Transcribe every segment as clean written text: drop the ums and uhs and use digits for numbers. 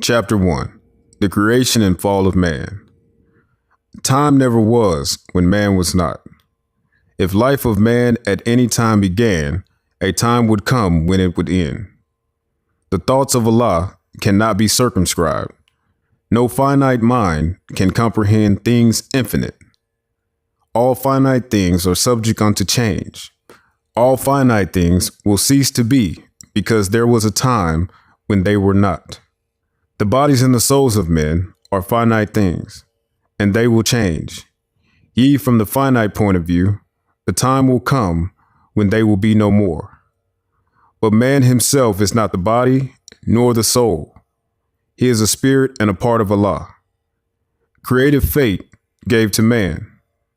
Chapter 1. The Creation and Fall of Man. Time never was when man was not. If life of man at any time began, a time would come when it would end. The thoughts of Allah cannot be circumscribed. No finite mind can comprehend things infinite. All finite things are subject unto change. All finite things will cease to be because there was a time when they were not. The bodies and the souls of men are finite things, and they will change. Ye, from the finite point of view, the time will come when they will be no more. But man himself is not the body nor the soul. He is a spirit and a part of Allah. Creative fate gave to man,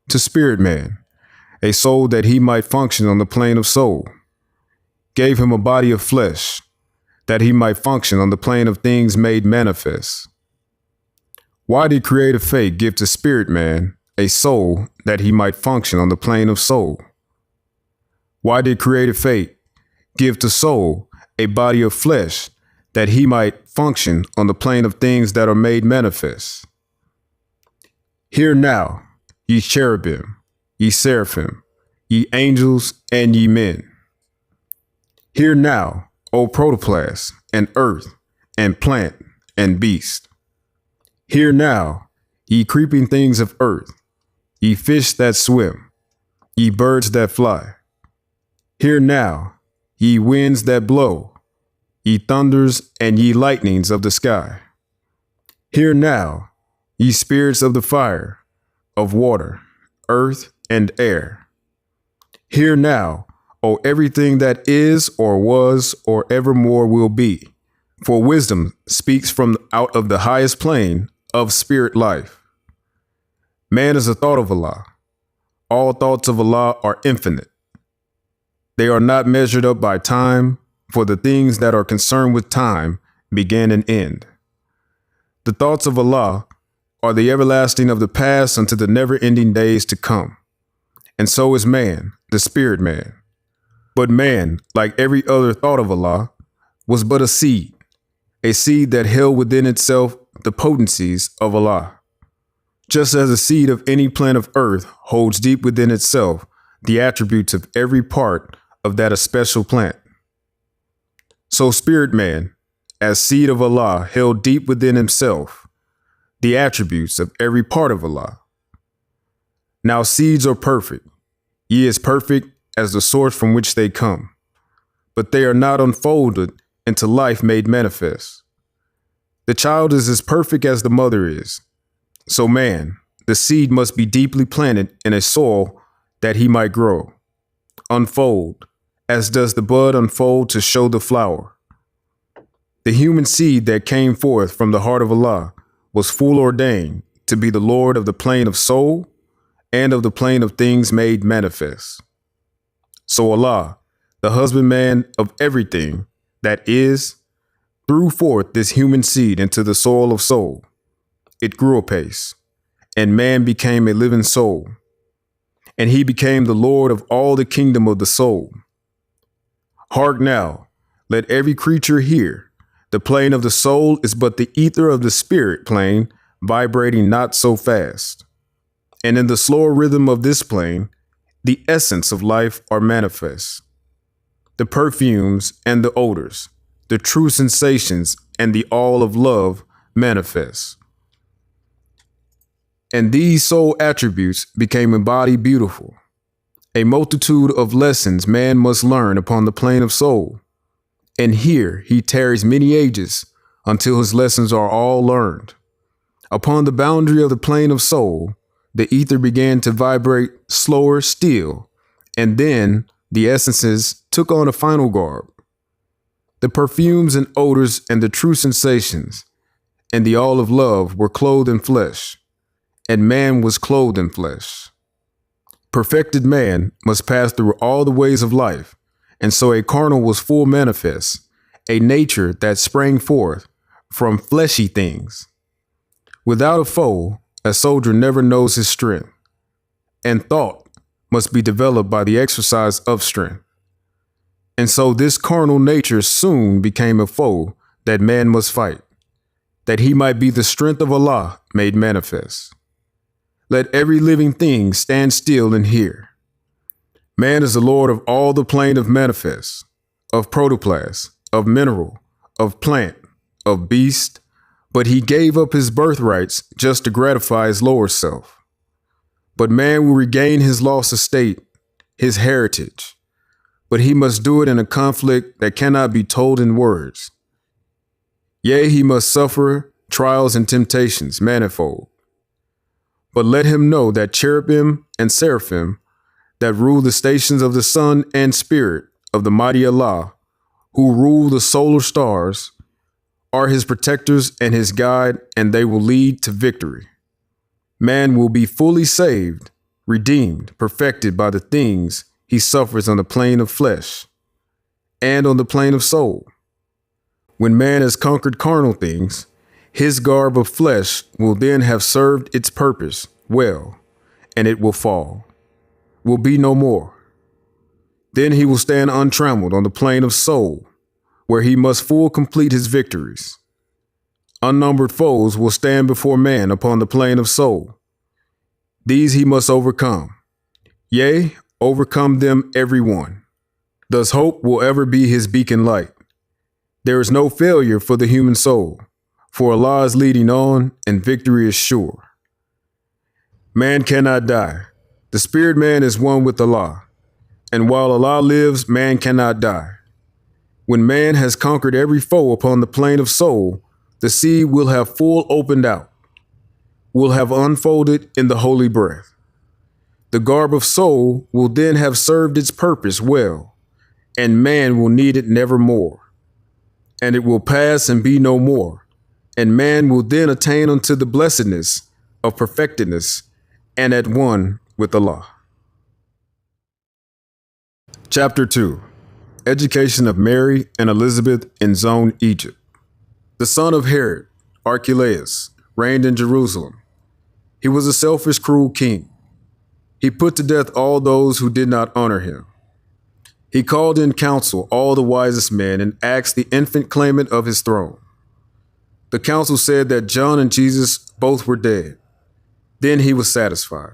to spirit man, a soul that he might function on the plane of soul. Gave him a body of flesh, that he might function on the plane of things made manifest. Why did creative fate give to spirit man a soul that he might function on the plane of soul? Why did creative fate give to soul a body of flesh that he might function on the plane of things that are made manifest? Hear now, ye cherubim, ye seraphim, ye angels, and ye men. Hear now, O protoplasm, and earth, and plant, and beast. Hear now, ye creeping things of earth, ye fish that swim, ye birds that fly. Hear now, ye winds that blow, ye thunders and ye lightnings of the sky. Hear now, ye spirits of the fire, of water, earth, and air. Hear now, O everything that is or was or evermore will be, for wisdom speaks from out of the highest plane of spirit life. Man is a thought of Allah. All thoughts of Allah are infinite. They are not measured up by time, for the things that are concerned with time begin and end. The thoughts of Allah are the everlasting of the past unto the never-ending days to come. And so is man, the spirit man. But man, like every other thought of Allah, was but a seed that held within itself the potencies of Allah. Just as a seed of any plant of earth holds deep within itself the attributes of every part of that especial plant. So spirit man, as seed of Allah, held deep within himself the attributes of every part of Allah. Now seeds are perfect, ye is perfect as the source from which they come, but they are not unfolded into life made manifest. The child is as perfect as the mother is. So man, the seed must be deeply planted in a soil that he might grow, unfold, as does the bud unfold to show the flower. The human seed that came forth from the heart of Allah was foreordained to be the Lord of the plane of soul and of the plane of things made manifest. So Allah, the husbandman of everything that is, threw forth this human seed into the soil of soul. It grew apace, and man became a living soul, and he became the Lord of all the kingdom of the soul. Hark now, let every creature hear. The plane of the soul is but the ether of the spirit plane, vibrating not so fast. And in the slower rhythm of this plane, the essence of life are manifest. The perfumes and the odors, the true sensations and the all of love manifest. And these soul attributes became embodied beautiful. A multitude of lessons man must learn upon the plane of soul. And here he tarries many ages until his lessons are all learned. Upon the boundary of the plane of soul, the ether began to vibrate slower still, and then the essences took on a final garb. The perfumes and odors and the true sensations and the all of love were clothed in flesh, and man was clothed in flesh. Perfected man must pass through all the ways of life, and so a carnal was full manifest, a nature that sprang forth from fleshy things. Without a foe, a soldier never knows his strength, and thought must be developed by the exercise of strength. And so this carnal nature soon became a foe that man must fight. that he might be the strength of Allah made manifest. Let every living thing stand still and hear. Man is the Lord of all the plane of manifest, of protoplast, of mineral, of plant, of beast, but he gave up his birthrights just to gratify his lower self. But man will regain his lost estate, his heritage, but he must do it in a conflict that cannot be told in words. Yea, he must suffer trials and temptations manifold. But let him know that cherubim and seraphim that rule the stations of the sun and spirit of the mighty Allah, who rule the solar stars, are his protectors and his guide, and they will lead to victory. Man will be fully saved, redeemed, perfected by the things he suffers on the plane of flesh and on the plane of soul. When man has conquered carnal things, his garb of flesh will then have served its purpose well, and it will fall, will be no more. Then he will stand untrammeled on the plane of soul, where he must full complete his victories. Unnumbered foes will stand before man upon the plane of soul. These he must overcome. Yea, overcome them every one. Thus hope will ever be his beacon light. There is no failure for the human soul, for Allah is leading on and victory is sure. Man cannot die. The spirit man is one with Allah, and while Allah lives, man cannot die. When man has conquered every foe upon the plane of soul, the sea will have full opened out, will have unfolded in the holy breath. The garb of soul will then have served its purpose well, and man will need it nevermore. And it will pass and be no more, and man will then attain unto the blessedness of perfectedness and at one with Allah. Chapter 2. Education of Mary and Elizabeth in Zone Egypt. The son of Herod, Archelaus, reigned in Jerusalem. He was a selfish, cruel king. He put to death all those who did not honor him. He called in council all the wisest men and asked the infant claimant of his throne. The council said that John and Jesus both were dead. Then he was satisfied.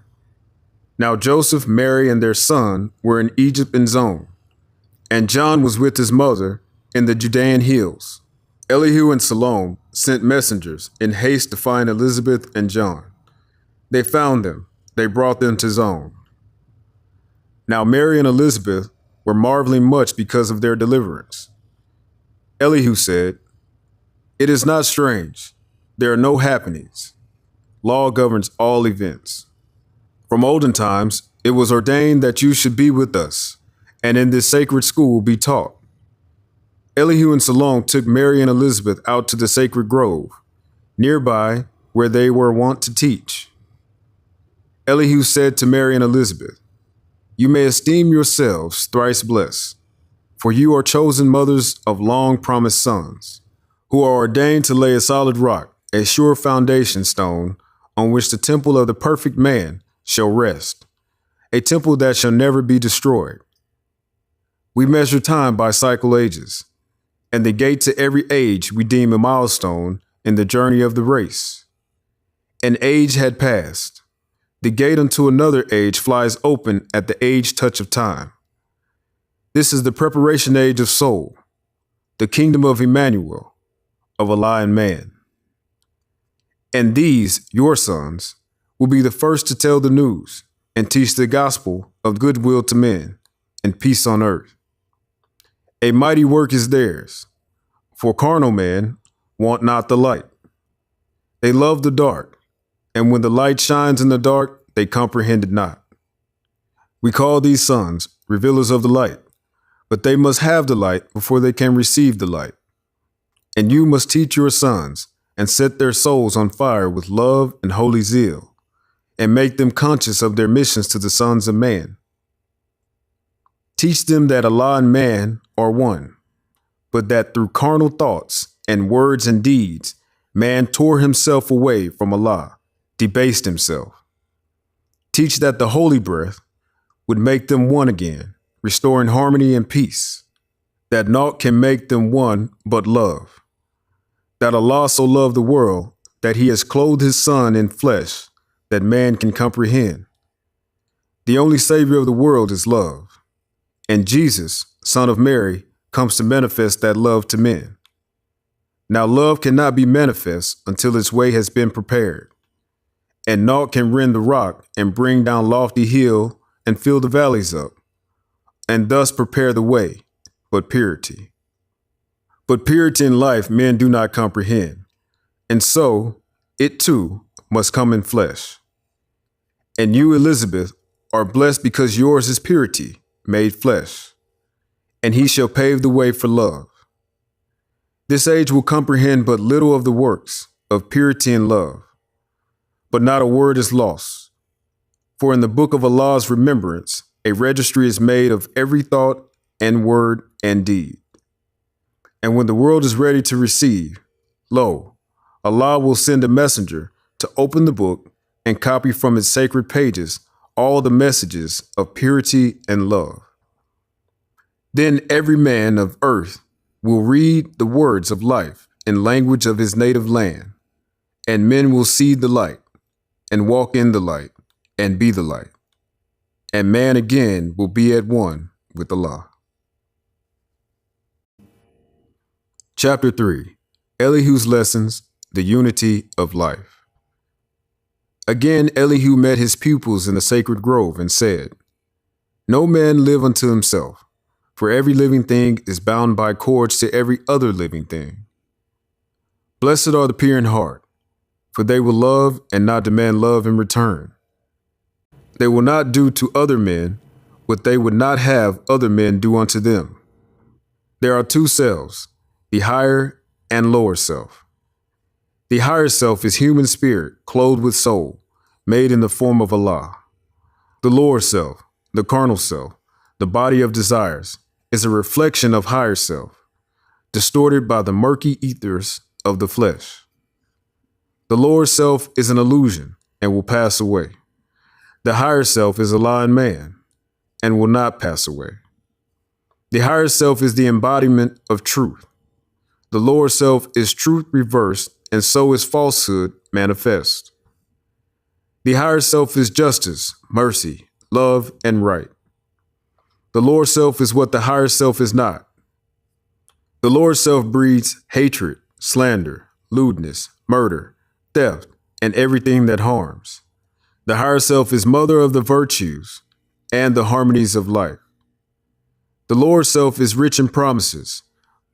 Now Joseph, Mary, and their son were in Egypt in Zone, and John was with his mother in the Judean hills. Elihu and Salome sent messengers in haste to find Elizabeth and John. They found them. They brought them to Zone. Now Mary and Elizabeth were marveling much because of their deliverance. Elihu said, "It is not strange. There are no happenings. Law governs all events. From olden times, it was ordained that you should be with us, and in this sacred school be taught." Elihu and Salome took Mary and Elizabeth out to the sacred grove, nearby where they were wont to teach. Elihu said to Mary and Elizabeth, "You may esteem yourselves thrice blessed, for you are chosen mothers of long-promised sons, who are ordained to lay a solid rock, a sure foundation stone, on which the temple of the perfect man shall rest, a temple that shall never be destroyed. We measure time by cycle ages, and the gate to every age we deem a milestone in the journey of the race. An age had passed. The gate unto another age flies open at the age touch of time. This is the preparation age of soul, the kingdom of Emmanuel, of Allah and man. And these, your sons, will be the first to tell the news and teach the gospel of goodwill to men and peace on earth. A mighty work is theirs, for carnal men want not the light. They love the dark, and when the light shines in the dark, they comprehend it not. We call these sons revealers of the light, but they must have the light before they can receive the light. And you must teach your sons and set their souls on fire with love and holy zeal, and make them conscious of their missions to the sons of man. Teach them that Allah and man are one, but that through carnal thoughts and words and deeds, man tore himself away from Allah, debased himself. Teach that the holy breath would make them one again, restoring harmony and peace, that naught can make them one but love. that Allah so loved the world that he has clothed his son in flesh that man can comprehend. The only Savior of the world is love, and Jesus, son of Mary, comes to manifest that love to men. Now love cannot be manifest until its way has been prepared, and naught can rend the rock and bring down lofty hill and fill the valleys up, and thus prepare the way, but purity. But purity in life men do not comprehend, and so it too must come in flesh. And you, Elizabeth, are blessed because yours is purity made flesh, and he shall pave the way for love. This age will comprehend but little of the works of purity and love, but not a word is lost. For in the book of Allah's remembrance, a registry is made of every thought and word and deed. And when the world is ready to receive, lo, Allah will send a messenger to open the book and copy from its sacred pages all the messages of purity and love. Then every man of earth will read the words of life in language of his native land, and men will see the light and walk in the light and be the light, and man again will be at one with Allah. Chapter 3. Elihu's Lessons, the Unity of Life. Again Elihu met his pupils in the sacred grove and said, No man live unto himself, for every living thing is bound by cords to every other living thing. Blessed are the pure in heart, for they will love and not demand love in return. They will not do to other men what they would not have other men do unto them. There are two selves, the higher and lower self. The higher self is human spirit clothed with soul, made in the form of Allah. The lower self, the carnal self, the body of desires, is a reflection of higher self, distorted by the murky ethers of the flesh. The lower self is an illusion and will pass away. The higher self is Allah in man and will not pass away. The higher self is the embodiment of truth. The lower self is truth reversed, and so is falsehood manifest. The higher self is justice, mercy, love, and right. The lower self is what the higher self is not. The lower self breeds hatred, slander, lewdness, murder, theft, and everything that harms. The higher self is mother of the virtues and the harmonies of life. The lower self is rich in promises,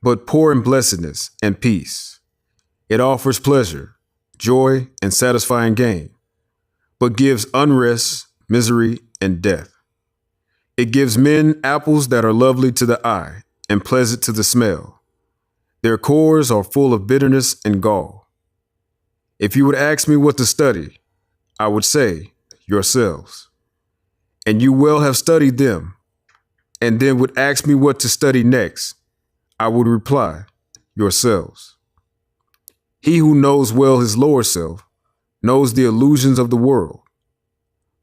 but poor in blessedness and peace. It offers pleasure, joy, and satisfying gain, but gives unrest, misery, and death. It gives men apples that are lovely to the eye and pleasant to the smell. Their cores are full of bitterness and gall. If you would ask me what to study, I would say, yourselves. And you well have studied them, and then would ask me what to study next, I would reply, yourselves. He who knows well his lower self knows the illusions of the world,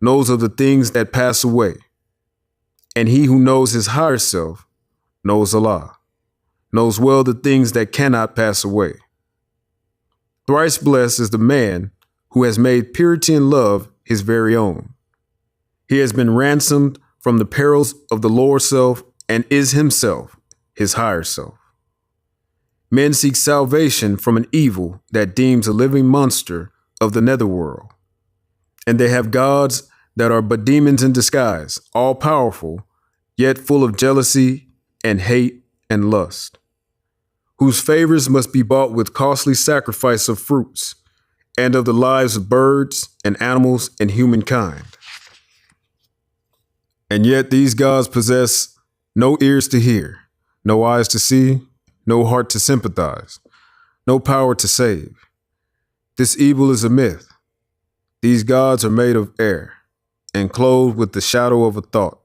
knows of the things that pass away. And he who knows his higher self knows Allah, knows well the things that cannot pass away. Thrice blessed is the man who has made purity and love his very own. He has been ransomed from the perils of the lower self and is himself his higher self. Men seek salvation from an evil that deems a living monster of the netherworld, and they have gods that are but demons in disguise, all powerful, yet full of jealousy and hate and lust, whose favors must be bought with costly sacrifice of fruits and of the lives of birds and animals and humankind. And yet these gods possess no ears to hear, no eyes to see, no heart to sympathize, no power to save. This evil is a myth. These gods are made of air and clothed with the shadow of a thought.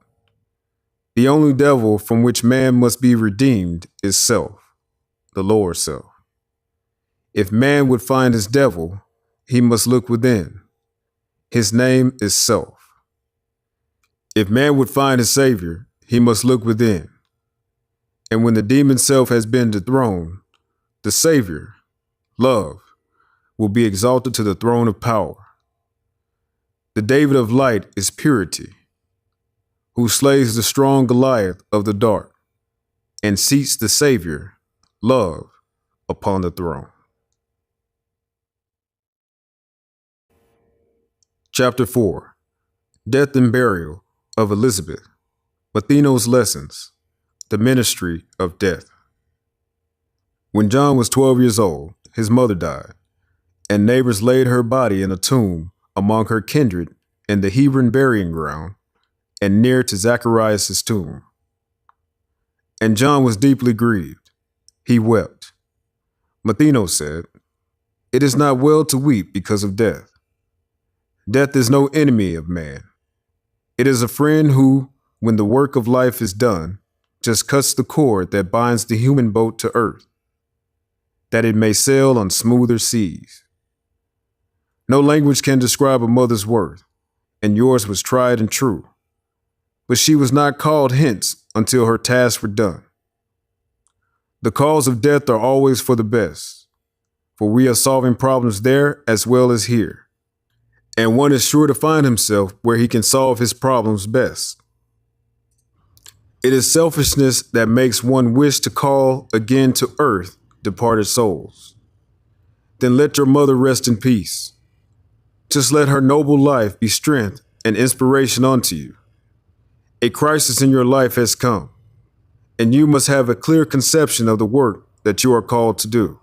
The only devil from which man must be redeemed is self, the lower self. If man would find his devil, he must look within. His name is self. If man would find his savior, he must look within. And when the demon self has been dethroned, the savior, love, will be exalted to the throne of power. The David of light is purity, who slays the strong Goliath of the dark and seats the Savior, love, upon the throne. Chapter 4. Death and Burial of Elizabeth. Matheno's Lessons. The Ministry of Death. When John was 12 years old, his mother died, and neighbors laid her body in a tomb among her kindred in the Hebron burying ground and near to Zacharias' tomb. And John was deeply grieved. He wept. Matheno said, "It is not well to weep because of death. Death is no enemy of man. It is a friend who, when the work of life is done, just cuts the cord that binds the human boat to earth, that it may sail on smoother seas. No language can describe a mother's worth, and yours was tried and true. But she was not called hence until her tasks were done. The calls of death are always for the best, for we are solving problems there as well as here, and one is sure to find himself where he can solve his problems best. It is selfishness that makes one wish to call again to earth departed souls. Then let your mother rest in peace. Just let her noble life be strength and inspiration unto you. A crisis in your life has come, and you must have a clear conception of the work that you are called to do.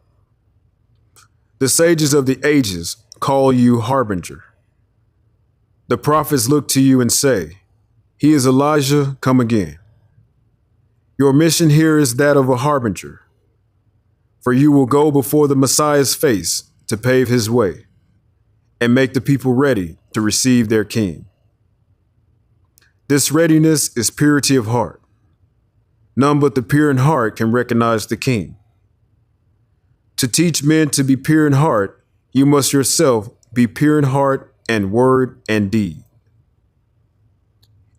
The sages of the ages call you harbinger. The prophets look to you and say, 'He is Elijah, come again.' Your mission here is that of a harbinger, for you will go before the Messiah's face to pave his way and make the people ready to receive their king. This readiness is purity of heart. None but the pure in heart can recognize the king. To teach men to be pure in heart, you must yourself be pure in heart and word and deed.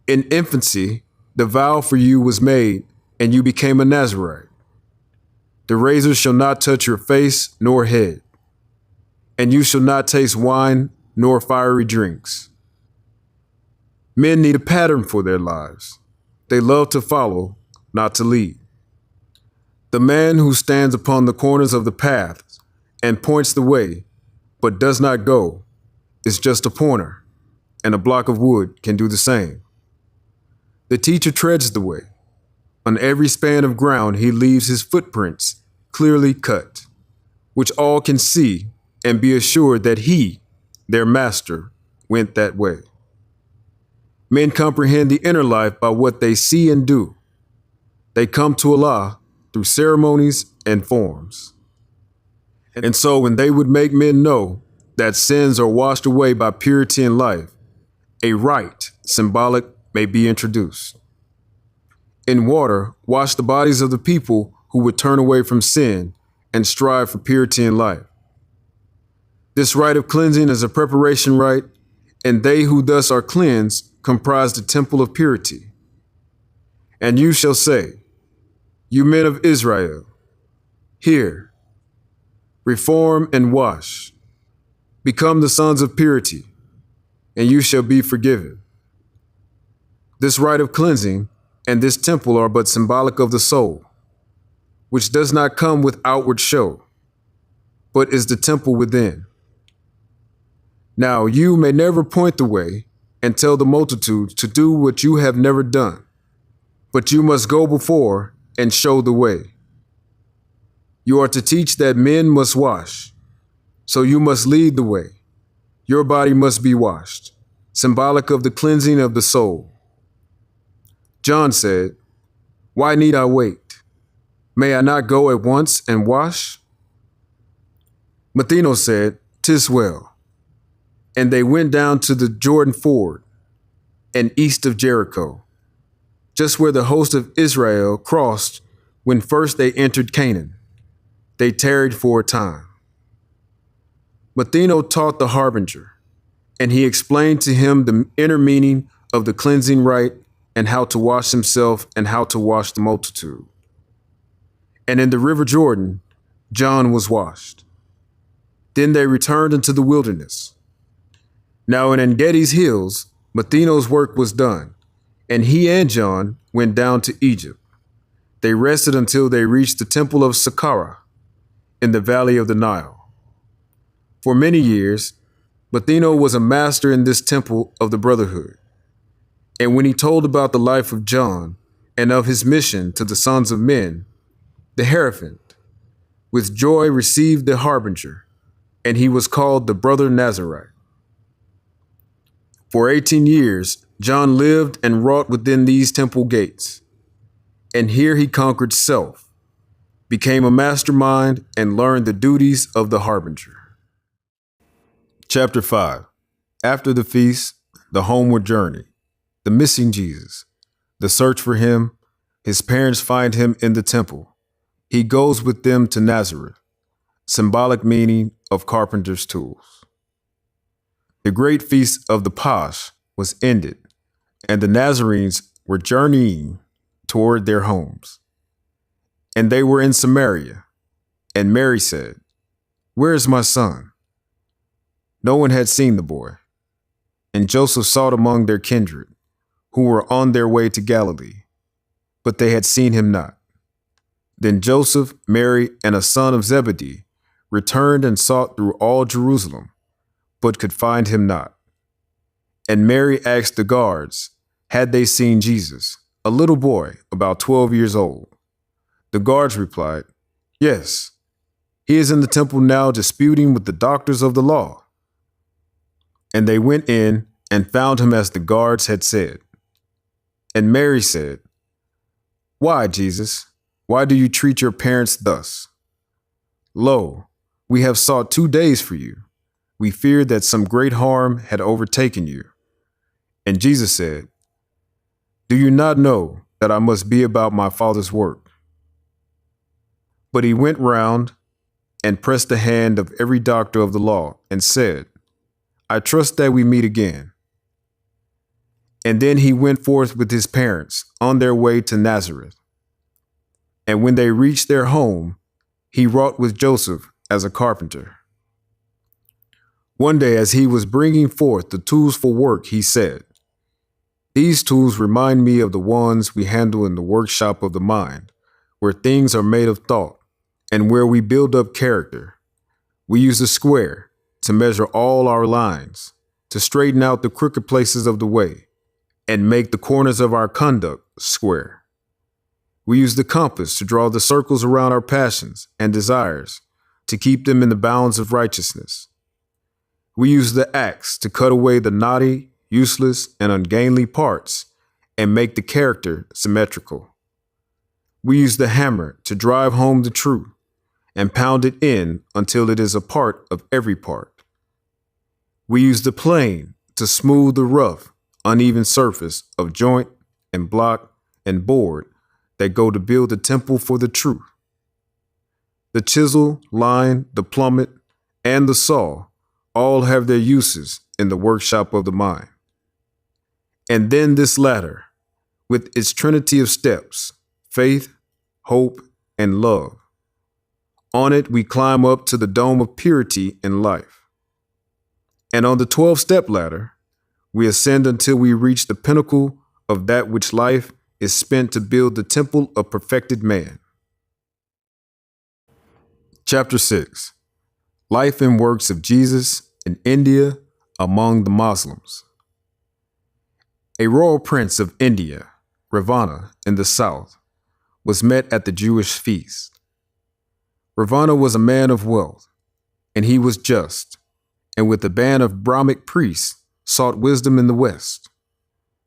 In infancy, the vow for you was made, and you became a Nazarite. The razor shall not touch your face nor head, and you shall not taste wine nor fiery drinks. Men need a pattern for their lives. They love to follow, not to lead. The man who stands upon the corners of the paths and points the way, but does not go, is just a pointer, and a block of wood can do the same. The teacher treads the way. On every span of ground he leaves his footprints clearly cut, which all can see and be assured that he, their master, went that way. Men comprehend the inner life by what they see and do. They come to Allah through ceremonies and forms. And so when they would make men know that sins are washed away by purity in life, a rite symbolic may be introduced. In water, wash the bodies of the people who would turn away from sin and strive for purity in life. This rite of cleansing is a preparation rite, and they who thus are cleansed comprise the temple of purity. And you shall say, 'You men of Israel, hear, reform and wash, become the sons of purity, and you shall be forgiven.' This rite of cleansing and this temple are but symbolic of the soul, which does not come with outward show, but is the temple within. Now you may never point the way and tell the multitudes to do what you have never done, but you must go before and show the way. You are to teach that men must wash, so you must lead the way. Your body must be washed, symbolic of the cleansing of the soul." John said, "Why need I wait? May I not go at once and wash?" Matheno said, "'Tis well." And they went down to the Jordan ford and east of Jericho, just where the host of Israel crossed when first they entered Canaan. They tarried for a time. Matheno taught the harbinger, and he explained to him the inner meaning of the cleansing rite and how to wash himself and how to wash the multitude. And in the river Jordan, John was washed. Then they returned into the wilderness. Now in Engedi's hills, Matheno's work was done, and he and John went down to Egypt. They rested until they reached the temple of Saqqara in the valley of the Nile. For many years, Matheno was a master in this temple of the Brotherhood. And when he told about the life of John and of his mission to the sons of men, the Hierophant, with joy received the harbinger, and he was called the Brother Nazarite. For 18 years, John lived and wrought within these temple gates. And here he conquered self, became a mastermind, and learned the duties of the harbinger. Chapter 5. After the feast, the homeward journey, the missing Jesus, the search for him, his parents find him in the temple. He goes with them to Nazareth, symbolic meaning of carpenter's tools. The great feast of the Pasch was ended, and the Nazarenes were journeying toward their homes. And they were in Samaria, and Mary said, "Where is my son?" No one had seen the boy, and Joseph sought among their kindred, who were on their way to Galilee, but they had seen him not. Then Joseph, Mary, and a son of Zebedee returned and sought through all Jerusalem, but could find him not. And Mary asked the guards, had they seen Jesus, a little boy about 12 years old? The guards replied, "Yes, he is in the temple now disputing with the doctors of the law." And they went in and found him as the guards had said. And Mary said, "Why, Jesus, why do you treat your parents thus? Lo, we have sought 2 days for you. We feared that some great harm had overtaken you." And Jesus said, "Do you not know that I must be about my Father's work?" But he went round and pressed the hand of every doctor of the law and said, "I trust that we meet again." And then he went forth with his parents on their way to Nazareth. And when they reached their home, he wrought with Joseph as a carpenter. One day, as he was bringing forth the tools for work, he said, "These tools remind me of the ones we handle in the workshop of the mind, where things are made of thought and where we build up character. We use the square to measure all our lines, to straighten out the crooked places of the way, and make the corners of our conduct square. We use the compass to draw the circles around our passions and desires, to keep them in the bounds of righteousness. We use the axe to cut away the knotty, useless, and ungainly parts and make the character symmetrical. We use the hammer to drive home the truth and pound it in until it is a part of every part. We use the plane to smooth the rough, uneven surface of joint and block and board that go to build the temple for the truth. The chisel, line, the plummet, and the saw all have their uses in the workshop of the mind. And then this ladder, with its trinity of steps, faith, hope, and love. On it we climb up to the dome of purity and life. And on the 12-step ladder, we ascend until we reach the pinnacle of that which life is spent to build the temple of perfected man. Chapter 6. Life and works of Jesus in India among the Muslims. A royal prince of India, Ravana in the south, was met at the Jewish feast. Ravana was a man of wealth, and he was just, and with a band of Brahmic priests sought wisdom in the west.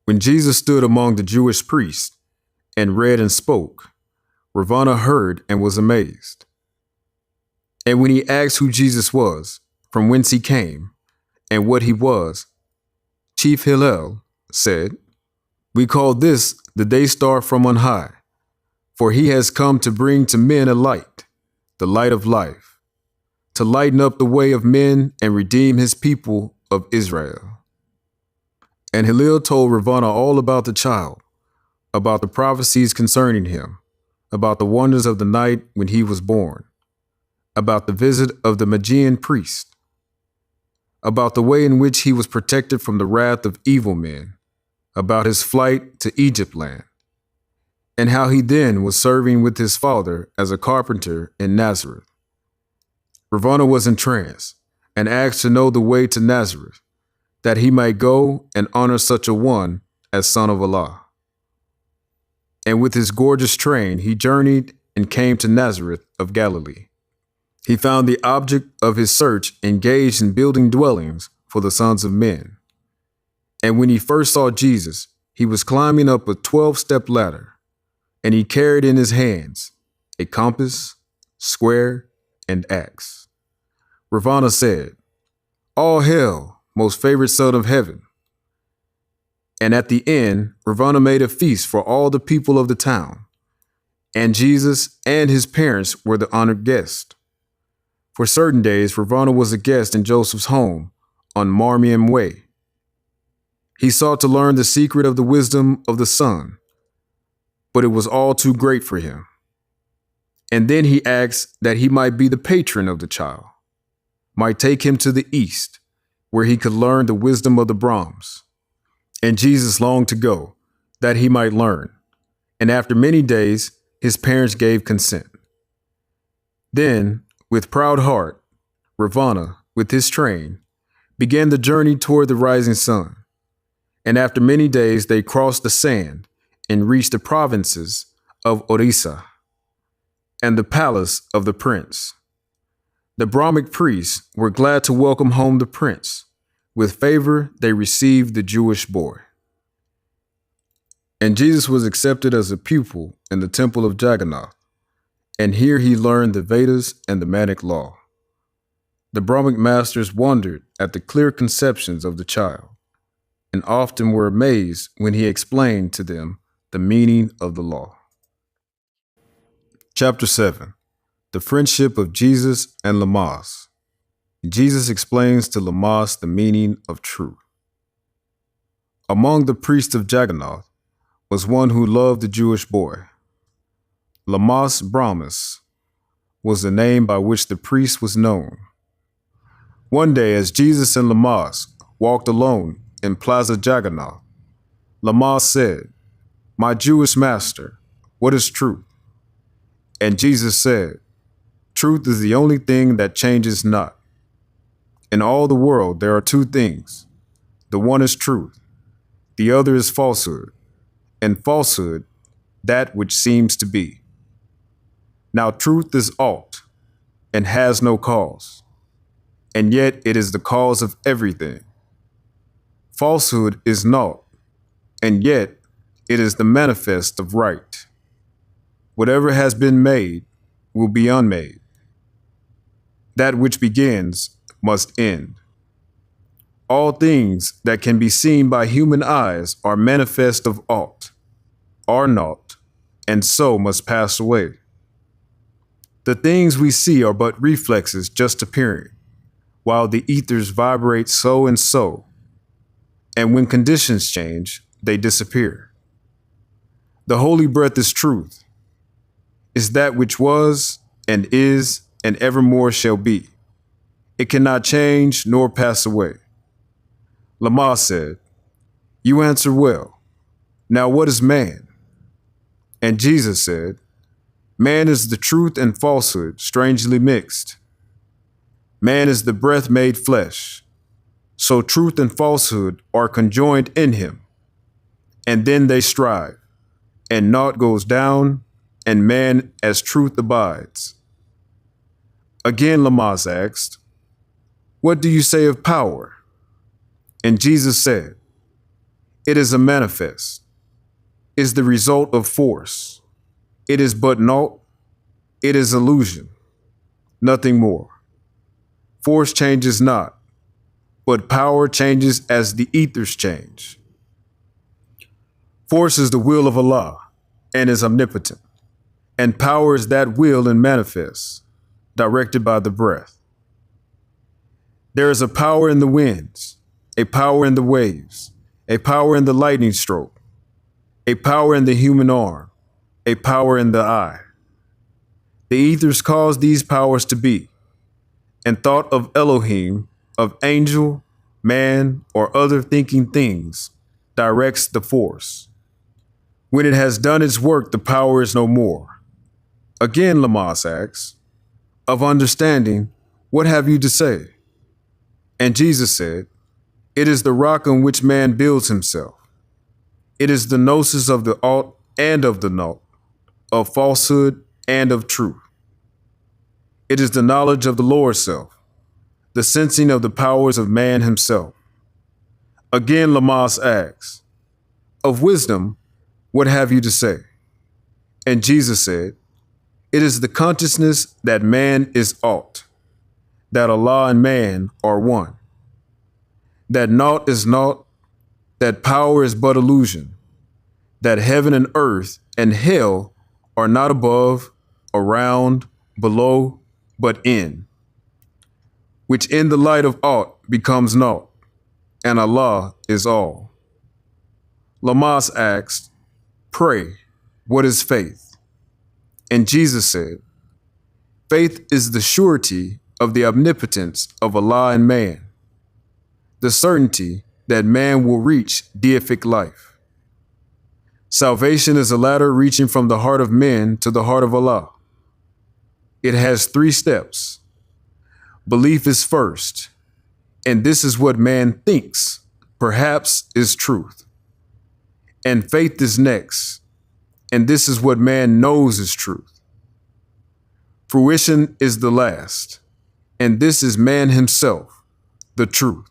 When Jesus stood among the Jewish priests and read and spoke, Ravana heard and was amazed. And when he asked who Jesus was, from whence he came, and what he was, Chief Hillel said, "We call this the day star from on high, for he has come to bring to men a light, the light of life, to lighten up the way of men and redeem his people of Israel." And Hillel told Ravana all about the child, about the prophecies concerning him, about the wonders of the night when he was born, about the visit of the Magian priest, about the way in which he was protected from the wrath of evil men, about his flight to Egypt land, and how he then was serving with his father as a carpenter in Nazareth. Ravana was entranced and asked to know the way to Nazareth, that he might go and honor such a one as Son of Allah. And with his gorgeous train, he journeyed and came to Nazareth of Galilee. He found the object of his search engaged in building dwellings for the sons of men. And when he first saw Jesus, he was climbing up a 12-step ladder, and he carried in his hands a compass, square, and axe. Ravana said, "All hail, most favored son of heaven." And at the end, Ravana made a feast for all the people of the town, and Jesus and his parents were the honored guests. For certain days, Ravana was a guest in Joseph's home on Marmiam Way. He sought to learn the secret of the wisdom of the son, but it was all too great for him. And then he asked that he might be the patron of the child, might take him to the east, where he could learn the wisdom of the Brahms. And Jesus longed to go, that he might learn. And after many days, his parents gave consent. Then, with proud heart, Ravana, with his train, began the journey toward the rising sun. And after many days, they crossed the sand and reached the provinces of Orissa and the palace of the prince. The Brahmic priests were glad to welcome home the prince. With favor, they received the Jewish boy. And Jesus was accepted as a pupil in the temple of Jagannath, and here he learned the Vedas and the Manic law. The Brahmic masters wondered at the clear conceptions of the child, and often were amazed when he explained to them the meaning of the law. Chapter 7. The Friendship of Jesus and Lamaze. Jesus explains to Lamaze the meaning of truth. Among the priests of Jagannath was one who loved the Jewish boy. Lamaze Brahmas was the name by which the priest was known. One day, as Jesus and Lamaze walked alone in Plaza Jagannath, Lamaze said, "My Jewish master, what is truth?" And Jesus said, "Truth is the only thing that changes not. In all the world, there are two things. The one is truth. The other is falsehood. And falsehood, that which seems to be. Now, truth is aught and has no cause. And yet it is the cause of everything. Falsehood is naught. And yet it is the manifest of right. Whatever has been made will be unmade. That which begins must end. All things that can be seen by human eyes are manifest of aught, are naught, and so must pass away. The things we see are but reflexes just appearing, while the ethers vibrate so and so, and when conditions change, they disappear. The holy breath is truth, is that which was and is and evermore shall be. It cannot change nor pass away. Lamaze said, "You answer well. Now what is man?" And Jesus said, "Man is the truth and falsehood strangely mixed. Man is the breath made flesh. So truth and falsehood are conjoined in him. And then they strive, and naught goes down, and man as truth abides." Again Lamaze asked, "What do you say of power?" And Jesus said, "It is a manifest, is the result of force. It is but naught, it is illusion, nothing more. Force changes not, but power changes as the ethers change. Force is the will of Allah and is omnipotent, and power is that will and manifest, directed by the breath. There is a power in the winds, a power in the waves, a power in the lightning stroke, a power in the human arm, a power in the eye. The ethers caused these powers to be, and thought of Elohim, of angel, man, or other thinking things, directs the force. When it has done its work, the power is no more. Again, Lamas asks, of understanding, what have you to say? And Jesus said, it is the rock on which man builds himself. It is the gnosis of the alt and of the naught, of falsehood and of truth. It is the knowledge of the lower self, the sensing of the powers of man himself. Again, Lamas asks, of wisdom, what have you to say? And Jesus said, it is the consciousness that man is alt, that Allah and man are one, that naught is naught, that power is but illusion, that heaven and earth and hell are not above, around, below, but in, which in the light of alt becomes naught, and Allah is all. Lamas asked, pray, what is faith? And Jesus said, faith is the surety of the omnipotence of Allah and man, the certainty that man will reach deific life. Salvation is a ladder reaching from the heart of men to the heart of Allah. It has 3 steps. Belief is first, and this is what man thinks, perhaps is truth. And faith is next, and this is what man knows is truth. Fruition is the last, and this is man himself, the truth.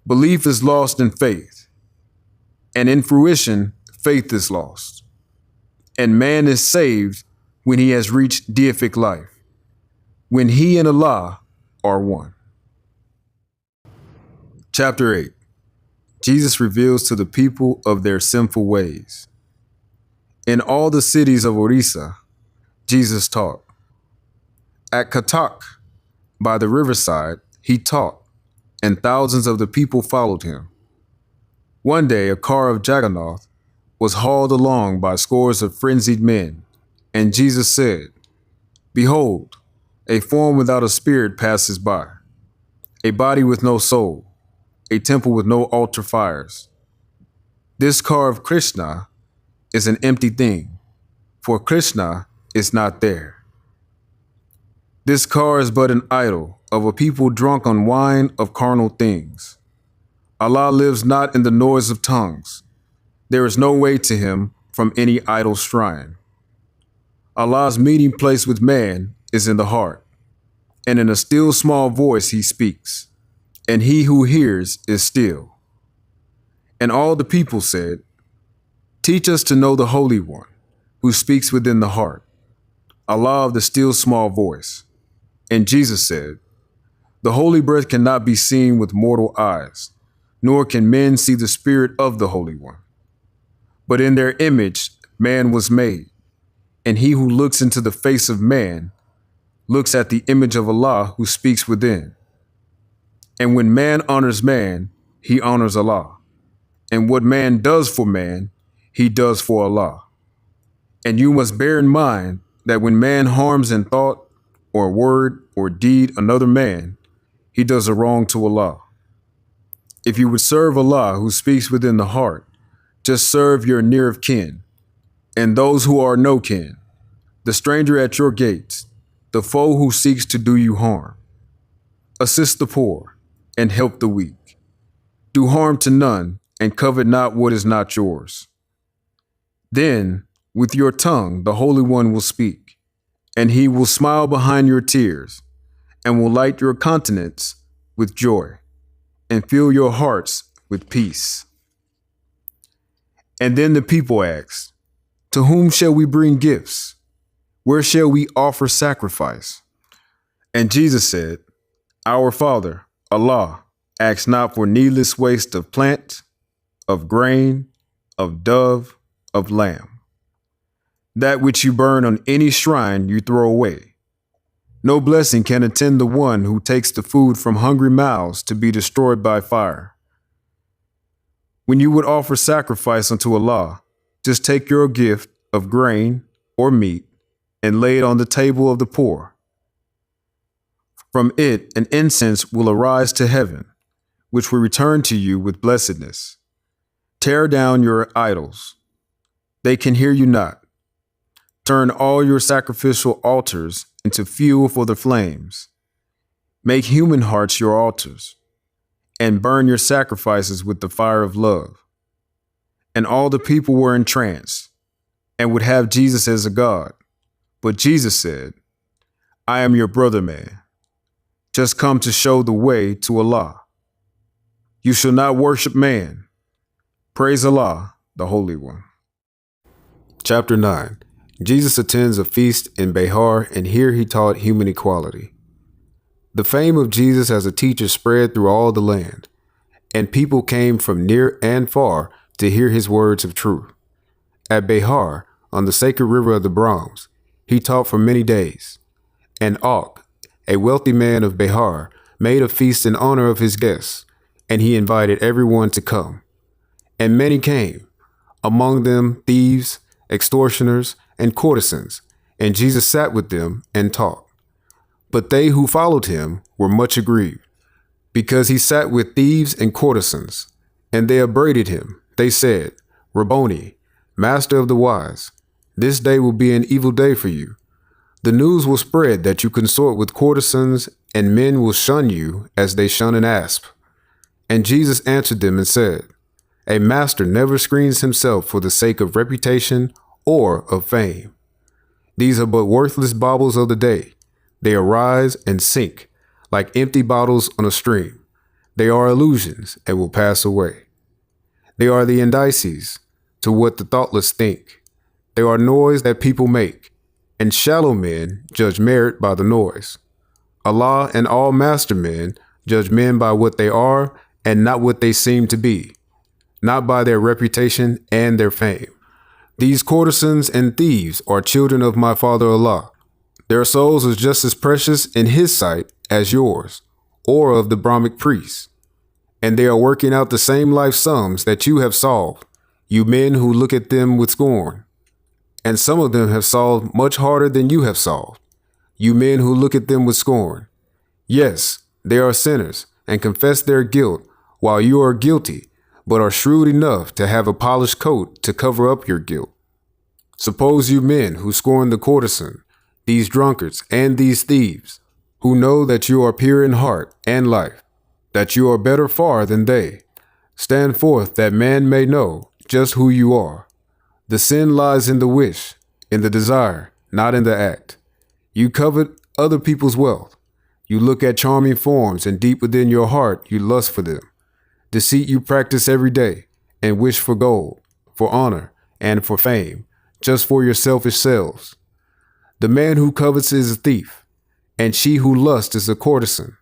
Belief is lost in faith, and in fruition, faith is lost. And man is saved when he has reached deific life, when he and Allah are one. Chapter 8. Jesus reveals to the people of their sinful ways. In all the cities of Orissa, Jesus taught. At Katak, by the riverside, he taught, and thousands of the people followed him. One day, a car of Jagannath was hauled along by scores of frenzied men, and Jesus said, behold, a form without a spirit passes by, a body with no soul, a temple with no altar fires. This car of Krishna is an empty thing, for Krishna is not there. This car is but an idol of a people drunk on wine of carnal things. Allah lives not in the noise of tongues. There is no way to him from any idol shrine. Allah's meeting place with man is in the heart, and in a still small voice he speaks, and he who hears is still. And all the people said, teach us to know the Holy One, who speaks within the heart, Allah of the still small voice. And Jesus said, the holy breath cannot be seen with mortal eyes, nor can men see the spirit of the Holy One. But in their image man was made, and he who looks into the face of man looks at the image of Allah who speaks within. And when man honors man, he honors Allah. And what man does for man, he does for Allah. And you must bear in mind that when man harms in thought or word or deed another man, he does a wrong to Allah. If you would serve Allah who speaks within the heart, just serve your near of kin, and those who are no kin, the stranger at your gates, the foe who seeks to do you harm. Assist the poor and help the weak. Do harm to none and covet not what is not yours. Then, with your tongue, the Holy One will speak, and he will smile behind your tears, and will light your countenance with joy, and fill your hearts with peace. And then the people asked, to whom shall we bring gifts? Where shall we offer sacrifice? And Jesus said, our Father, Allah, asks not for needless waste of plant, of grain, of dove, of lamb. That which you burn on any shrine you throw away. No blessing can attend the one who takes the food from hungry mouths to be destroyed by fire. When you would offer sacrifice unto Allah, just take your gift of grain or meat, and lay it on the table of the poor. From it an incense will arise to heaven, which will return to you with blessedness. Tear down your idols. They can hear you not. Turn all your sacrificial altars into fuel for the flames. Make human hearts your altars, and burn your sacrifices with the fire of love. And all the people were entranced, and would have Jesus as a god. But Jesus said, I am your brother man, just come to show the way to Allah. You shall not worship man. Praise Allah, the Holy One. Chapter 9. Jesus attends a feast in Behar, and here he taught human equality. The fame of Jesus as a teacher spread through all the land, and people came from near and far to hear his words of truth. At Behar, on the sacred river of the Brahms, he taught for many days. And Og, a wealthy man of Behar, made a feast in honor of his guests, and he invited everyone to come. And many came, among them thieves, extortioners, and courtesans, and Jesus sat with them and taught. But they who followed him were much aggrieved, because he sat with thieves and courtesans, and they upbraided him. They said, Rabboni, Master of the wise, this day will be an evil day for you. The news will spread that you consort with courtesans, and men will shun you as they shun an asp. And Jesus answered them and said, A master never screens himself for the sake of reputation or of fame. These are but worthless baubles of the day. They arise and sink like empty bottles on a stream. They are illusions and will pass away. They are the indices to what the thoughtless think. They are noise that people make, and shallow men judge merit by the noise. Allah and all master men judge men by what they are and not what they seem to be, not by their reputation and their fame. These courtesans and thieves are children of my Father Allah. Their souls are just as precious in his sight as yours, or of the Brahmic priests. And they are working out the same life sums that you have solved, you men who look at them with scorn. And some of them have solved much harder than you have solved, you men who look at them with scorn. Yes, they are sinners and confess their guilt, while you are guilty, but are shrewd enough to have a polished coat to cover up your guilt. Suppose you men who scorn the courtesan, these drunkards and these thieves, who know that you are pure in heart and life, that you are better far than they, stand forth that man may know just who you are. The sin lies in the wish, in the desire, not in the act. You covet other people's wealth. You look at charming forms, and deep within your heart you lust for them. Deceit you practice every day, and wish for gold, for honor, and for fame, just for your selfish selves. The man who covets is a thief, and she who lusts is a courtesan.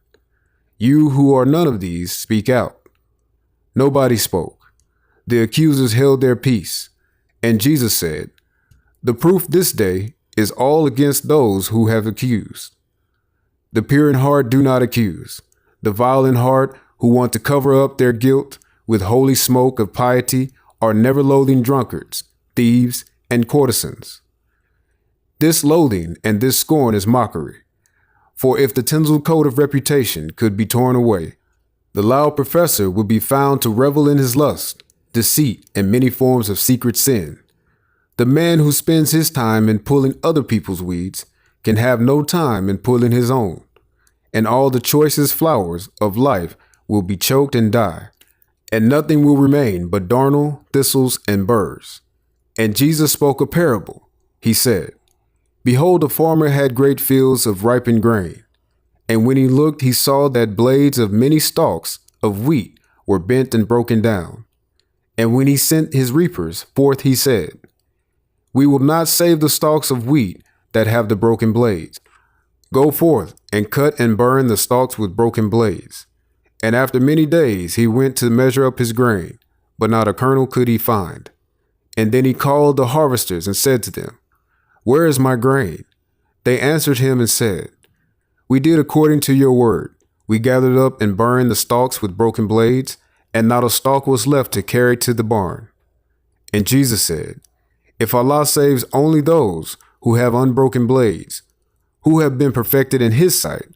You who are none of these, speak out. Nobody spoke. The accusers held their peace. And Jesus said, The proof this day is all against those who have accused. The pure in heart do not accuse. The vile in heart, who want to cover up their guilt with holy smoke of piety, are never loathing drunkards, thieves, and courtesans. This loathing and this scorn is mockery. For if the tinsel coat of reputation could be torn away, the loud professor would be found to revel in his lust, deceit, and many forms of secret sin. The man who spends his time in pulling other people's weeds can have no time in pulling his own, and all the choicest flowers of life will be choked and die, and nothing will remain but darnel, thistles, and burrs. And Jesus spoke a parable. He said, Behold, a farmer had great fields of ripened grain, and when he looked, he saw that blades of many stalks of wheat were bent and broken down. And when he sent his reapers forth, he said, We will not save the stalks of wheat that have the broken blades. Go forth and cut and burn the stalks with broken blades. And after many days he went to measure up his grain, but not a kernel could he find. And then he called the harvesters and said to them, Where is my grain? They answered him and said, We did according to your word. We gathered up and burned the stalks with broken blades, and not a stalk was left to carry to the barn. And Jesus said, If Allah saves only those who have unbroken blades, who have been perfected in his sight,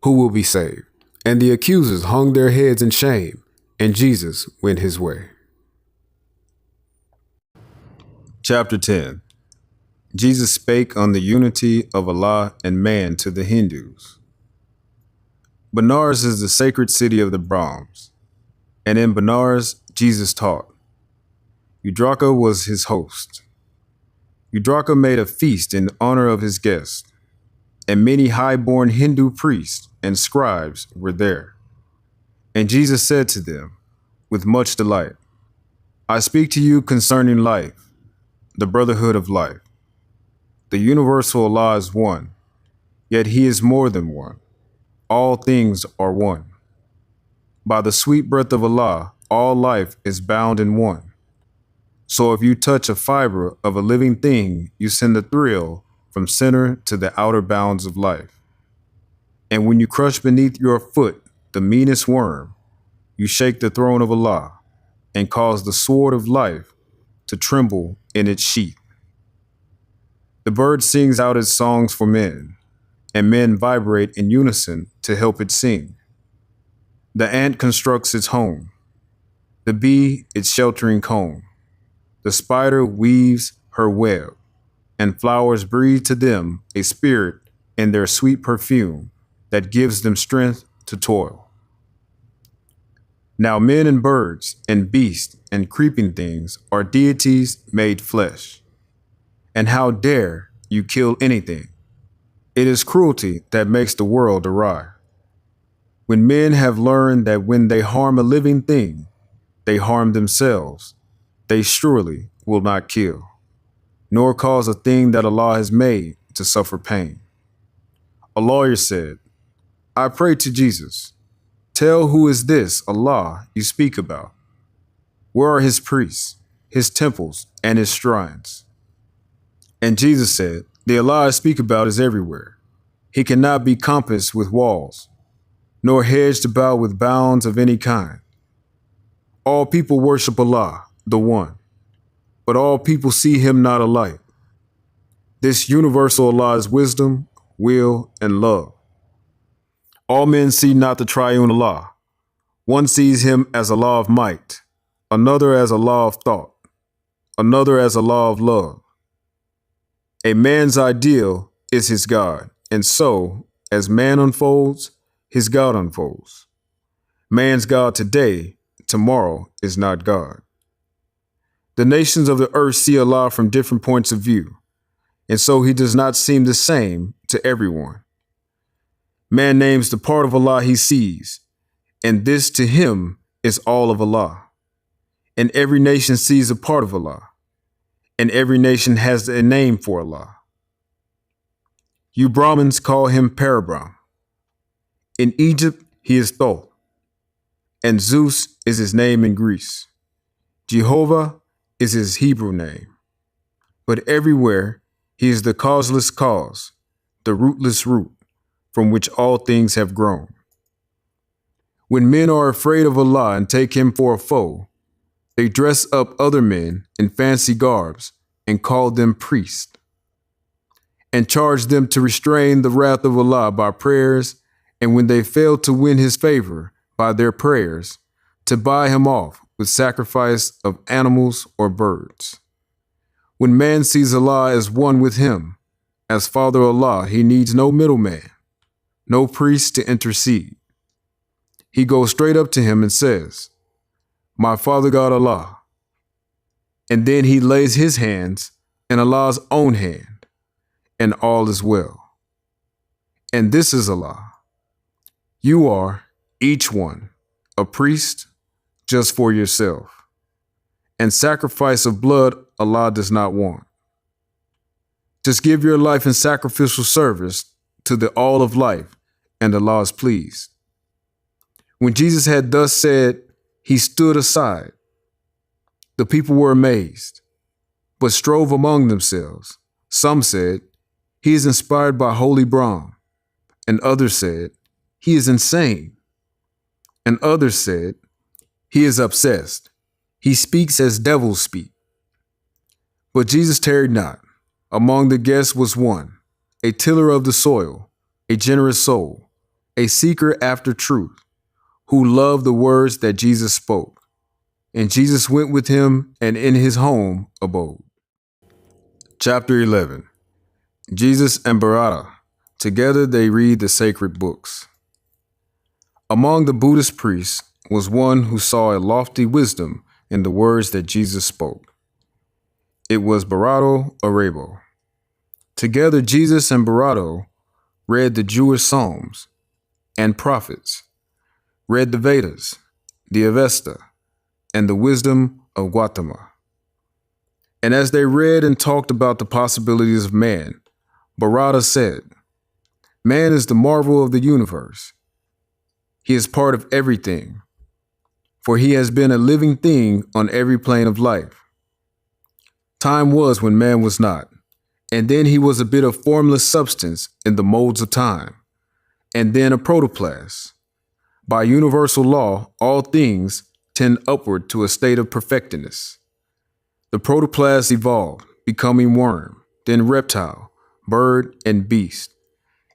who will be saved. And the accusers hung their heads in shame, and Jesus went his way. Chapter 10. Jesus spake on the unity of Allah and man to the Hindus. Benares is the sacred city of the Brahms, and in Benares Jesus taught. Udraka was his host. Udraka made a feast in honor of his guest, and many high-born Hindu priests and scribes were there. And Jesus said to them, with much delight, I speak to you concerning life, the brotherhood of life. The universal Allah is one, yet he is more than one. All things are one. By the sweet breath of Allah, all life is bound in one. So if you touch a fiber of a living thing, you send a thrill from center to the outer bounds of life. And when you crush beneath your foot the meanest worm, you shake the throne of Allah and cause the sword of life to tremble in its sheath. The bird sings out its songs for men, and men vibrate in unison to help it sing. The ant constructs its home, the bee its sheltering comb, the spider weaves her web, and flowers breathe to them a spirit in their sweet perfume that gives them strength to toil. Now men and birds and beasts and creeping things are deities made flesh. And how dare you kill anything? It is cruelty that makes the world awry. When men have learned that when they harm a living thing, they harm themselves, they surely will not kill, nor cause a thing that Allah has made to suffer pain. A lawyer said, I pray to Jesus, tell who is this Allah you speak about? Where are his priests, his temples, and his shrines? And Jesus said, the Allah I speak about is everywhere. He cannot be compassed with walls, nor hedged about with bounds of any kind. All people worship Allah, the One, but all people see him not alike. This universal Allah is wisdom, will, and love. All men see not the triune Allah. One sees him as a law of might, another as a law of thought, another as a law of love. A man's ideal is his God, and so, as man unfolds, his God unfolds. Man's God today, tomorrow is not God. The nations of the earth see Allah from different points of view, and so he does not seem the same to everyone. Man names the part of Allah he sees, and this to him is all of Allah. And every nation sees a part of Allah, and every nation has a name for Allah. You Brahmins call him Parabrahm. In Egypt, he is Thoth, and Zeus is his name in Greece. Jehovah is his Hebrew name. But everywhere, he is the causeless cause, the rootless root, from which all things have grown. When men are afraid of Allah and take him for a foe, they dress up other men in fancy garbs and call them priests, and charge them to restrain the wrath of Allah by prayers, and when they fail to win his favor by their prayers, to buy him off with sacrifice of animals or birds. When man sees Allah as one with him, as Father Allah, he needs no middleman, no priest to intercede. He goes straight up to him and says, My Father God Allah. And then he lays his hands in Allah's own hand, and all is well. And this is Allah. You are, each one, a priest just for yourself, and sacrifice of blood Allah does not want. Just give your life in sacrificial service to the all of life, and Allah is pleased. When Jesus had thus said, he stood aside. The people were amazed, but strove among themselves. Some said, he is inspired by holy Brahm, and others said, he is insane. And others said, he is obsessed. He speaks as devils speak. But Jesus tarried not, Among the guests was one, a tiller of the soil, a generous soul, a seeker after truth, who loved the words that Jesus spoke. And Jesus went with him and in his home abode. Chapter 11. Jesus and Bharata. Together they read the sacred books. Among the Buddhist priests was one who saw a lofty wisdom in the words that Jesus spoke. It was Bharata Arebo. Together Jesus and Bharata read the Jewish Psalms and prophets, read the Vedas, the Avesta, and the wisdom of Gautama. And as they read and talked about the possibilities of man, Bharata said, "Man is the marvel of the universe. He is part of everything, for he has been a living thing on every plane of life. Time was when man was not, and then he was a bit of formless substance in the molds of time, and then a protoplast. By universal law, all things tend upward to a state of perfectness. The protoplast evolved, becoming worm, then reptile, bird, and beast,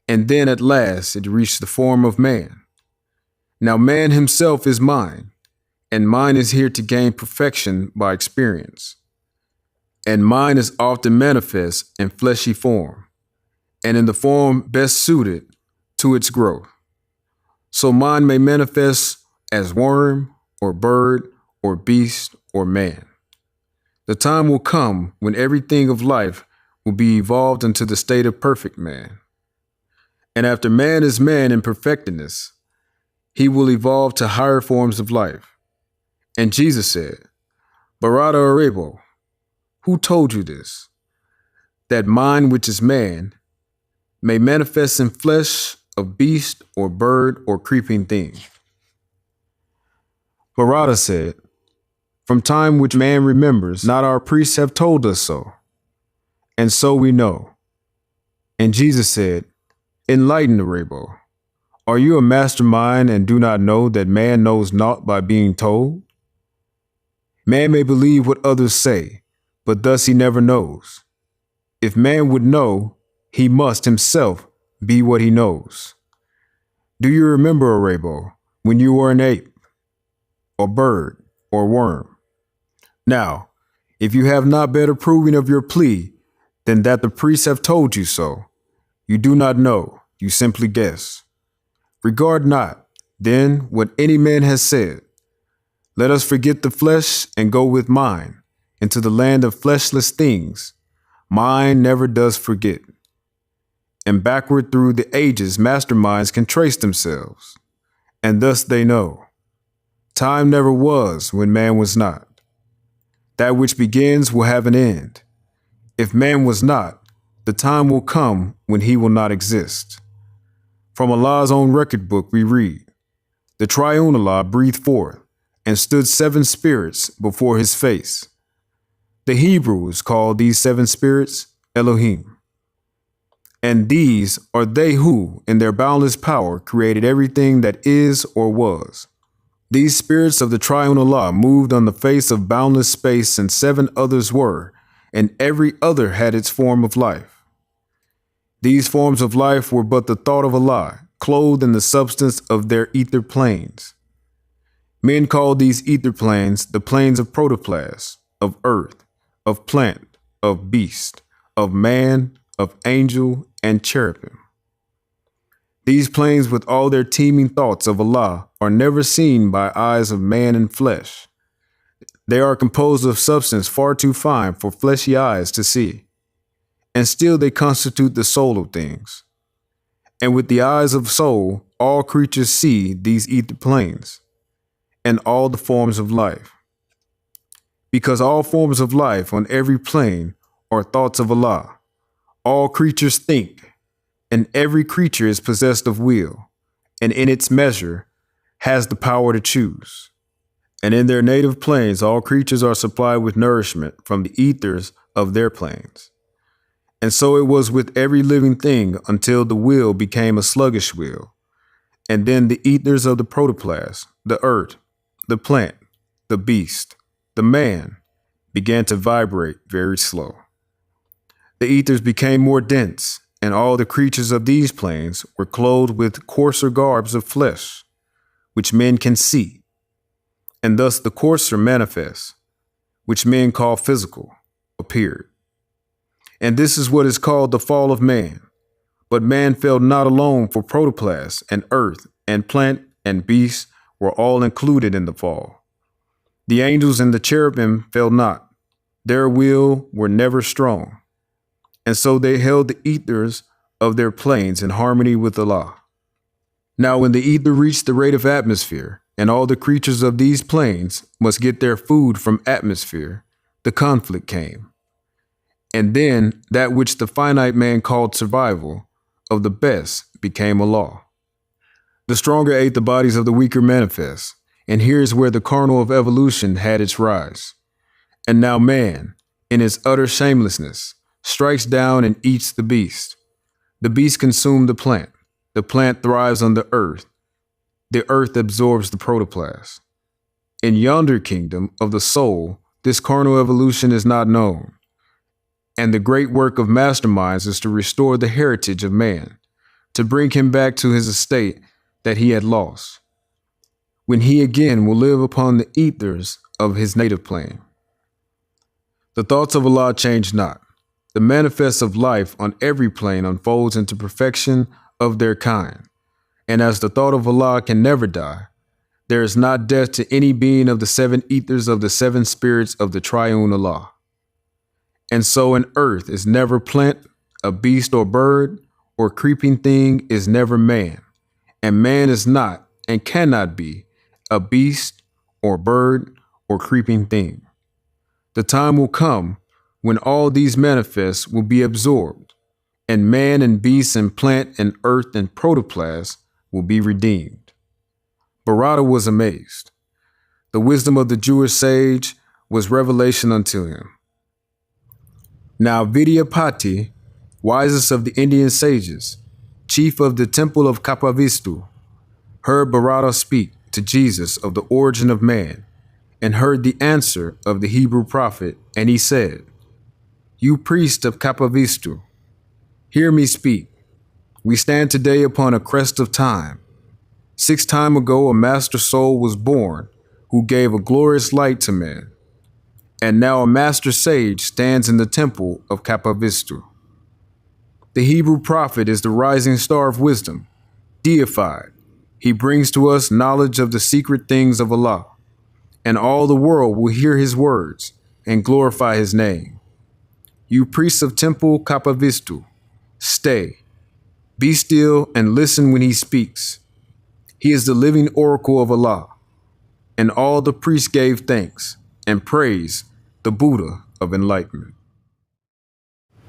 and then at last it reached the form of man. Now man himself is mind, and mind is here to gain perfection by experience. And mind is often manifest in fleshy form, and in the form best suited to its growth. So mind may manifest as worm, or bird, or beast, or man. The time will come when everything of life will be evolved into the state of perfect man. And after man is man in perfectness, he will evolve to higher forms of life." And Jesus said, "Bharata Arebo, who told you this? That mind which is man may manifest in flesh of beast or bird or creeping thing." Bharata said, "From time which man remembers, not our priests have told us so. And so we know." And Jesus said, "Enlighten, Arebo. Are you a mastermind and do not know that man knows naught by being told? Man may believe what others say, but thus he never knows. If man would know, he must himself be what he knows. Do you remember, Arebo, when you were an ape, or bird, or worm? Now, if you have not better proving of your plea than that the priests have told you so, you do not know, you simply guess. Regard not, then, what any man has said. Let us forget the flesh and go with mind into the land of fleshless things. Mind never does forget. And backward through the ages, masterminds can trace themselves, and thus they know. Time never was when man was not. That which begins will have an end. If man was not, the time will come when he will not exist. From Allah's own record book we read, the triune Allah breathed forth and stood 7 spirits before his face. The Hebrews called these 7 spirits Elohim. And these are they who, in their boundless power, created everything that is or was. These spirits of the triune Allah moved on the face of boundless space, and 7 others were, and every other had its form of life. These forms of life were but the thought of Allah, clothed in the substance of their ether planes. Men called these ether planes the planes of protoplast, of earth, of plant, of beast, of man, of angel, and cherubim. These planes with all their teeming thoughts of Allah are never seen by eyes of man and flesh. They are composed of substance far too fine for fleshy eyes to see. And still they constitute the soul of things. And with the eyes of soul, all creatures see these ether planes and all the forms of life. Because all forms of life on every plane are thoughts of Allah. All creatures think, and every creature is possessed of will, and in its measure has the power to choose. And in their native planes, all creatures are supplied with nourishment from the ethers of their planes. And so it was with every living thing until the will became a sluggish will. And then the ethers of the protoplast, the earth, the plant, the beast, the man, began to vibrate very slow. The ethers became more dense, and all the creatures of these planes were clothed with coarser garbs of flesh, which men can see, and thus the coarser manifest, which men call physical, appeared. And this is what is called the fall of man. But man fell not alone, for protoplasm and earth and plant and beast were all included in the fall. The angels and the cherubim fell not. Their will were never strong. And so they held the ethers of their planes in harmony with Allah. Now when the ether reached the rate of atmosphere, and all the creatures of these planes must get their food from atmosphere, the conflict came. And then that which the finite man called survival of the best became a law. The stronger ate the bodies of the weaker manifest, and here's where the carnal of evolution had its rise. And now man, in his utter shamelessness, strikes down and eats the beast. The beast consumes the plant thrives on the earth absorbs the protoplasm. In yonder kingdom of the soul, this carnal evolution is not known. And the great work of masterminds is to restore the heritage of man, to bring him back to his estate that he had lost, when he again will live upon the ethers of his native plane. The thoughts of Allah change not. The manifest of life on every plane unfolds into perfection of their kind. And as the thought of Allah can never die, there is not death to any being of the seven ethers of the seven spirits of the triune Allah. And so an earth is never plant, a beast or bird, or creeping thing is never man. And man is not and cannot be a beast or bird or creeping thing. The time will come when all these manifests will be absorbed, and man and beast and plant and earth and protoplasm will be redeemed. Barada was amazed. The wisdom of the Jewish sage was revelation unto him. Now Vidyapati, wisest of the Indian sages, chief of the temple of Kapavistu, heard Barada speak to Jesus of the origin of man, and heard the answer of the Hebrew prophet, and he said, "You priest of Kapavistu, hear me speak. We stand today upon a crest of time. 6 times ago a master soul was born who gave a glorious light to man. And now a master sage stands in the temple of Kapavistu. The Hebrew prophet is the rising star of wisdom, deified. He brings to us knowledge of the secret things of Allah, and all the world will hear his words and glorify his name. You priests of temple Kapavistu, stay, be still and listen when he speaks. He is the living oracle of Allah." And all the priests gave thanks and praise the Buddha of enlightenment.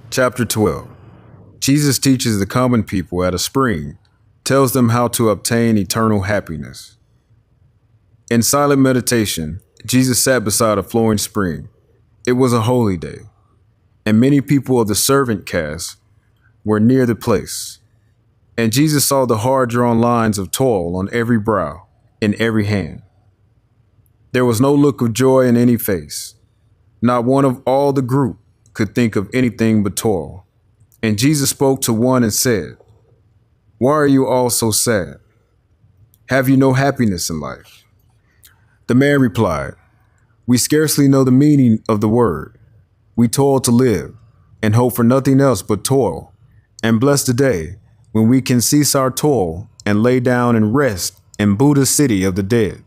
Chapter 12. Jesus teaches the common people at a spring, tells them how to obtain eternal happiness. In silent meditation, Jesus sat beside a flowing spring. It was a holy day, and many people of the servant caste were near the place. And Jesus saw the hard-drawn lines of toil on every brow, in every hand. There was no look of joy in any face. Not one of all the group could think of anything but toil. And Jesus spoke to one and said, "Why are you all so sad? Have you no happiness in life?" The man replied, "We scarcely know the meaning of the word. We toil to live and hope for nothing else but toil. And bless the day when we can cease our toil and lay down and rest in Buddha's city of the dead."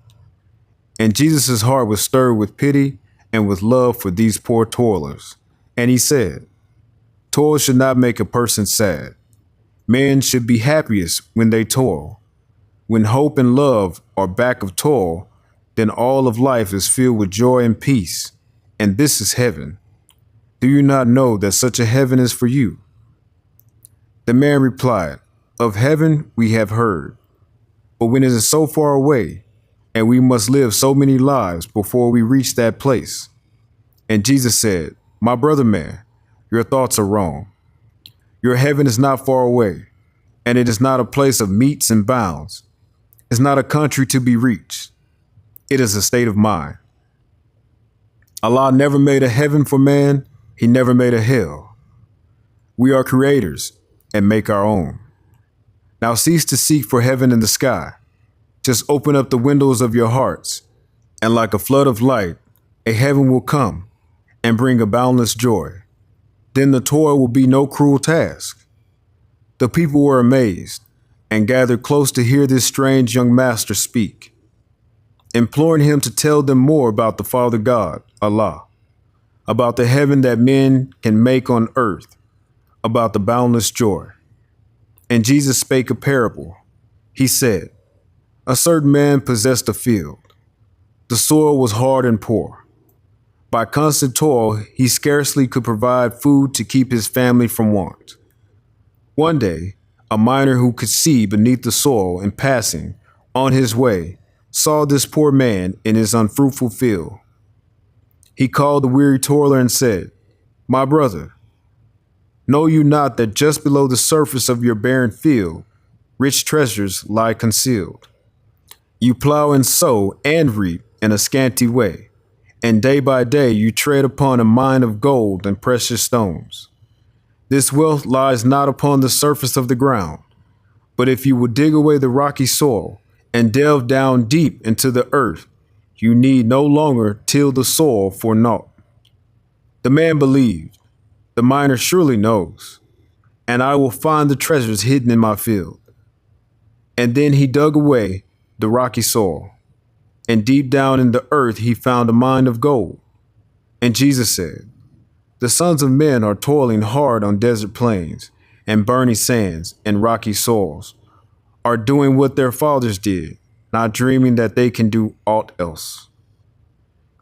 And Jesus' heart was stirred with pity and with love for these poor toilers. And he said, "Toil should not make a person sad. Men should be happiest when they toil. When hope and love are back of toil, then all of life is filled with joy and peace. And this is heaven. Do you not know that such a heaven is for you?" The man replied, "Of heaven we have heard, but when it is so far away, and we must live so many lives before we reach that place." And Jesus said, "My brother man, your thoughts are wrong. Your heaven is not far away, and it is not a place of metes and bounds. It's not a country to be reached. It is a state of mind. Allah never made a heaven for man. He never made a hell. We are creators and make our own. Now cease to seek for heaven in the sky. Just open up the windows of your hearts, and like a flood of light, a heaven will come and bring a boundless joy. Then the toil will be no cruel task. The people were amazed and gathered close to hear this strange young master speak, imploring him to tell them more about the Father God, Allah, about the heaven that men can make on earth, about the boundless joy. And Jesus spake a parable. He said, a certain man possessed a field. The soil was hard and poor. By constant toil, he scarcely could provide food to keep his family from want. One day, a miner who could see beneath the soil in passing on his way saw this poor man in his unfruitful field. He called the weary toiler and said, my brother, know you not that just below the surface of your barren field, rich treasures lie concealed? You plow and sow and reap in a scanty way, and day by day you tread upon a mine of gold and precious stones. This wealth lies not upon the surface of the ground, but if you would dig away the rocky soil and delve down deep into the earth, you need no longer till the soil for naught. The man believed, the miner surely knows, and I will find the treasures hidden in my field. And then he dug away the rocky soil, and deep down in the earth he found a mine of gold. And Jesus said, the sons of men are toiling hard on desert plains and burning sands and rocky soils, are doing what their fathers did, not dreaming that they can do aught else.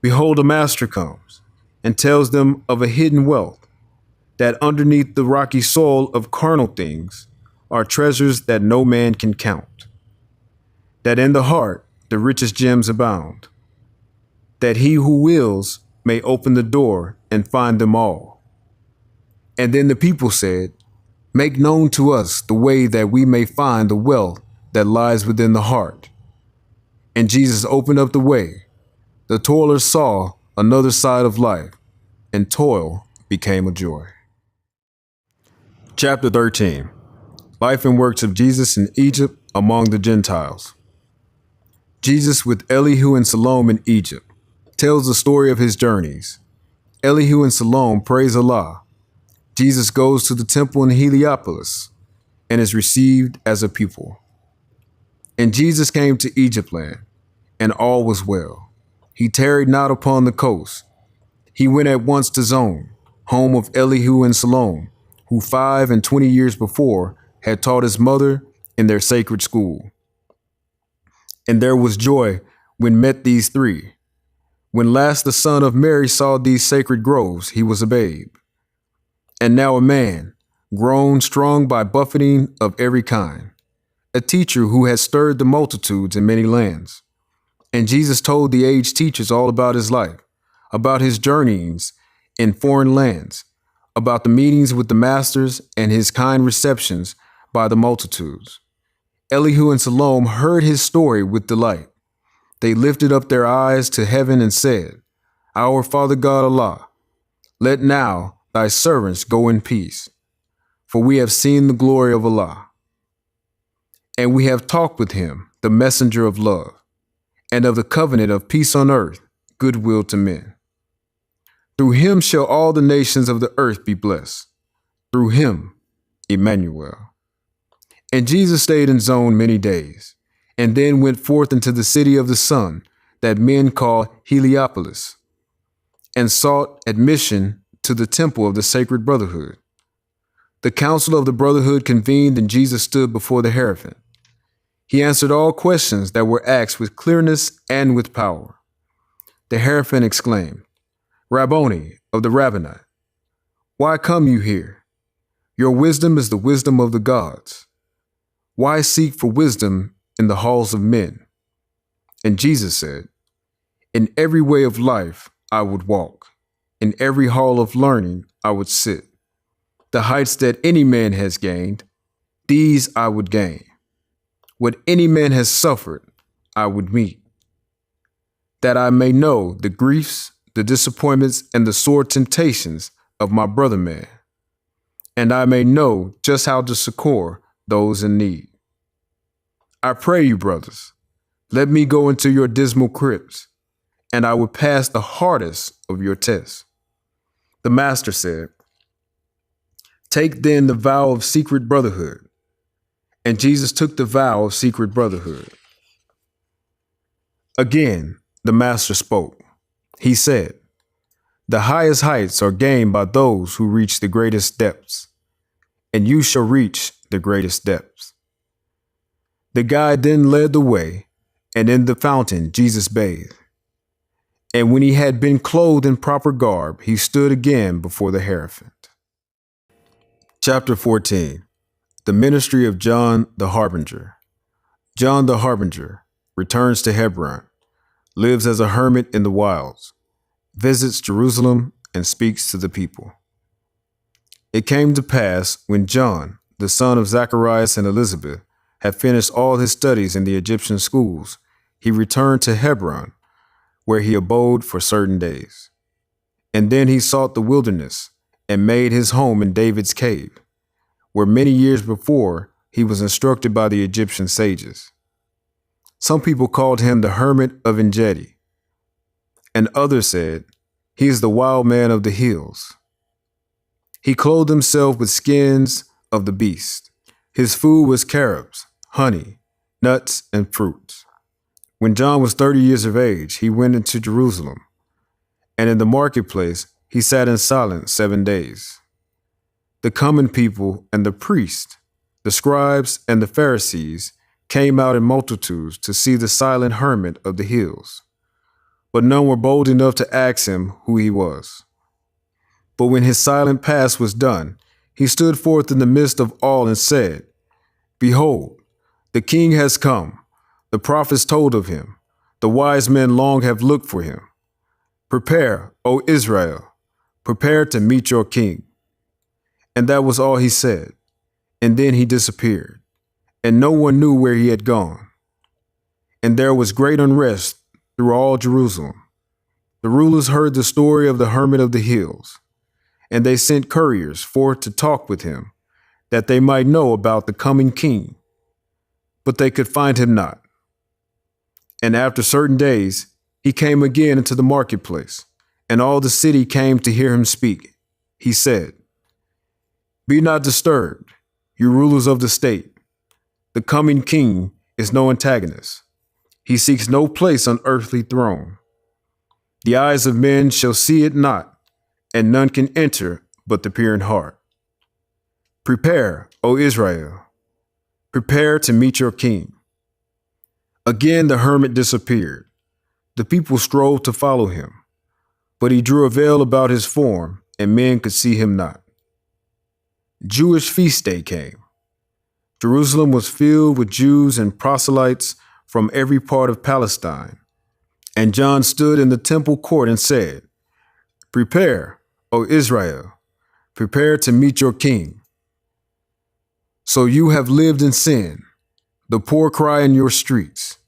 Behold, a master comes and tells them of a hidden wealth, that underneath the rocky soil of carnal things are treasures that no man can count, that in the heart the richest gems abound, that he who wills may open the door and find them all. And then the people said, make known to us the way that we may find the wealth that lies within the heart. And Jesus opened up the way. The toilers saw another side of life, and toil became a joy. Chapter 13. Life and works of Jesus in Egypt among the Gentiles. Jesus with Elihu and Salome in Egypt tells the story of his journeys. Elihu and Salome praise Allah. Jesus goes to the temple in Heliopolis and is received as a pupil. And Jesus came to Egypt land, and all was well. He tarried not upon the coast. He went at once to Zon, home of Elihu and Salome, who 25 years before had taught his mother in their sacred school. And there was joy when met these three. When last the son of Mary saw these sacred groves, he was a babe. And now a man, grown strong by buffeting of every kind, a teacher who had stirred the multitudes in many lands. And Jesus told the aged teachers all about his life, about his journeyings in foreign lands, about the meetings with the masters and his kind receptions by the multitudes. Elihu and Salome heard his story with delight. They lifted up their eyes to heaven and said, our Father God Allah, let now thy servants go in peace, for we have seen the glory of Allah. And we have talked with him, the messenger of love, and of the covenant of peace on earth, goodwill to men. Through him shall all the nations of the earth be blessed. Through him, Emmanuel. And Jesus stayed in Zon many days, and then went forth into the city of the sun, that men call Heliopolis, and sought admission to the temple of the sacred brotherhood. The council of the brotherhood convened, and Jesus stood before the Hierophant. He answered all questions that were asked with clearness and with power. The Hierophant exclaimed, Rabboni of the Rabbinate, why come you here? Your wisdom is the wisdom of the gods. Why seek for wisdom in the halls of men? And Jesus said, in every way of life I would walk. In every hall of learning I would sit. The heights that any man has gained, these I would gain. What any man has suffered, I would meet. That I may know the griefs, the disappointments, and the sore temptations of my brother man. and I may know just how to succor those in need. I pray you, brothers, let me go into your dismal crypts, and I will pass the hardest of your tests." The master said, "Take then the vow of secret brotherhood." And Jesus took the vow of secret brotherhood. Again, the master spoke. He said, "The highest heights are gained by those who reach the greatest depths, and you shall reach the greatest depths." The guide then led the way, and in the fountain Jesus bathed. And when he had been clothed in proper garb, he stood again before the Hierophant. Chapter 14. The Ministry of John the Harbinger. John the Harbinger returns to Hebron, lives as a hermit in the wilds, visits Jerusalem, and speaks to the people. It came to pass when John, the son of Zacharias and Elizabeth, had finished all his studies in the Egyptian schools, he returned to Hebron, where he abode for certain days. And then he sought the wilderness and made his home in David's cave, where many years before he was instructed by the Egyptian sages. Some people called him the hermit of Engedi, and others said, "He is the wild man of the hills." He clothed himself with skins of the beast. His food was carobs, honey, nuts, and fruits. When John was 30 years of age, he went into Jerusalem, and in the marketplace he sat in silence 7 days. The common people and the priests, the scribes and the Pharisees came out in multitudes to see the silent hermit of the hills, but none were bold enough to ask him who he was. But when his silent past was done, he stood forth in the midst of all and said, "Behold, the king has come. The prophets told of him. The wise men long have looked for him. Prepare, O Israel, prepare to meet your king." And that was all he said. And then he disappeared, and no one knew where he had gone. And there was great unrest through all Jerusalem. The rulers heard the story of the hermit of the hills, and they sent couriers forth to talk with him, that they might know about the coming king. But they could find him not. And after certain days, he came again into the marketplace, and all the city came to hear him speak. He said, "Be not disturbed, you rulers of the state. The coming king is no antagonist. He seeks no place on earthly throne. The eyes of men shall see it not, and none can enter but the pure in heart. Prepare, O Israel, prepare to meet your king." Again the hermit disappeared. The people strove to follow him, but he drew a veil about his form, and men could see him not. Jewish feast day came. Jerusalem was filled with Jews and proselytes from every part of Palestine. And John stood in the temple court and said, "Prepare, O Israel, prepare to meet your king. So you have lived in sin. The poor cry in your streets,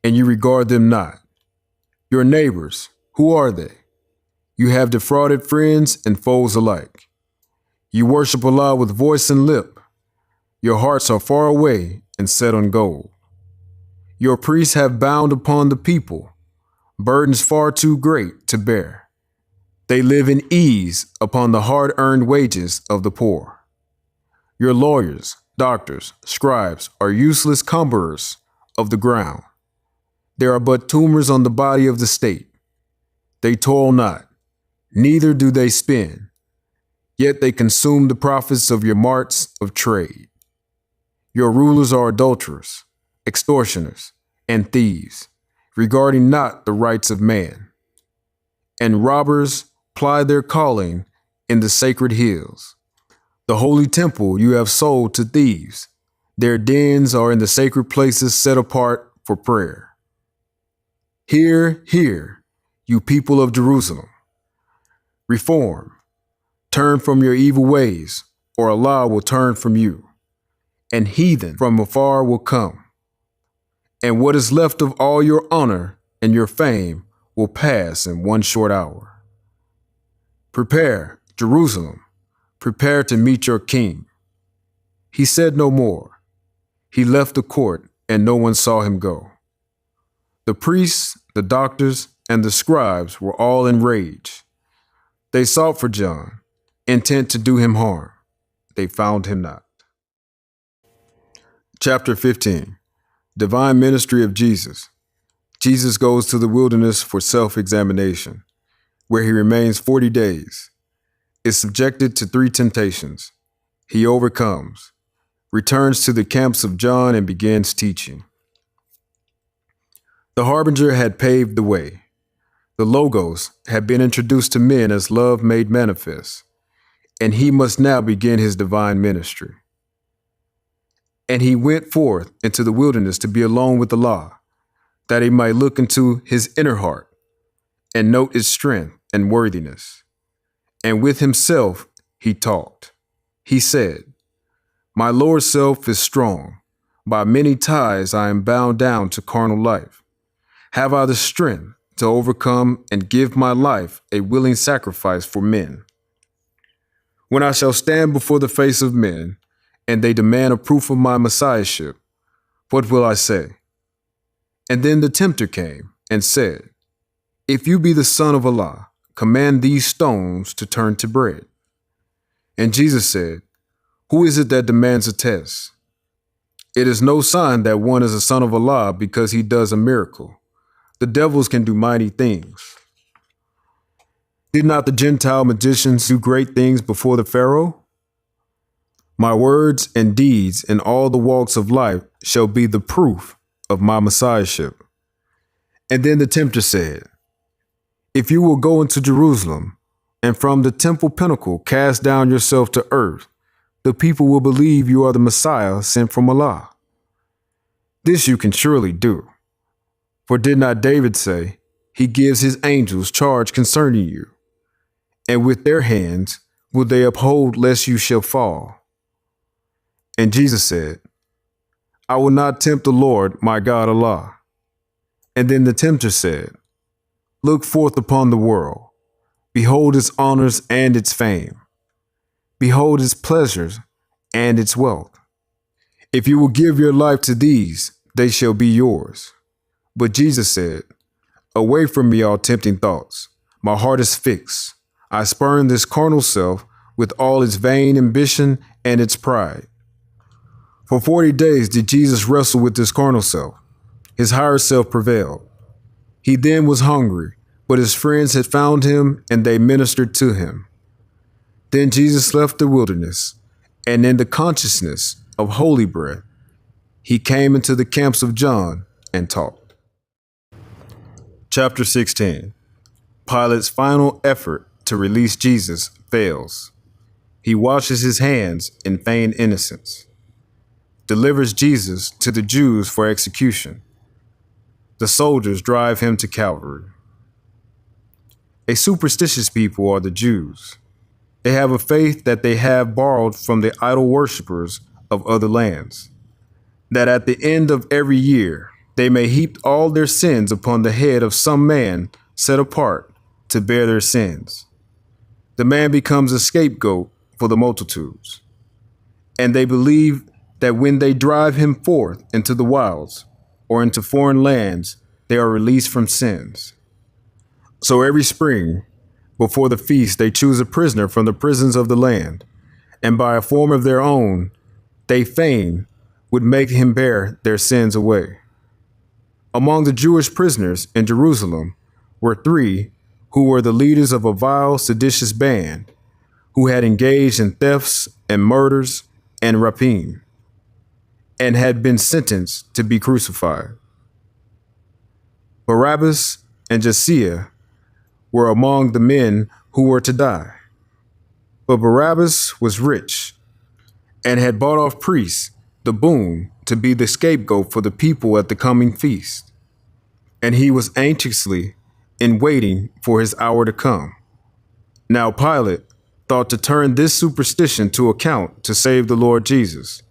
and you regard them not. Your neighbors, who are they? You have defrauded friends and foes alike. You worship Allah with voice and lip. Your hearts are far away and set on gold. Your priests have bound upon the people burdens far too great to bear. They live in ease upon the hard-earned wages of the poor. Your lawyers, doctors, scribes are useless cumberers of the ground. There are but tumors on the body of the state. They toil not, neither do they spin, yet they consume the profits of your marts of trade. Your rulers are adulterers, extortioners, and thieves, regarding not the rights of man. And robbers ply their calling in the sacred hills. The holy temple you have sold to thieves. Their dens are in the sacred places set apart for prayer. Hear, hear, you people of Jerusalem. Reform, turn from your evil ways, or Allah will turn from you, and heathen from afar will come. And what is left of all your honor and your fame will pass in one short hour. Prepare, Jerusalem, prepare to meet your king." He said no more. He left the court, and no one saw him go. The priests, the doctors, and the scribes were all enraged. They sought for John, intent to do him harm. They found him not. Chapter 15. Divine Ministry of Jesus. Jesus goes to the wilderness for self-examination, where he remains 40 days, is subjected to 3 temptations. He overcomes, returns to the camps of John, and begins teaching. The harbinger had paved the way. The Logos had been introduced to men as love made manifest, and he must now begin his divine ministry. And he went forth into the wilderness to be alone with Allah, that he might look into his inner heart and note its strength and worthiness. And with himself he talked. He said, "My Lord's self is strong. By many ties I am bound down to carnal life. Have I the strength to overcome and give my life a willing sacrifice for men? When I shall stand before the face of men, and they demand a proof of my messiahship, what will I say?" And then the tempter came and said, "If you be the Son of Allah, command these stones to turn to bread." And Jesus said, "Who is it that demands a test? It is no sign that one is a son of Allah because he does a miracle. The devils can do mighty things. Did not the Gentile magicians do great things before the Pharaoh? My words and deeds in all the walks of life shall be the proof of my messiahship." And then the tempter said, "If you will go into Jerusalem and from the temple pinnacle cast down yourself to earth, the people will believe you are the Messiah sent from Allah. This you can surely do. For did not David say, he gives his angels charge concerning you, and with their hands will they uphold lest you shall fall?" And Jesus said, "I will not tempt the Lord my God Allah." And then the tempter said, "Look forth upon the world. Behold its honors and its fame. Behold its pleasures and its wealth. If you will give your life to these, they shall be yours." But Jesus said, "Away from me all tempting thoughts. My heart is fixed. I spurn this carnal self with all its vain ambition and its pride." For 40 days did Jesus wrestle with this carnal self. His higher self prevailed. He then was hungry, but his friends had found him and they ministered to him. Then Jesus left the wilderness, and in the consciousness of holy breath, he came into the camps of John and taught. Chapter 16. Pilate's final effort to release Jesus fails. He washes his hands in feigned innocence. Delivers Jesus to the Jews for execution. The soldiers drive him to Calvary. A superstitious people are the Jews. They have a faith that they have borrowed from the idol worshippers of other lands, that at the end of every year they may heap all their sins upon the head of some man set apart to bear their sins. The man becomes a scapegoat for the multitudes, and they believe that when they drive him forth into the wilds or into foreign lands, they are released from sins. So every spring, before the feast, they choose a prisoner from the prisons of the land, and by a form of their own, they fain would make him bear their sins away. Among the Jewish prisoners in Jerusalem were 3 who were the leaders of a vile, seditious band, who had engaged in thefts and murders and rapine, and had been sentenced to be crucified. Barabbas and Josiah were among the men who were to die. But Barabbas was rich and had bought off priests the boon to be the scapegoat for the people at the coming feast. And he was anxiously in waiting for his hour to come. Now Pilate thought to turn this superstition to account to save the Lord Jesus.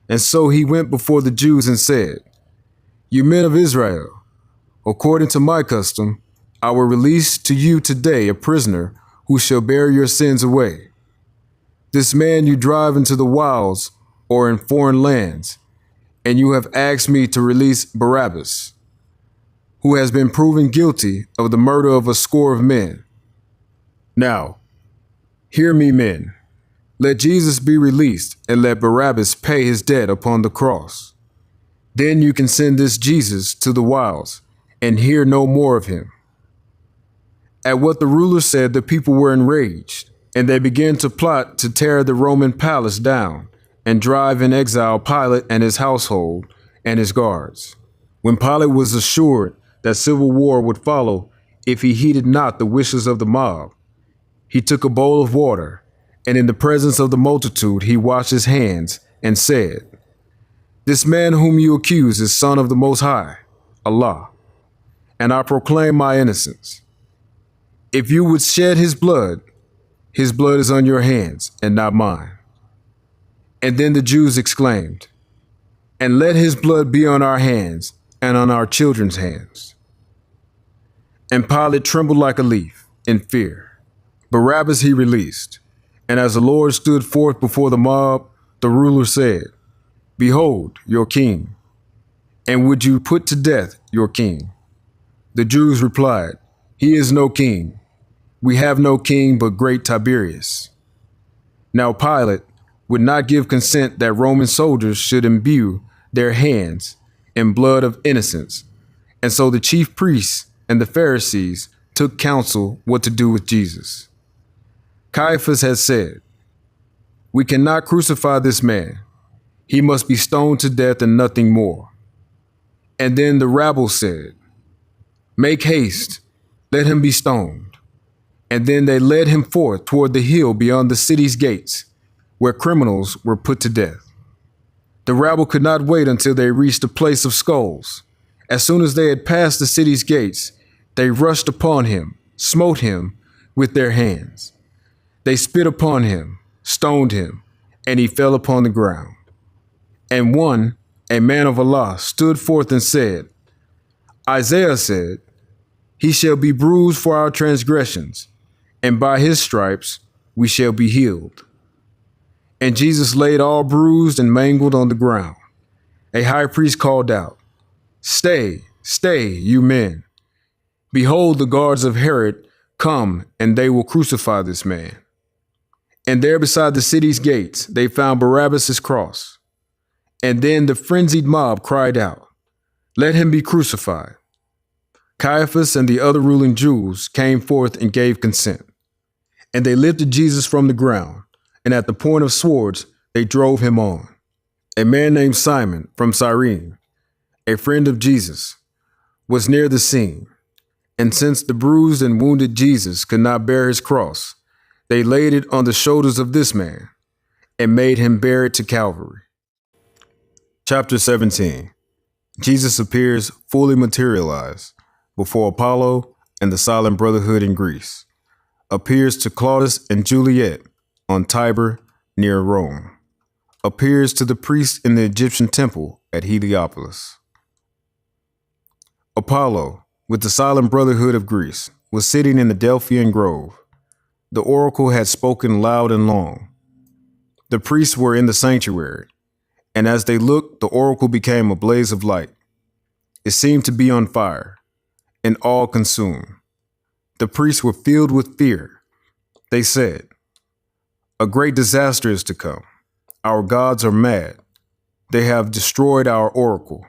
And so he went before the Jews and said, "You men of Israel, according to my custom, I will release to you today a prisoner who shall bear your sins away." This man you drive into the wilds or in foreign lands, and you have asked me to release Barabbas, who has been proven guilty of the murder of a score of men. Now, hear me, men. Let Jesus be released, and let Barabbas pay his debt upon the cross. Then you can send this Jesus to the wilds and hear no more of him." At what the ruler said, the people were enraged, and they began to plot to tear the Roman palace down and drive in exile Pilate and his household and his guards. When Pilate was assured that civil war would follow if he heeded not the wishes of the mob, he took a bowl of water, and in the presence of the multitude he washed his hands and said, "This man whom you accuse is Son of the Most High, Allah, and I proclaim my innocence. If you would shed his blood is on your hands and not mine." And then the Jews exclaimed, "And let his blood be on our hands and on our children's hands." And Pilate trembled like a leaf in fear. Barabbas he released, and as the Lord stood forth before the mob, the ruler said, "Behold your king." And would you put to death your king? The Jews replied, "He is no king. We have no king but great Tiberius." Now Pilate would not give consent that Roman soldiers should imbue their hands in blood of innocents, and so the chief priests and the Pharisees took counsel what to do with Jesus. Caiaphas had said, "We cannot crucify this man. He must be stoned to death and nothing more." And then the rabble said, "Make haste, let him be stoned." And then they led him forth toward the hill beyond the city's gates, where criminals were put to death. The rabble could not wait until they reached the place of skulls. As soon as they had passed the city's gates, they rushed upon him, smote him with their hands. They spit upon him, stoned him, and he fell upon the ground. And one, a man of Allah, stood forth and said, "Isaiah said, 'He shall be bruised for our transgressions, and by his stripes we shall be healed.'" And Jesus laid all bruised and mangled on the ground. A high priest called out, "Stay, stay, you men. Behold, the guards of Herod come, and they will crucify this man." And there beside the city's gates, they found Barabbas' cross. And then the frenzied mob cried out, "Let him be crucified." Caiaphas and the other ruling Jews came forth and gave consent. And they lifted Jesus from the ground, and at the point of swords, they drove him on. A man named Simon from Cyrene, a friend of Jesus, was near the scene. And since the bruised and wounded Jesus could not bear his cross, they laid it on the shoulders of this man and made him bear it to Calvary. Chapter 17. Jesus appears fully materialized before Apollo and the Silent Brotherhood in Greece. Appears to Claudius and Juliet on Tiber near Rome. Appears to the priests in the Egyptian temple at Heliopolis. Apollo, with the Silent Brotherhood of Greece, was sitting in the Delphian Grove. The oracle had spoken loud and long. The priests were in the sanctuary, and as they looked, the oracle became a blaze of light. It seemed to be on fire, and all consumed. The priests were filled with fear. They said, "A great disaster is to come. Our gods are mad. They have destroyed our oracle."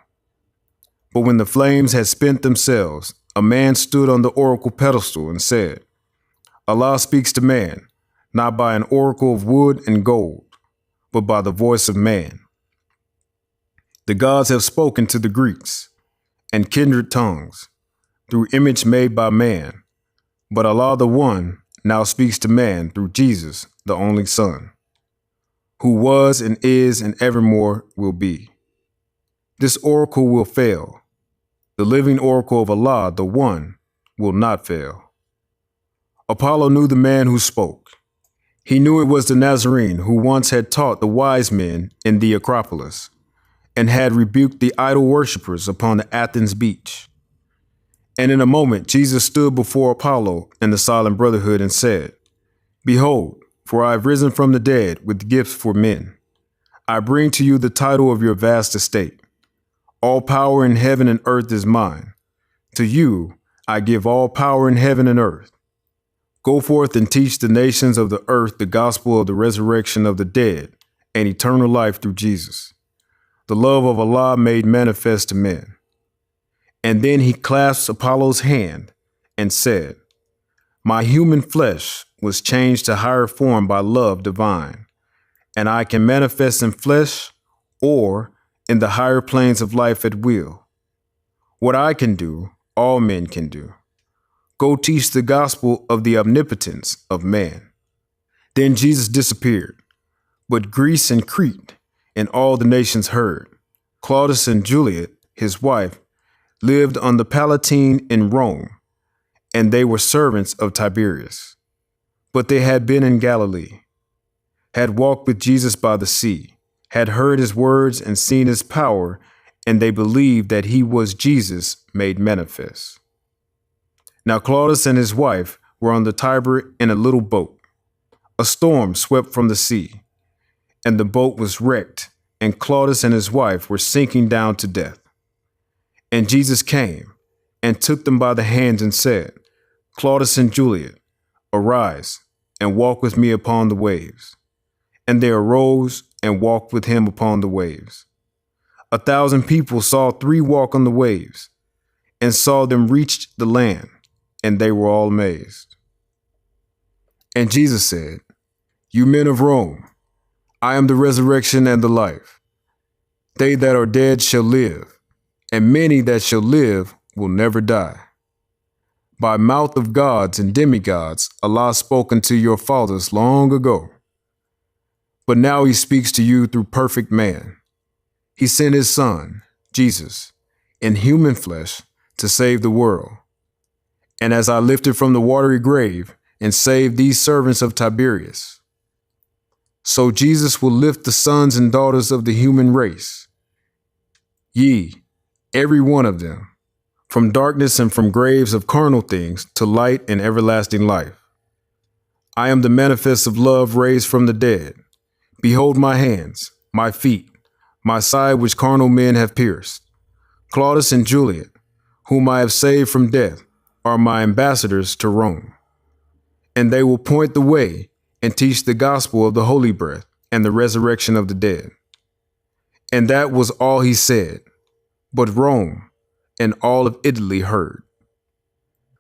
But when the flames had spent themselves, a man stood on the oracle pedestal and said, "Allah speaks to man, not by an oracle of wood and gold, but by the voice of man. The gods have spoken to the Greeks and kindred tongues through image made by man, but Allah the One now speaks to man through Jesus, the only Son, who was and is and evermore will be. This oracle will fail. The living oracle of Allah, the One, will not fail." Apollo knew the man who spoke. He knew it was the Nazarene who once had taught the wise men in the Acropolis and had rebuked the idol worshippers upon the Athens beach. And in a moment, Jesus stood before Apollo and the Silent Brotherhood and said, "Behold, for I have risen from the dead with gifts for men. I bring to you the title of your vast estate. All power in heaven and earth is mine. To you I give all power in heaven and earth. Go forth and teach the nations of the earth the gospel of the resurrection of the dead and eternal life through Jesus, the love of Allah made manifest to men. And then he clasped Apollo's hand and said, My human flesh was changed to higher form by love divine, and I can manifest in flesh or in the higher planes of life at will. What I can do, all men can do. Go teach the gospel of the omnipotence of man. Then Jesus disappeared, but Greece and Crete and all the nations heard. Claudius and Juliet, his wife, lived on the Palatine in Rome, and they were servants of Tiberius. But they had been in Galilee, had walked with Jesus by the sea, had heard his words and seen his power, and they believed that he was Jesus made manifest. Now Claudius and his wife were on the Tiber in a little boat. A storm swept from the sea, and the boat was wrecked, and Claudius and his wife were sinking down to death. And Jesus came and took them by the hands and said, Claudius and Juliet, arise and walk with me upon the waves. And they arose and walked with him upon the waves. 1,000 people saw 3 walk on the waves and saw them reach the land, and they were all amazed. And Jesus said, You men of Rome, I am the resurrection and the life. They that are dead shall live, and many that shall live will never die. By mouth of gods and demigods, Allah spoke unto your fathers long ago. But now he speaks to you through perfect man. He sent his son, Jesus, in human flesh to save the world. And as I lifted from the watery grave and saved these servants of Tiberius, so Jesus will lift the sons and daughters of the human race, ye, every one of them, from darkness and from graves of carnal things to light and everlasting life. I am the manifest of love raised from the dead. Behold my hands, my feet, my side which carnal men have pierced. Claudius and Juliet, whom I have saved from death, are my ambassadors to Rome. And they will point the way and teach the gospel of the holy breath and the resurrection of the dead. And that was all he said, but Rome and all of Italy heard.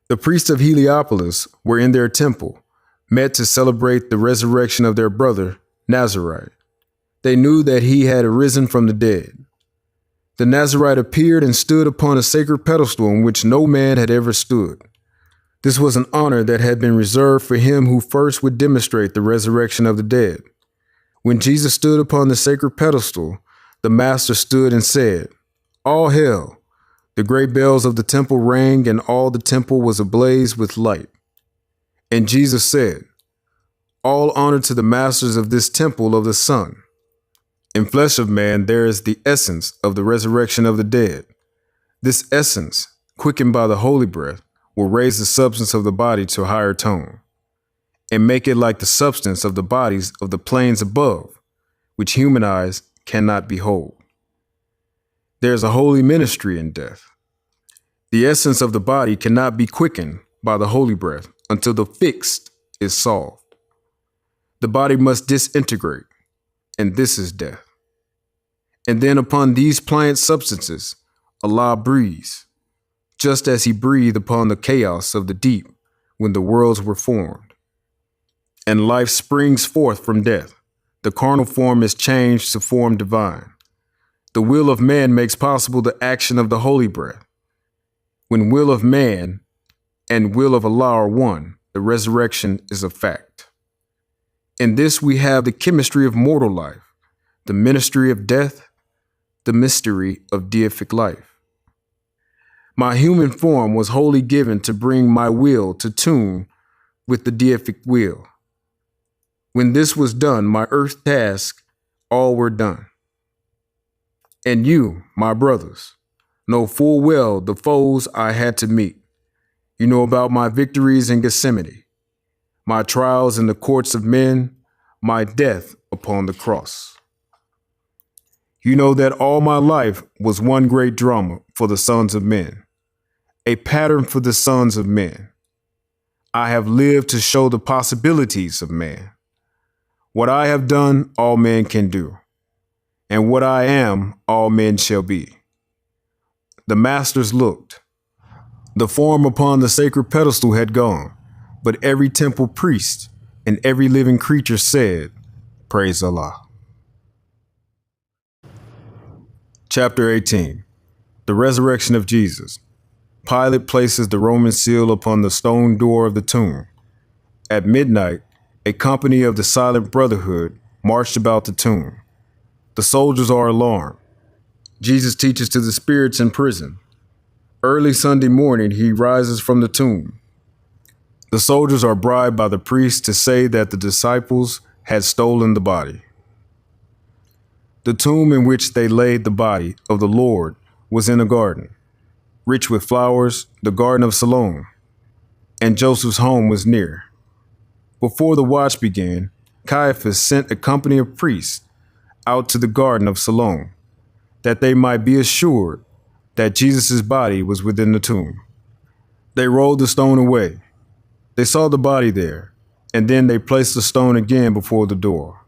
The priests of Heliopolis were in their temple, met to celebrate the resurrection of their brother, Nazarite. They knew that he had arisen from the dead. The Nazarite appeared and stood upon a sacred pedestal on which no man had ever stood. This was an honor that had been reserved for him who first would demonstrate the resurrection of the dead. When Jesus stood upon the sacred pedestal, the Master stood and said, All hail! The great bells of the temple rang, and all the temple was ablaze with light. And Jesus said, All honor to the masters of this temple of the sun. In flesh of man there is the essence of the resurrection of the dead. This essence, quickened by the holy breath, will raise the substance of the body to a higher tone, and make it like the substance of the bodies of the planes above, which human eyes cannot behold. There is a holy ministry in death. The essence of the body cannot be quickened by the holy breath until the fixed is solved. The body must disintegrate, and this is death. And then upon these pliant substances, Allah breathes, just as he breathed upon the chaos of the deep when the worlds were formed. And life springs forth from death. The carnal form is changed to form divine. The will of man makes possible the action of the holy breath. When will of man and will of Allah are one, the resurrection is a fact. In this we have the chemistry of mortal life, the ministry of death, the mystery of deific life. My human form was wholly given to bring my will to tune with the deific will. When this was done, my earth task, all were done. And you, my brothers, know full well the foes I had to meet. You know about my victories in Gethsemane, my trials in the courts of men, my death upon the cross. You know that all my life was one great drama for the sons of men, a pattern for the sons of men. I have lived to show the possibilities of man. What I have done, all men can do, and what I am, all men shall be. The masters looked. The form upon the sacred pedestal had gone, but every temple priest and every living creature said, Praise Allah. Chapter 18. The Resurrection of Jesus. Pilate places the Roman seal upon the stone door of the tomb. At midnight, a company of the Silent Brotherhood marched about the tomb. The soldiers are alarmed. Jesus teaches to the spirits in prison. Early Sunday morning, he rises from the tomb. The soldiers are bribed by the priests to say that the disciples had stolen the body. The tomb in which they laid the body of the Lord was in a garden, rich with flowers, the garden of Siloam, and Joseph's home was near. Before the watch began, Caiaphas sent a company of priests out to the garden of Siloam, that they might be assured that Jesus' body was within the tomb. They rolled the stone away. They saw the body there, and then they placed the stone again before the door.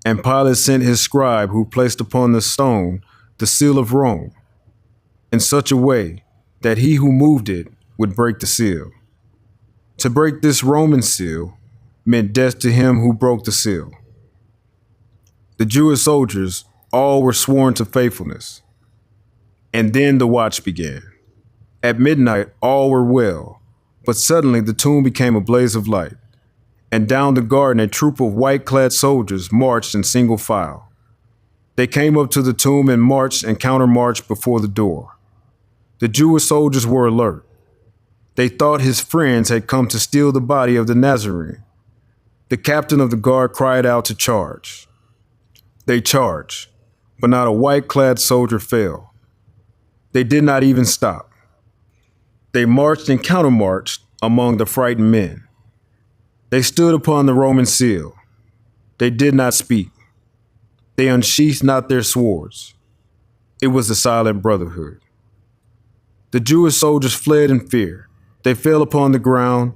And Pilate sent his scribe, who placed upon the stone the seal of Rome, in such a way that he who moved it would break the seal. To break this Roman seal meant death to him who broke the seal. The Jewish soldiers all were sworn to faithfulness. And then the watch began. At midnight all were well, but suddenly the tomb became a blaze of light, and down the garden a troop of white-clad soldiers marched in single file. They came up to the tomb and marched and countermarched before the door. The Jewish soldiers were alert. They thought his friends had come to steal the body of the Nazarene. The captain of the guard cried out to charge. They charged, but not a white-clad soldier fell. They did not even stop. They marched and countermarched among the frightened men. They stood upon the Roman seal. They did not speak. They unsheathed not their swords. It was the Silent Brotherhood. The Jewish soldiers fled in fear. They fell upon the ground.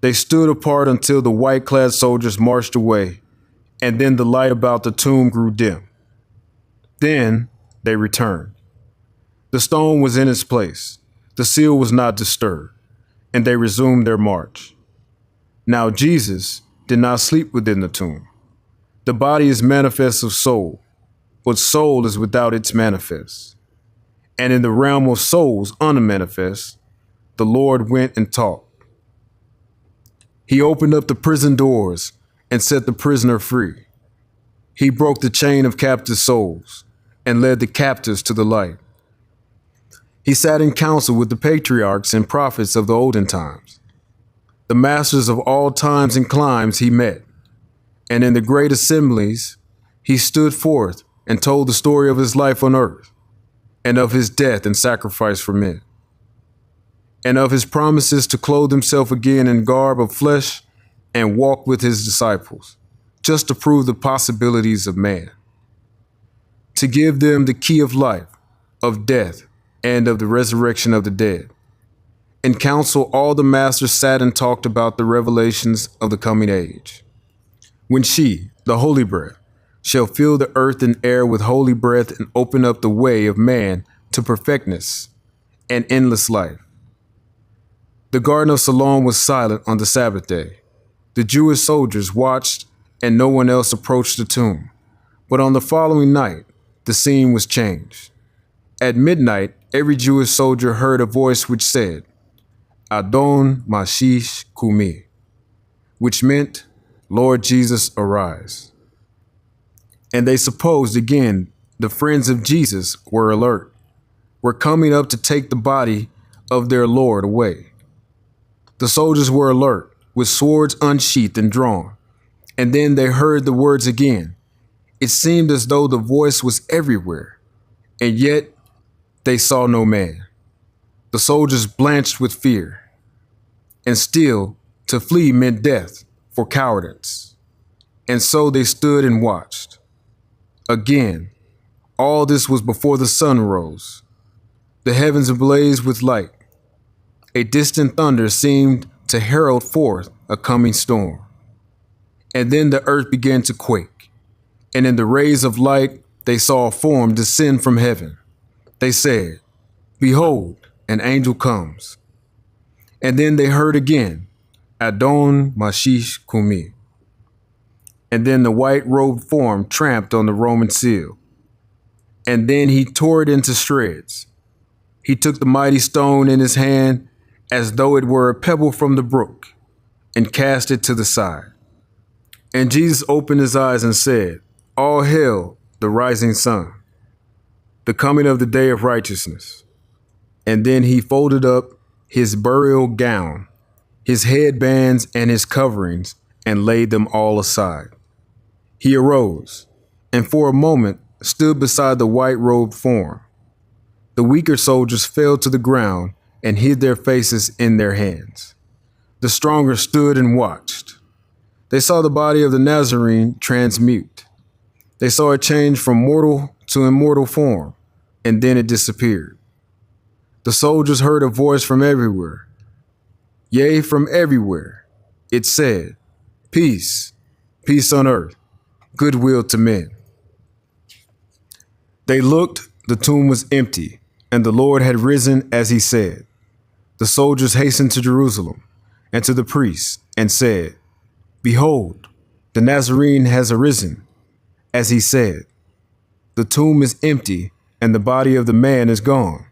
They stood apart until the white-clad soldiers marched away, and then the light about the tomb grew dim. Then they returned. The stone was in its place. The seal was not disturbed, and they resumed their march. Now Jesus did not sleep within the tomb. The body is manifest of soul, but soul is without its manifest. And in the realm of souls unmanifest, the Lord went and taught. He opened up the prison doors and set the prisoner free. He broke the chain of captive souls and led the captives to the light. He sat in council with the patriarchs and prophets of the olden times. The masters of all times and climes he met, and in the great assemblies he stood forth and told the story of his life on earth, and of his death and sacrifice for men, and of his promises to clothe himself again in garb of flesh and walk with his disciples, just to prove the possibilities of man, to give them the key of life, of death, and of the resurrection of the dead. In council, all the masters sat and talked about the revelations of the coming age, when she, the Holy Breath, shall fill the earth and air with holy breath and open up the way of man to perfectness and endless life. The Garden of Siloam was silent on the Sabbath day. The Jewish soldiers watched and no one else approached the tomb. But on the following night, the scene was changed. At midnight, every Jewish soldier heard a voice which said, Adon Mashiach Kumi, which meant, Lord Jesus, arise. And they supposed again the friends of Jesus were alert, were coming up to take the body of their Lord away. The soldiers were alert, with swords unsheathed and drawn, and then they heard the words again. It seemed as though the voice was everywhere, and yet they saw no man. The soldiers blanched with fear, and still to flee meant death for cowardice. And so they stood and watched. Again, all this was before the sun rose. The heavens ablaze with light. A distant thunder seemed to herald forth a coming storm. And then the earth began to quake, and in the rays of light they saw a form descend from heaven. They said, "Behold, an angel comes." And then they heard again, "Adon Mashish Kumi." And then the white-robed form tramped on the Roman seal. And then he tore it into shreds. He took the mighty stone in his hand as though it were a pebble from the brook, and cast it to the side. And Jesus opened his eyes and said, "All hail the rising sun, the coming of the day of righteousness." And then he folded up his burial gown, his headbands and his coverings, and laid them all aside. He arose, and for a moment stood beside the white-robed form. The weaker soldiers fell to the ground and hid their faces in their hands. The stronger stood and watched. They saw the body of the Nazarene transmute. They saw it change from mortal to immortal form, and then it disappeared. The soldiers heard a voice from everywhere. Yea, from everywhere. It said, "Peace, peace on earth, goodwill to men." They looked, the tomb was empty, and the Lord had risen as he said. The soldiers hastened to Jerusalem and to the priests and said, "Behold, the Nazarene has arisen, as he said. The tomb is empty, and the body of the man is gone.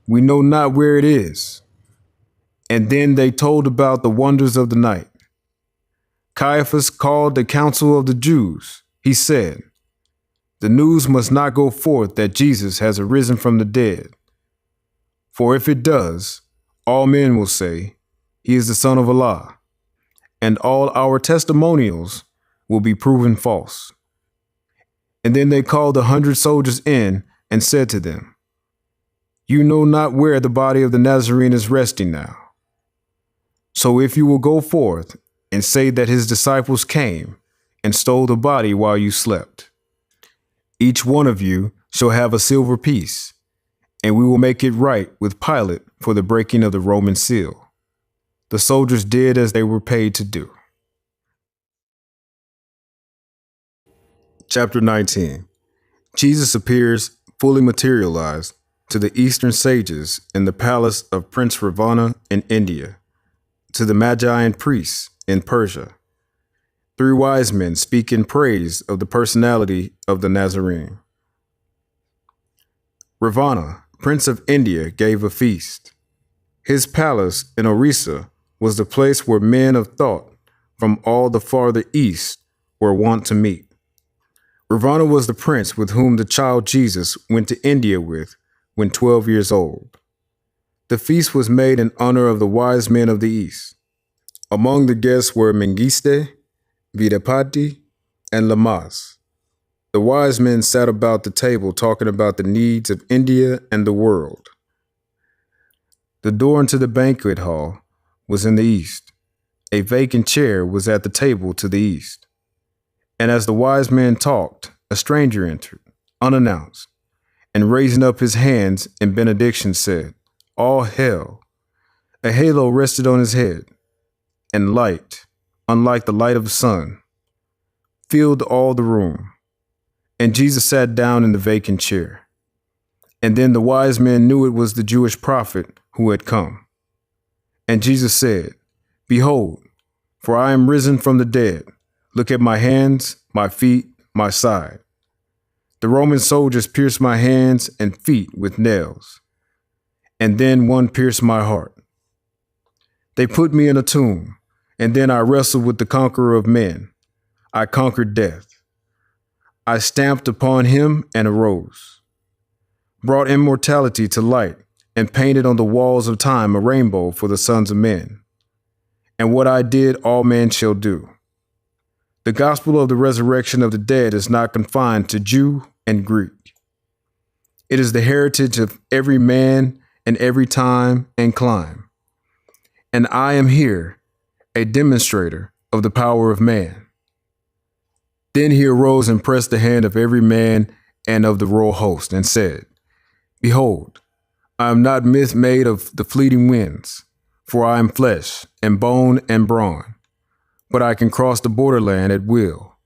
We know not where it is." And then they told about the wonders of the night. Caiaphas called the council of the Jews. He said, "The news must not go forth that Jesus has arisen from the dead. For if it does, all men will say, he is the Son of Allah, and all our testimonials will be proven false." And then they called 100 soldiers in and said to them, "You know not where the body of the Nazarene is resting now. So if you will go forth and say that his disciples came and stole the body while you slept, each one of you shall have a silver piece, and we will make it right with Pilate for the breaking of the Roman seal." The soldiers did as they were paid to do. Chapter 19. Jesus appears fully materialized to the Eastern sages in the palace of Prince Ravana in India, to the Magian priests in Persia. 3 wise men speak in praise of the personality of the Nazarene. Ravana, Prince of India, gave a feast. His palace in Orissa was the place where men of thought from all the farther east were wont to meet. Ravana was the prince with whom the child Jesus went to India with when 12 years old. The feast was made in honor of the wise men of the East. Among the guests were Mengiste, Vidapati, and Lamas. The wise men sat about the table talking about the needs of India and the world. The door into the banquet hall was in the east. A vacant chair was at the table to the east. And as the wise men talked, a stranger entered, unannounced, and raising up his hands in benediction said, "All hail." A halo rested on his head, and light, unlike the light of the sun, filled all the room. And Jesus sat down in the vacant chair. And then the wise men knew it was the Jewish prophet who had come. And Jesus said, "Behold, for I am risen from the dead. Look at my hands, my feet, my side. The Roman soldiers pierced my hands and feet with nails, and then one pierced my heart. They put me in a tomb, and then I wrestled with the conqueror of men. I conquered death. I stamped upon him and arose, brought immortality to light, and painted on the walls of time a rainbow for the sons of men. And what I did, all men shall do." The gospel of the resurrection of the dead is not confined to Jew and Greek. It is the heritage of every man in every time and clime. And I am here, a demonstrator of the power of man. Then he arose and pressed the hand of every man and of the royal host, and said, Behold, I am not myth made of the fleeting winds, for I am flesh and bone and brawn, but I can cross the borderland at will.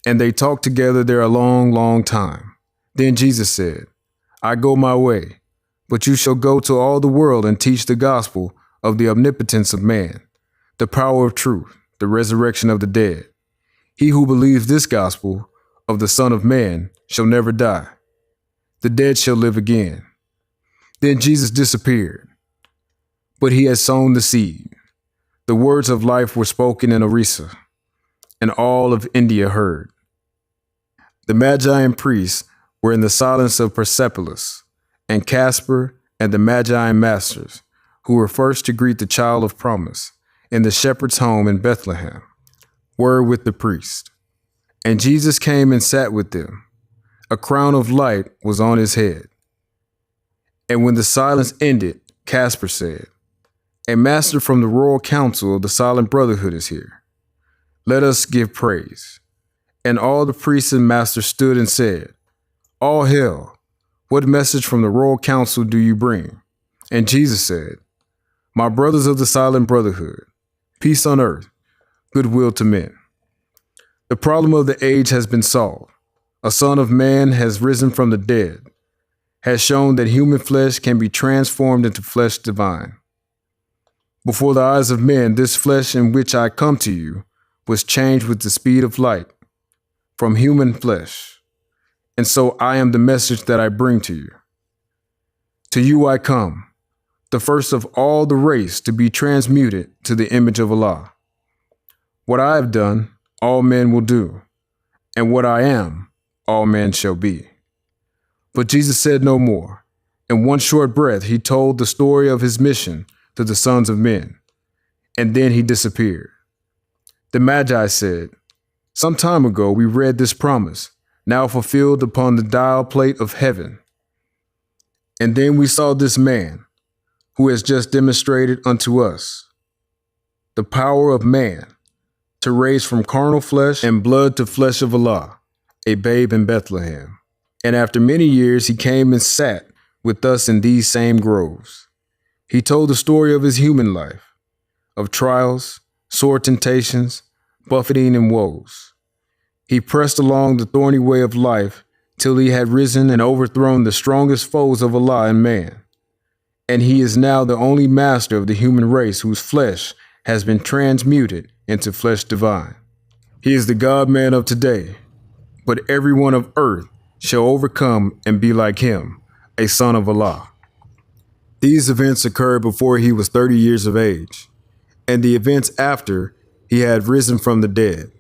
And they talked together there a long, long time. Then Jesus said, I go my way, but you shall go to all the world and teach the gospel of the omnipotence of man, the power of truth, the resurrection of the dead. He who believes this gospel of the Son of Man shall never die. The dead shall live again. Then Jesus disappeared, but he had sown the seed. The words of life were spoken in Orissa, and all of India heard. The Magi and priests were in the silence of Persepolis, and Casper and the Magi and masters, who were first to greet the child of promise in the shepherd's home in Bethlehem, were with the priest. And Jesus came and sat with them. A crown of light was on his head. And when the silence ended, Casper said, A master from the royal council of the Silent Brotherhood is here. Let us give praise. And all the priests and masters stood and said, All hail! What message from the royal council do you bring? And Jesus said, My brothers of the Silent Brotherhood, peace on earth, goodwill to men. The problem of the age has been solved. A Son of Man has risen from the dead, has shown that human flesh can be transformed into flesh divine. Before the eyes of men, this flesh in which I come to you was changed with the speed of light from human flesh. And so I am the message that I bring to you. To you I come, the first of all the race to be transmuted to the image of Allah. What I have done, all men will do, and what I am, all men shall be. But Jesus said no more. In one short breath, he told the story of his mission to the sons of men, and then he disappeared. The Magi said, Some time ago we read this promise, now fulfilled upon the dial plate of heaven. And then we saw this man, who has just demonstrated unto us the power of man to raise from carnal flesh and blood to flesh of Allah, a babe in Bethlehem. And after many years, he came and sat with us in these same groves. He told the story of his human life, of trials, sore temptations, buffeting, and woes. He pressed along the thorny way of life till he had risen and overthrown the strongest foes of Allah and man. And he is now the only master of the human race whose flesh has been transmuted into flesh divine. He is the God-man of today, but everyone of earth shall overcome and be like him, a son of Allah. These events occurred before he was 30 years of age, and the events after he had risen from the dead.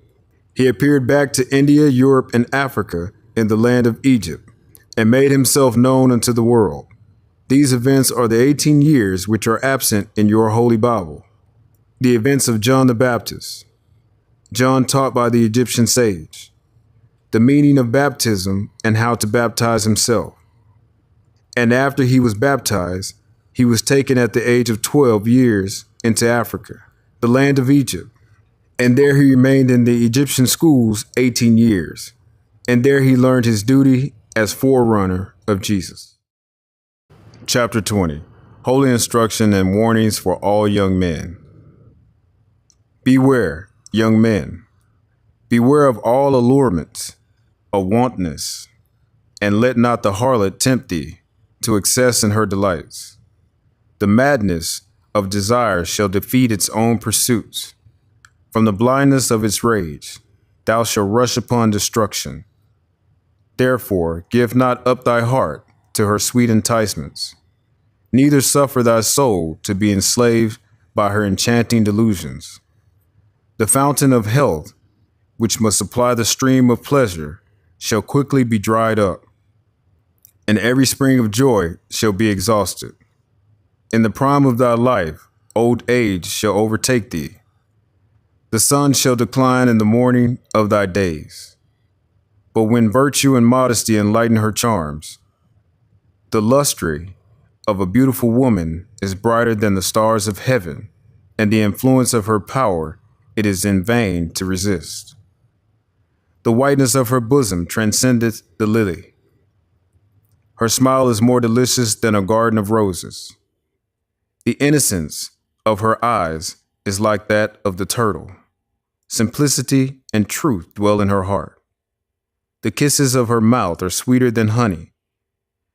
He appeared back to India, Europe, and Africa in the land of Egypt, and made himself known unto the world. These events are the 18 years which are absent in your Holy Bible. The events of John the Baptist. John taught by the Egyptian sage. The meaning of baptism and how to baptize himself. And after he was baptized, he was taken at the age of 12 years into Africa, the land of Egypt. And there he remained in the Egyptian schools 18 years. And there he learned his duty as forerunner of Jesus. Chapter 20. Holy Instruction and Warnings for All Young Men. Beware, young men. Beware of all allurements of wantonness, and let not the harlot tempt thee to excess in her delights. The madness of desire shall defeat its own pursuits. From the blindness of its rage, thou shalt rush upon destruction. Therefore, give not up thy heart to her sweet enticements, neither suffer thy soul to be enslaved by her enchanting delusions. The fountain of health, which must supply the stream of pleasure, shall quickly be dried up, and every spring of joy shall be exhausted. In the prime of thy life, old age shall overtake thee. The sun shall decline in the morning of thy days. But when virtue and modesty enlighten her charms, the lustre of a beautiful woman is brighter than the stars of heaven, and the influence of her power it is in vain to resist. The whiteness of her bosom transcendeth the lily. Her smile is more delicious than a garden of roses. The innocence of her eyes is like that of the turtle. Simplicity and truth dwell in her heart. The kisses of her mouth are sweeter than honey.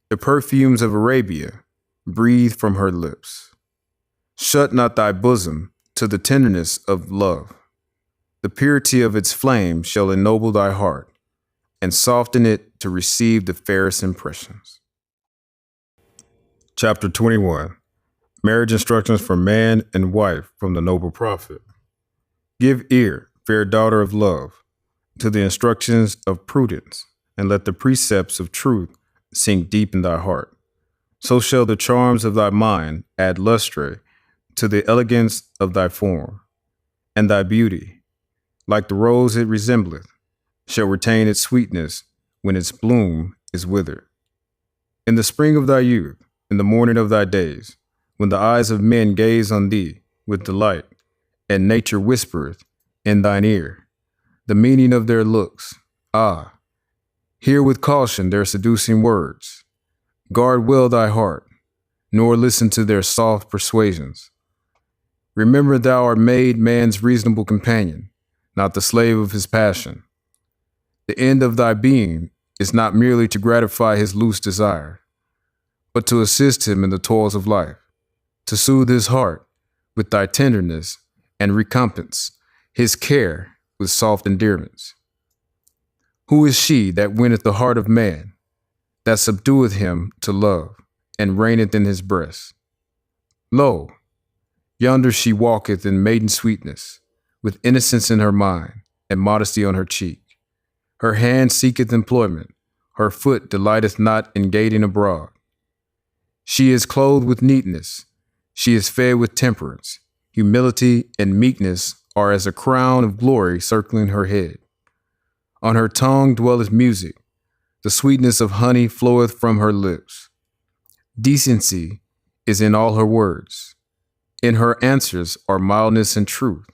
The perfumes of Arabia breathe from her lips. Shut not thy bosom to the tenderness of love. The purity of its flame shall ennoble thy heart and soften it to receive the fairest impressions. Chapter 21. Marriage instructions for man and wife from the noble prophet. Give ear, fair daughter of love, to the instructions of prudence, and let the precepts of truth sink deep in thy heart. So shall the charms of thy mind add lustre to the elegance of thy form, and thy beauty, like the rose it resembleth, shall retain its sweetness when its bloom is withered. In the spring of thy youth, in the morning of thy days, when the eyes of men gaze on thee with delight, and nature whispereth in thine ear the meaning of their looks, hear with caution their seducing words. Guard well thy heart, nor listen to their soft persuasions. Remember thou art made man's reasonable companion, not the slave of his passion. The end of thy being is not merely to gratify his loose desire, but to assist him in the toils of life, to soothe his heart with thy tenderness and recompense his care with soft endearments. Who is she that winneth the heart of man, that subdueth him to love, and reigneth in his breast? Lo, yonder she walketh in maiden sweetness, with innocence in her mind, and modesty on her cheek. Her hand seeketh employment, her foot delighteth not in gating abroad. She is clothed with neatness, she is fed with temperance. Humility and meekness are as a crown of glory circling her head. On her tongue dwelleth music, the sweetness of honey floweth from her lips. Decency is in all her words. In her answers are mildness and truth.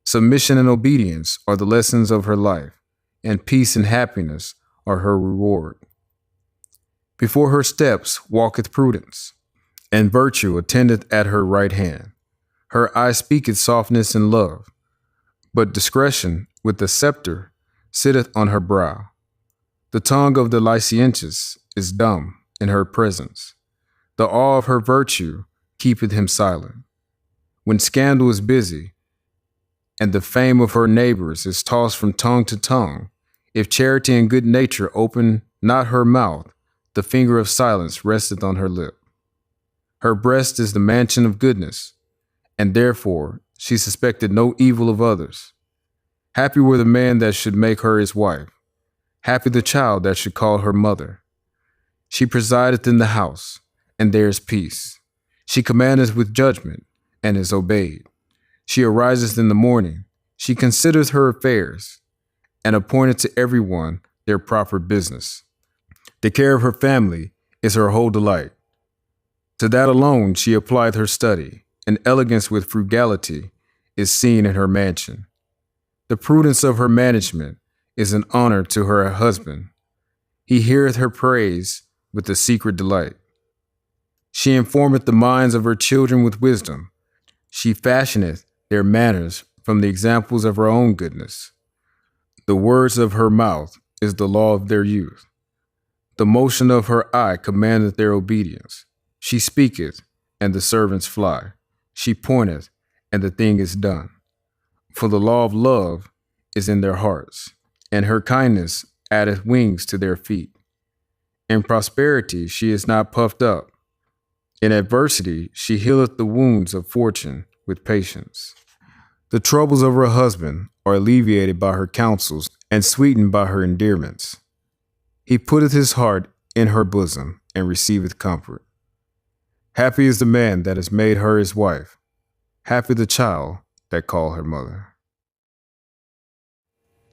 Submission and obedience are the lessons of her life, and peace and happiness are her reward. Before her steps walketh prudence, and virtue attendeth at her right hand. Her eye speaketh softness and love, but discretion with the scepter sitteth on her brow. The tongue of the licentious is dumb in her presence. The awe of her virtue keepeth him silent. When scandal is busy, and the fame of her neighbors is tossed from tongue to tongue, if charity and good nature open not her mouth, the finger of silence resteth on her lip. Her breast is the mansion of goodness, and therefore she suspected no evil of others. Happy were the man that should make her his wife. Happy the child that should call her mother. She presideth in the house, and there is peace. She commandeth with judgment, and is obeyed. She ariseth in the morning. She considereth her affairs, and appointeth to every one their proper business. The care of her family is her whole delight. To that alone she applieth her study, and elegance with frugality is seen in her mansion. The prudence of her management is an honor to her husband. He heareth her praise with a secret delight. She informeth the minds of her children with wisdom. She fashioneth their manners from the examples of her own goodness. The words of her mouth is the law of their youth. The motion of her eye commandeth their obedience. She speaketh, and the servants fly. She pointeth, and the thing is done. For the law of love is in their hearts, and her kindness addeth wings to their feet. In prosperity she is not puffed up. In adversity she healeth the wounds of fortune with patience. The troubles of her husband are alleviated by her counsels, and sweetened by her endearments. He putteth his heart in her bosom, and receiveth comfort. Happy is the man that has made her his wife. Happy the child that call her mother.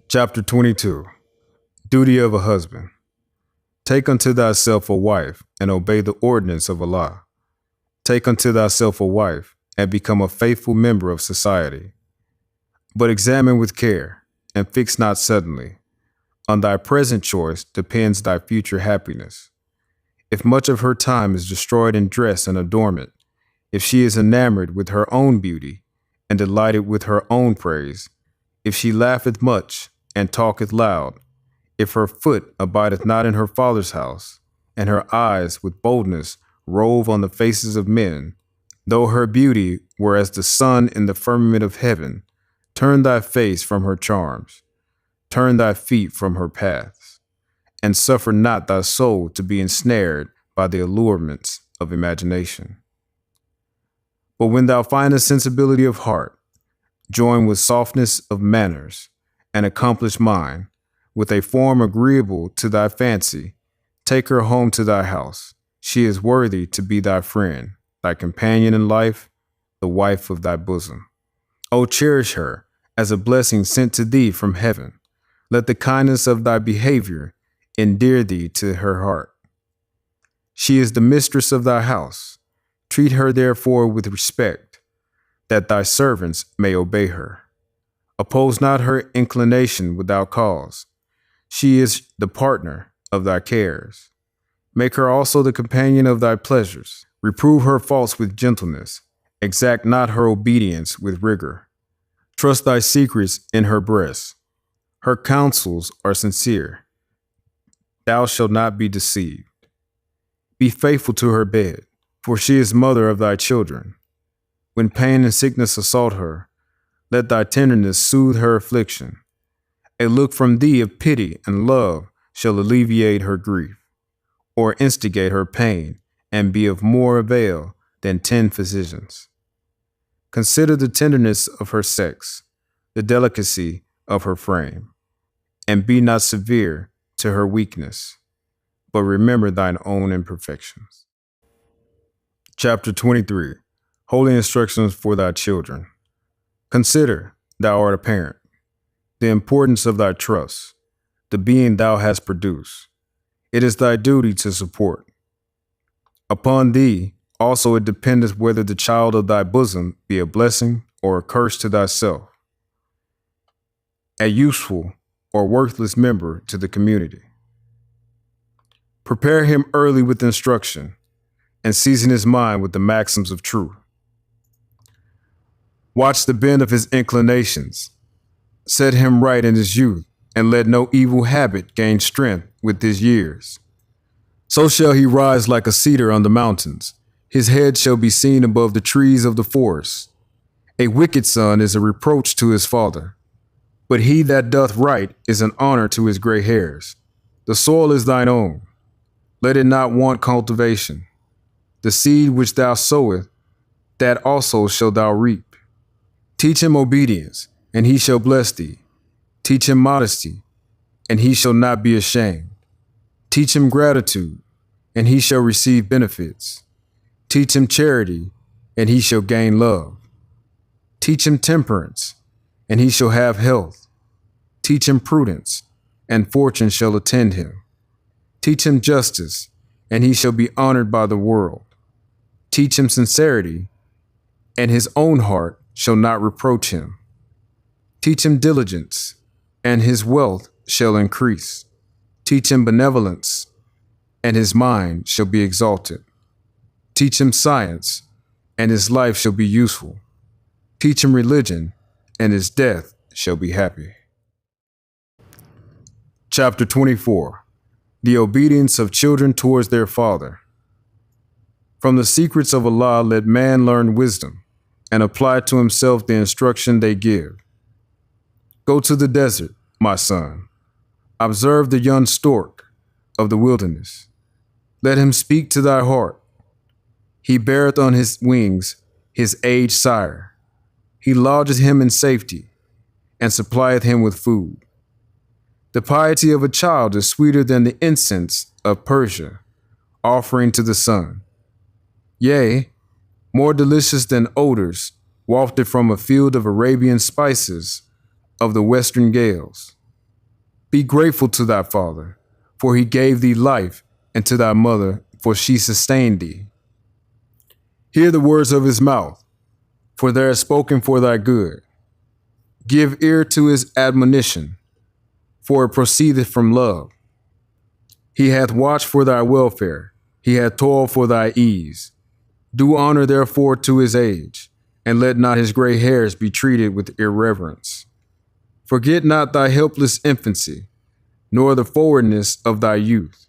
Chapter 22. Duty of a husband. Take unto thyself a wife, and obey the ordinance of Allah. Take unto thyself a wife, and become a faithful member of society. But examine with care, and fix not suddenly. On thy present choice depends thy future happiness. If much of her time is destroyed in dress and adornment, if she is enamored with her own beauty and delighted with her own praise, if she laugheth much and talketh loud, if her foot abideth not in her father's house, and her eyes with boldness rove on the faces of men, though her beauty were as the sun in the firmament of heaven, turn thy face from her charms, turn thy feet from her paths, and suffer not thy soul to be ensnared by the allurements of imagination. But when thou findest sensibility of heart, joined with softness of manners, and accomplished mind, with a form agreeable to thy fancy, take her home to thy house. She is worthy to be thy friend, thy companion in life, the wife of thy bosom. O cherish her as a blessing sent to thee from heaven. Let the kindness of thy behavior endear thee to her heart. She is the mistress of thy house. Treat her therefore with respect, that thy servants may obey her. Oppose not her inclination without cause. She is the partner of thy cares. Make her also the companion of thy pleasures. Reprove her faults with gentleness. Exact not her obedience with rigor. Trust thy secrets in her breast. Her counsels are sincere. Thou shalt not be deceived. Be faithful to her bed, for she is mother of thy children. When pain and sickness assault her, let thy tenderness soothe her affliction. A look from thee of pity and love shall alleviate her grief, or instigate her pain, and be of more avail than 10 physicians. Consider the tenderness of her sex, the delicacy of her frame, and be not severe to her weakness, but remember thine own imperfections. Chapter 23. Holy Instructions for Thy Children. Consider, thou art a parent, the importance of thy trust, the being thou hast produced. It is thy duty to support. Upon thee also it dependeth whether the child of thy bosom be a blessing or a curse to thyself, a useful or worthless member to the community. Prepare him early with instruction, and season his mind with the maxims of truth. Watch the bent of his inclinations. Set him right in his youth, and let no evil habit gain strength with his years. So shall he rise like a cedar on the mountains. His head shall be seen above the trees of the forest. A wicked son is a reproach to his father, but he that doth right is an honor to his gray hairs. The soil is thine own. Let it not want cultivation. The seed which thou sowest, that also shalt thou reap. Teach him obedience, and he shall bless thee. Teach him modesty, and he shall not be ashamed. Teach him gratitude, and he shall receive benefits. Teach him charity, and he shall gain love. Teach him temperance, and he shall have health. Teach him prudence, and fortune shall attend him. Teach him justice, and he shall be honored by the world. Teach him sincerity, and his own heart shall not reproach him. Teach him diligence, and his wealth shall increase. Teach him benevolence, and his mind shall be exalted. Teach him science, and his life shall be useful. Teach him religion, and his death shall be happy. Chapter 24. The obedience of children towards their father. From the secrets of Allah let man learn wisdom, and apply to himself the instruction they give. Go to the desert, my son. Observe the young stork of the wilderness. Let him speak to thy heart. He beareth on his wings his aged sire. He lodgeth him in safety, and supplieth him with food. The piety of a child is sweeter than the incense of Persia, offering to the sun. Yea, more delicious than odors wafted from a field of Arabian spices of the western gales. Be grateful to thy father, for he gave thee life, and to thy mother, for she sustained thee. Hear the words of his mouth, for they are spoken for thy good. Give ear to his admonition, for it proceedeth from love. He hath watched for thy welfare, he hath toiled for thy ease. Do honor therefore to his age, and let not his gray hairs be treated with irreverence. Forget not thy helpless infancy, nor the forwardness of thy youth,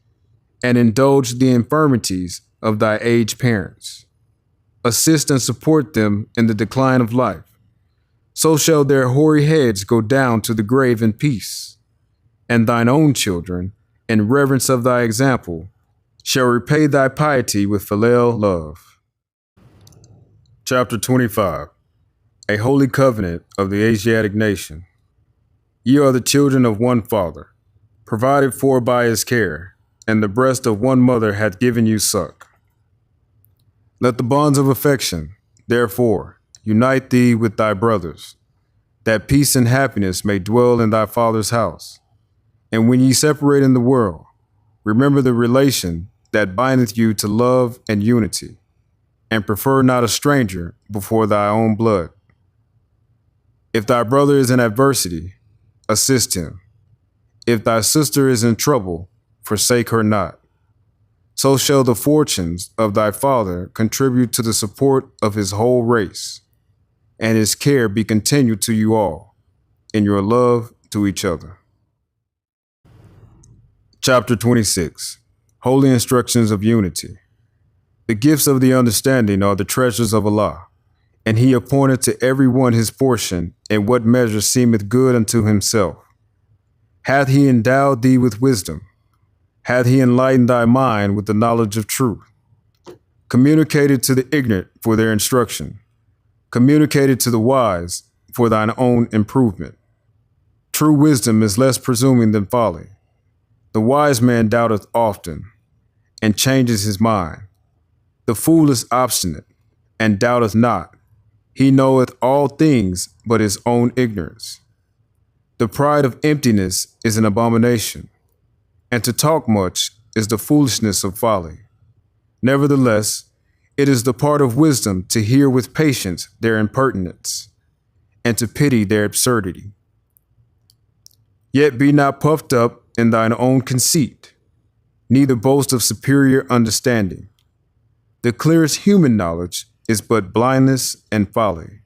and indulge the infirmities of thy aged parents. Assist and support them in the decline of life. So shall their hoary heads go down to the grave in peace, and thine own children, in reverence of thy example, shall repay thy piety with filial love. Chapter 25. A Holy Covenant of the Asiatic Nation. Ye are the children of one father, provided for by his care, and the breast of one mother hath given you suck. Let the bonds of affection, therefore, unite thee with thy brothers, that peace and happiness may dwell in thy father's house. And when ye separate in the world, remember the relation that bindeth you to love and unity, and prefer not a stranger before thy own blood. If thy brother is in adversity, assist him. If thy sister is in trouble, forsake her not. So shall the fortunes of thy father contribute to the support of his whole race, and his care be continued to you all, in your love to each other. Chapter 26. Holy Instructions of Unity. The gifts of the understanding are the treasures of Allah, and he appointed to every one his portion in what measure seemeth good unto himself. Hath he endowed thee with wisdom? Hath he enlightened thy mind with the knowledge of truth? Communicated to the ignorant for their instruction, communicated to the wise for thine own improvement. True wisdom is less presuming than folly. The wise man doubteth often, and changes his mind. The fool is obstinate, and doubteth not. He knoweth all things but his own ignorance. The pride of emptiness is an abomination, and to talk much is the foolishness of folly. Nevertheless, it is the part of wisdom to hear with patience their impertinence, and to pity their absurdity. Yet be not puffed up in thine own conceit, neither boast of superior understanding. The clearest human knowledge is but blindness and folly.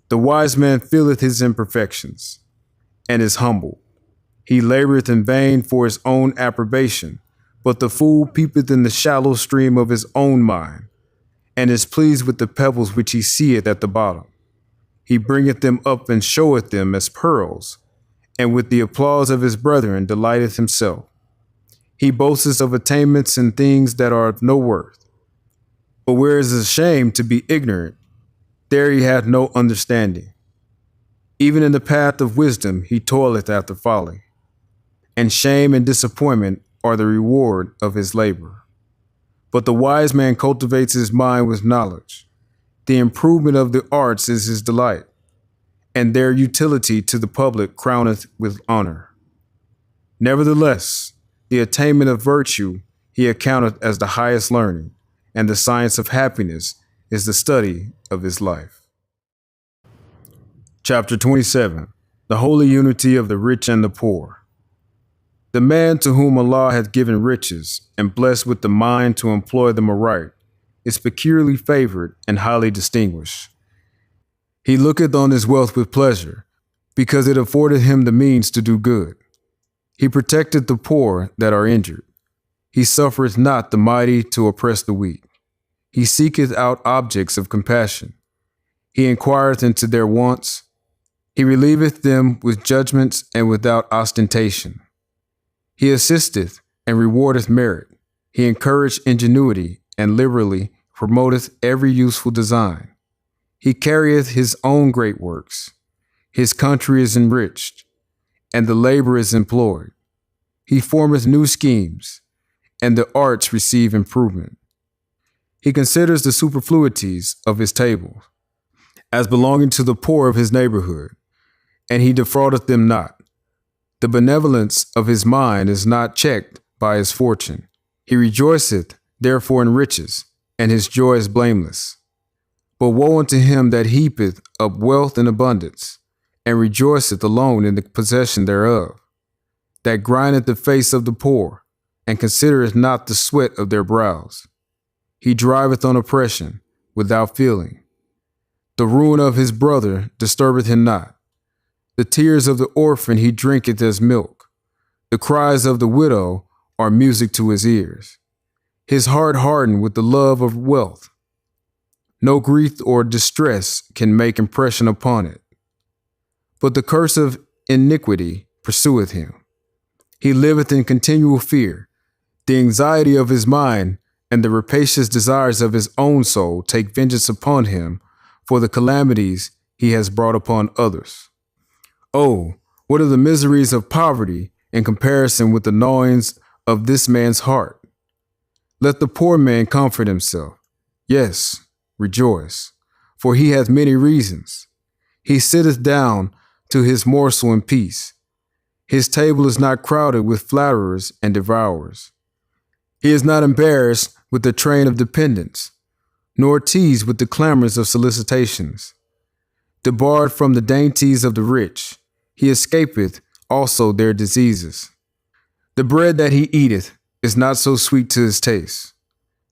The wise man feeleth his imperfections, and is humble. He laboreth in vain for his own approbation, but the fool peepeth in the shallow stream of his own mind, and is pleased with the pebbles which he seeth at the bottom. He bringeth them up and showeth them as pearls, and with the applause of his brethren delighteth himself. He boasteth of attainments in things that are of no worth. But where it is a shame to be ignorant, there he hath no understanding. Even in the path of wisdom he toileth after folly, and shame and disappointment are the reward of his labor. But the wise man cultivates his mind with knowledge. The improvement of the arts is his delight, and their utility to the public crowneth with honor. Nevertheless, the attainment of virtue he accounteth as the highest learning, and the science of happiness is the study of his life. Chapter 27. The Holy Unity of the Rich and the Poor. The man to whom Allah hath given riches, and blessed with the mind to employ them aright, is peculiarly favored and highly distinguished. He looketh on his wealth with pleasure, because it affordeth him the means to do good. He protecteth the poor that are injured. He suffereth not the mighty to oppress the weak. He seeketh out objects of compassion. He inquireth into their wants. He relieveth them with judgments and without ostentation. He assisteth and rewardeth merit. He encourageth ingenuity and liberally promoteth every useful design. He carrieth his own great works. His country is enriched, and the labor is employed. He formeth new schemes, and the arts receive improvement. He considers the superfluities of his table as belonging to the poor of his neighborhood, and he defraudeth them not. The benevolence of his mind is not checked by his fortune. He rejoiceth therefore in riches, and his joy is blameless. But woe unto him that heapeth up wealth in abundance, and rejoiceth alone in the possession thereof, that grindeth the face of the poor, and considereth not the sweat of their brows. He driveth on oppression without feeling. The ruin of his brother disturbeth him not. The tears of the orphan he drinketh as milk. The cries of the widow are music to his ears. His heart hardened with the love of wealth. No grief or distress can make impression upon it. But the curse of iniquity pursueth him. He liveth in continual fear. The anxiety of his mind and the rapacious desires of his own soul take vengeance upon him for the calamities he has brought upon others. Oh, what are the miseries of poverty in comparison with the gnawings of this man's heart? Let the poor man comfort himself. Yes, rejoice, for he hath many reasons. He sitteth down to his morsel in peace. His table is not crowded with flatterers and devourers. He is not embarrassed with the train of dependents, nor teased with the clamors of solicitations. Debarred from the dainties of the rich, he escapeth also their diseases. The bread that he eateth is not so sweet to his taste.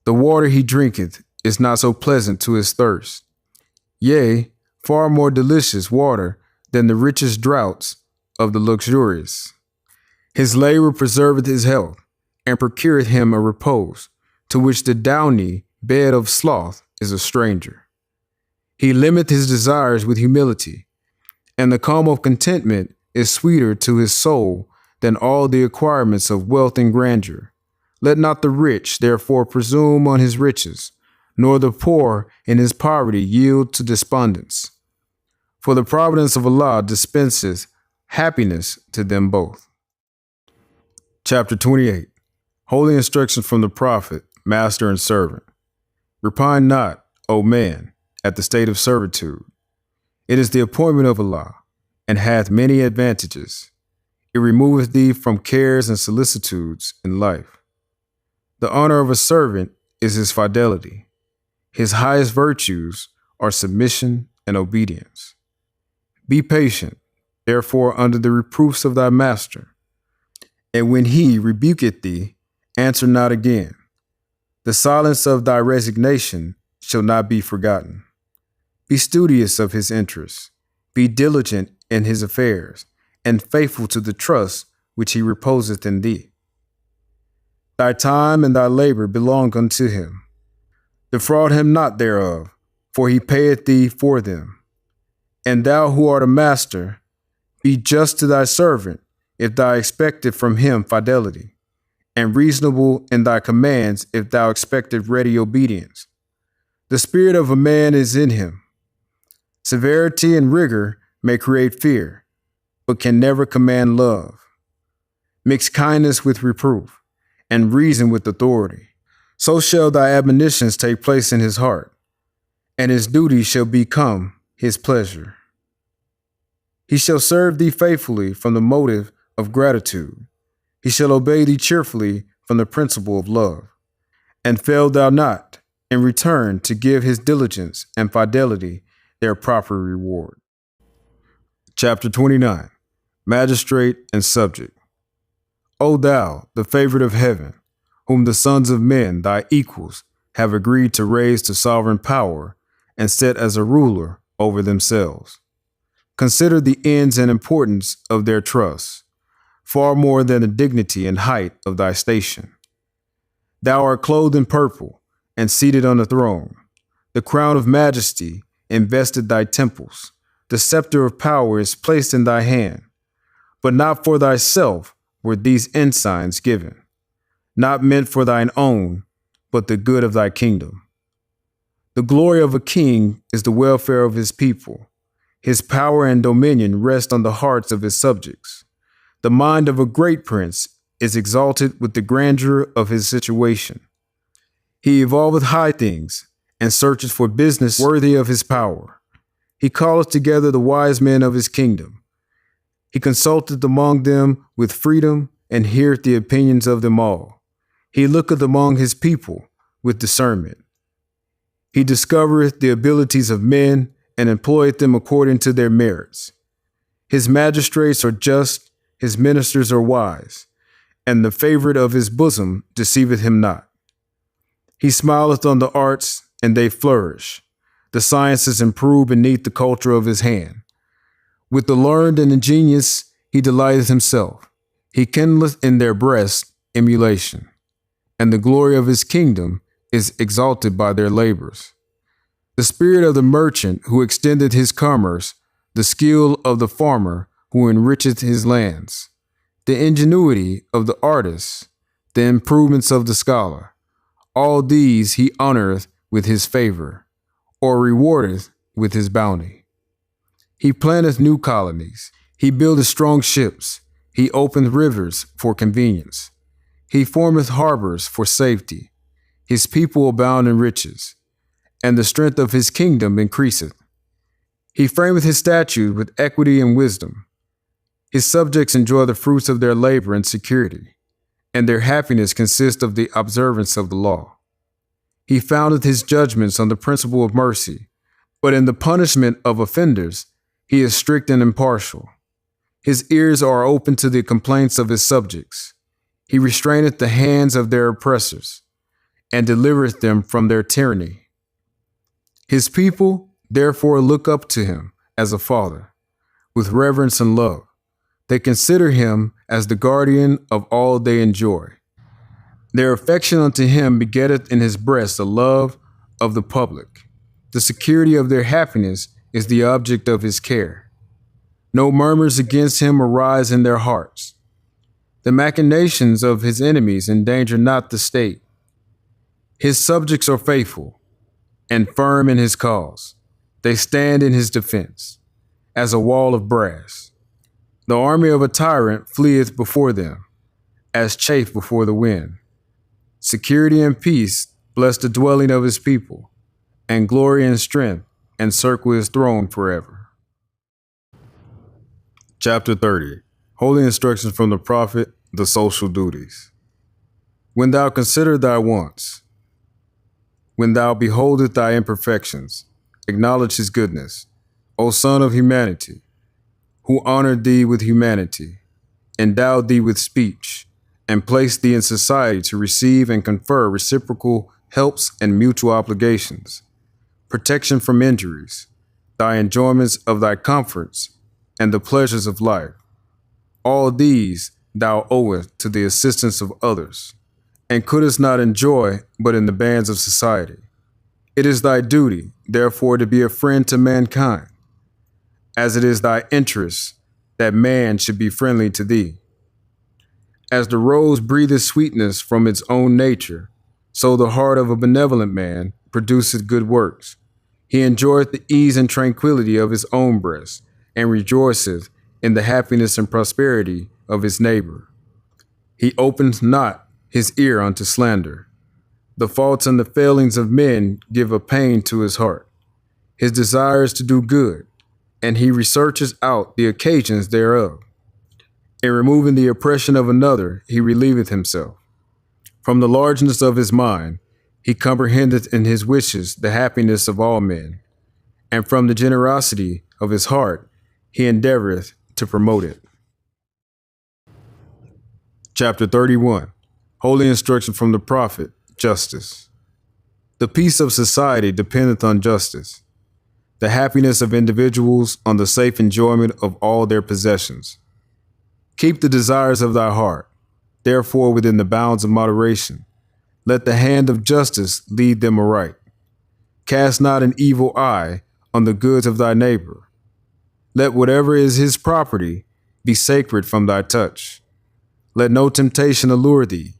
The water he drinketh is not so pleasant to his thirst. Yea, far more delicious water than the richest draughts of the luxurious. His labor preserveth his health, and procureth him a repose, to which the downy bed of sloth is a stranger. He limiteth his desires with humility, and the calm of contentment is sweeter to his soul than all the acquirements of wealth and grandeur. Let not the rich therefore presume on his riches, nor the poor in his poverty yield to despondence. For the providence of Allah dispenseth happiness to them both. Chapter 28. Holy instruction from the Prophet, Master and Servant. Repine not, O man, at the state of servitude. It is the appointment of Allah, and hath many advantages. It removeth thee from cares and solicitudes in life. The honor of a servant is his fidelity. His highest virtues are submission and obedience. Be patient, therefore, under the reproofs of thy master, and when he rebuketh thee, answer not again. The silence of thy resignation shall not be forgotten. Be studious of his interests, be diligent in his affairs, and faithful to the trust which he reposeth in thee. Thy time and thy labor belong unto him. Defraud him not thereof, for he payeth thee for them. And thou who art a master, be just to thy servant, if thou expectest from him fidelity, and reasonable in thy commands if thou expectest ready obedience. The spirit of a man is in him. Severity and rigor may create fear, but can never command love. Mix kindness with reproof, and reason with authority. So shall thy admonitions take place in his heart, and his duty shall become his pleasure. He shall serve thee faithfully from the motive of gratitude. He shall obey thee cheerfully from the principle of love. And fail thou not in return to give his diligence and fidelity their proper reward. Chapter 29. Magistrate and Subject. O thou, the favorite of heaven, whom the sons of men, thy equals, have agreed to raise to sovereign power and set as a ruler over themselves. Consider the ends and importance of their trust, far more than the dignity and height of thy station. Thou art clothed in purple and seated on the throne. The crown of majesty invested thy temples. The scepter of power is placed in thy hand. But not for thyself were these ensigns given, not meant for thine own, but the good of thy kingdom. The glory of a king is the welfare of his people. His power and dominion rest on the hearts of his subjects. The mind of a great prince is exalted with the grandeur of his situation. He evolveth high things and searcheth for business worthy of his power. He calleth together the wise men of his kingdom. He consulteth among them with freedom and heareth the opinions of them all. He looketh among his people with discernment. He discovereth the abilities of men and employeth them according to their merits. His magistrates are just, his ministers are wise, and the favorite of his bosom deceiveth him not. He smileth on the arts, and they flourish. The sciences improve beneath the culture of his hand. With the learned and ingenious he delighteth himself. He kindleth in their breasts emulation, and the glory of his kingdom is exalted by their labors. The spirit of the merchant who extendeth his commerce, the skill of the farmer who enricheth his lands, the ingenuity of the artist, the improvements of the scholar, all these he honoreth with his favor, or rewardeth with his bounty. He planteth new colonies, he buildeth strong ships, he openeth rivers for convenience, he formeth harbors for safety. His people abound in riches, and the strength of his kingdom increaseth. He frameth his statutes with equity and wisdom. His subjects enjoy the fruits of their labor in security, and their happiness consists of the observance of the law. He foundeth his judgments on the principle of mercy, but in the punishment of offenders he is strict and impartial. His ears are open to the complaints of his subjects. He restraineth the hands of their oppressors, and delivereth them from their tyranny. His people therefore look up to him as a father, with reverence and love. They consider him as the guardian of all they enjoy. Their affection unto him begetteth in his breast the love of the public. The security of their happiness is the object of his care. No murmurs against him arise in their hearts. The machinations of his enemies endanger not the state. His subjects are faithful and firm in his cause. They stand in his defense as a wall of brass. The army of a tyrant fleeth before them, as chaff before the wind. Security and peace bless the dwelling of his people, and glory and strength encircle his throne forever. Chapter 30. Holy instructions from the prophet, the social duties. When thou consider thy wants, when thou beholdest thy imperfections, acknowledge his goodness, O son of humanity, who honored thee with humanity, endowed thee with speech, and placed thee in society to receive and confer reciprocal helps and mutual obligations, protection from injuries, thy enjoyments of thy comforts, and the pleasures of life. All these thou owest to the assistance of others, and couldst not enjoy but in the bands of society. It is thy duty, therefore, to be a friend to mankind, as it is thy interest that man should be friendly to thee. As the rose breatheth sweetness from its own nature, so the heart of a benevolent man produceth good works. He enjoyeth the ease and tranquility of his own breast, and rejoiceth in the happiness and prosperity of his neighbor. He opens not his ear unto slander. The faults and the failings of men give a pain to his heart. His desire is to do good, and he researches out the occasions thereof. In removing the oppression of another, he relieveth himself. From the largeness of his mind, he comprehendeth in his wishes the happiness of all men, and from the generosity of his heart, he endeavoreth to promote it. Chapter 31. Holy instruction from the prophet, justice. The peace of society dependeth on justice, the happiness of individuals on the safe enjoyment of all their possessions. Keep the desires of thy heart, therefore within the bounds of moderation. Let the hand of justice lead them aright. Cast not an evil eye on the goods of thy neighbor. Let whatever is his property be sacred from thy touch. Let no temptation allure thee,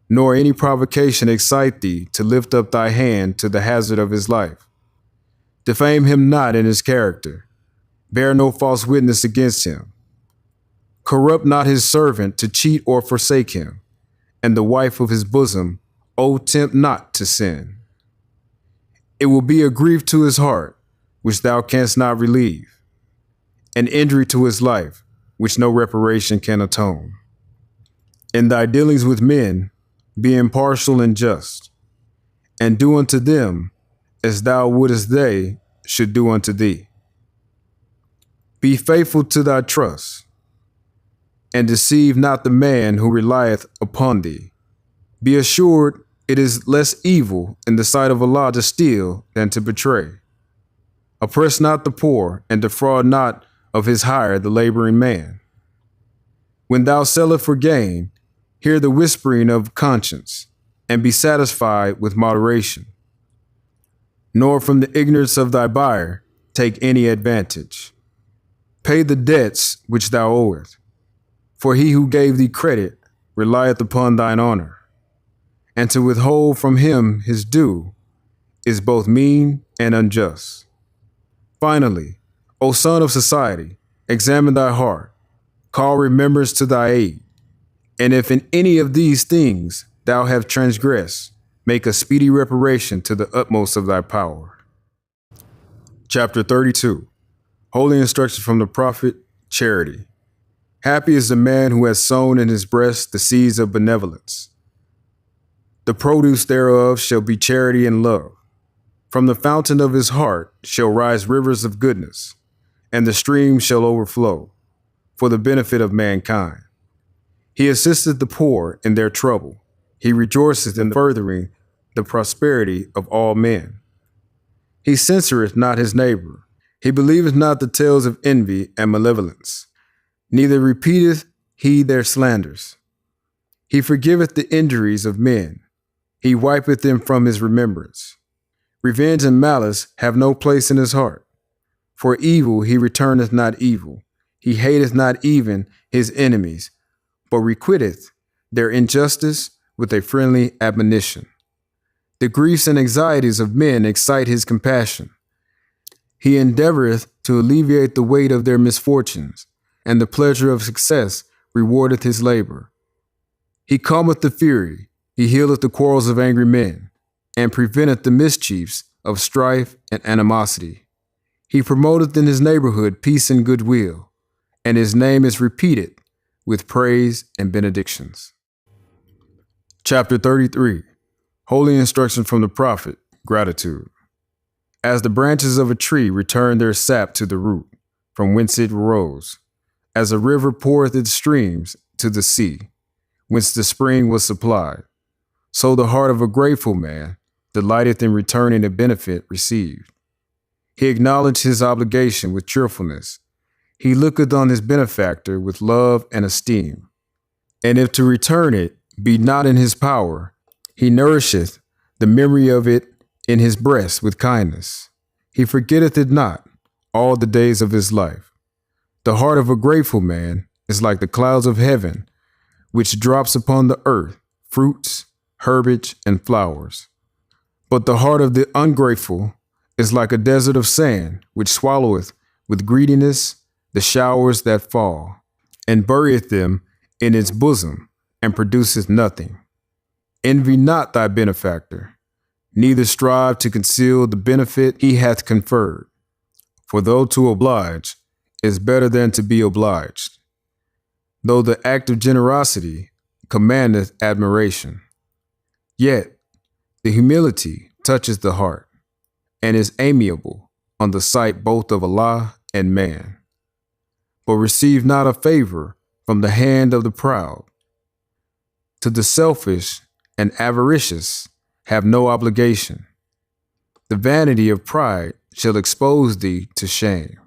nor any provocation excite thee to lift up thy hand to the hazard of his life. Defame him not in his character. Bear no false witness against him. Corrupt not his servant to cheat or forsake him, and the wife of his bosom, tempt not to sin. It will be a grief to his heart, which thou canst not relieve, an injury to his life, which no reparation can atone. In thy dealings with men, be impartial and just, and do unto them as thou wouldest they should do unto thee. Be faithful to thy trust, and deceive not the man who relieth upon thee. Be assured it is less evil in the sight of Allah to steal than to betray. Oppress not the poor, and defraud not of his hire the laboring man. When thou sellest for gain, hear the whispering of conscience, and be satisfied with moderation. Nor from the ignorance of thy buyer take any advantage. Pay the debts which thou owest, for he who gave thee credit relieth upon thine honor, and to withhold from him his due is both mean and unjust. Finally, O son of society, examine thy heart, call remembrance to thy aid, and if in any of these things thou have transgressed, make a speedy reparation to the utmost of thy power. Chapter 32. Holy instruction from the Prophet, Charity. Happy is the man who has sown in his breast the seeds of benevolence. The produce thereof shall be charity and love. From the fountain of his heart shall rise rivers of goodness, and the stream shall overflow, for the benefit of mankind. He assisteth the poor in their trouble. He rejoiceth in furthering the prosperity of all men. He censureth not his neighbor. He believeth not the tales of envy and malevolence, neither repeateth he their slanders. He forgiveth the injuries of men. He wipeth them from his remembrance. Revenge and malice have no place in his heart. For evil he returneth not evil. He hateth not even his enemies, but requiteth their injustice with a friendly admonition. The griefs and anxieties of men excite his compassion. He endeavoreth to alleviate the weight of their misfortunes, and the pleasure of success rewardeth his labor. He calmeth the fury, he healeth the quarrels of angry men, and preventeth the mischiefs of strife and animosity. He promoteth in his neighborhood peace and goodwill, and his name is repeated with praise and benedictions. Chapter 33. Holy instruction from the Prophet, Gratitude. As the branches of a tree return their sap to the root, from whence it arose, as a river poureth its streams to the sea, whence the spring was supplied, so the heart of a grateful man delighteth in returning a benefit received. He acknowledgeth his obligation with cheerfulness. He looketh on his benefactor with love and esteem. And if to return it be not in his power, he nourisheth the memory of it in his breast with kindness. He forgetteth it not all the days of his life. The heart of a grateful man is like the clouds of heaven, which drops upon the earth fruits, herbage, and flowers. But the heart of the ungrateful is like a desert of sand, which swalloweth with greediness the showers that fall, and burieth them in its bosom, and produceth nothing. Envy not thy benefactor, neither strive to conceal the benefit he hath conferred. For though to oblige is better than to be obliged, though the act of generosity commandeth admiration, yet the humility touches the heart, and is amiable on the sight both of Allah and man. But receive not a favor from the hand of the proud. To the selfish and avaricious have no obligation. The vanity of pride shall expose thee to shame.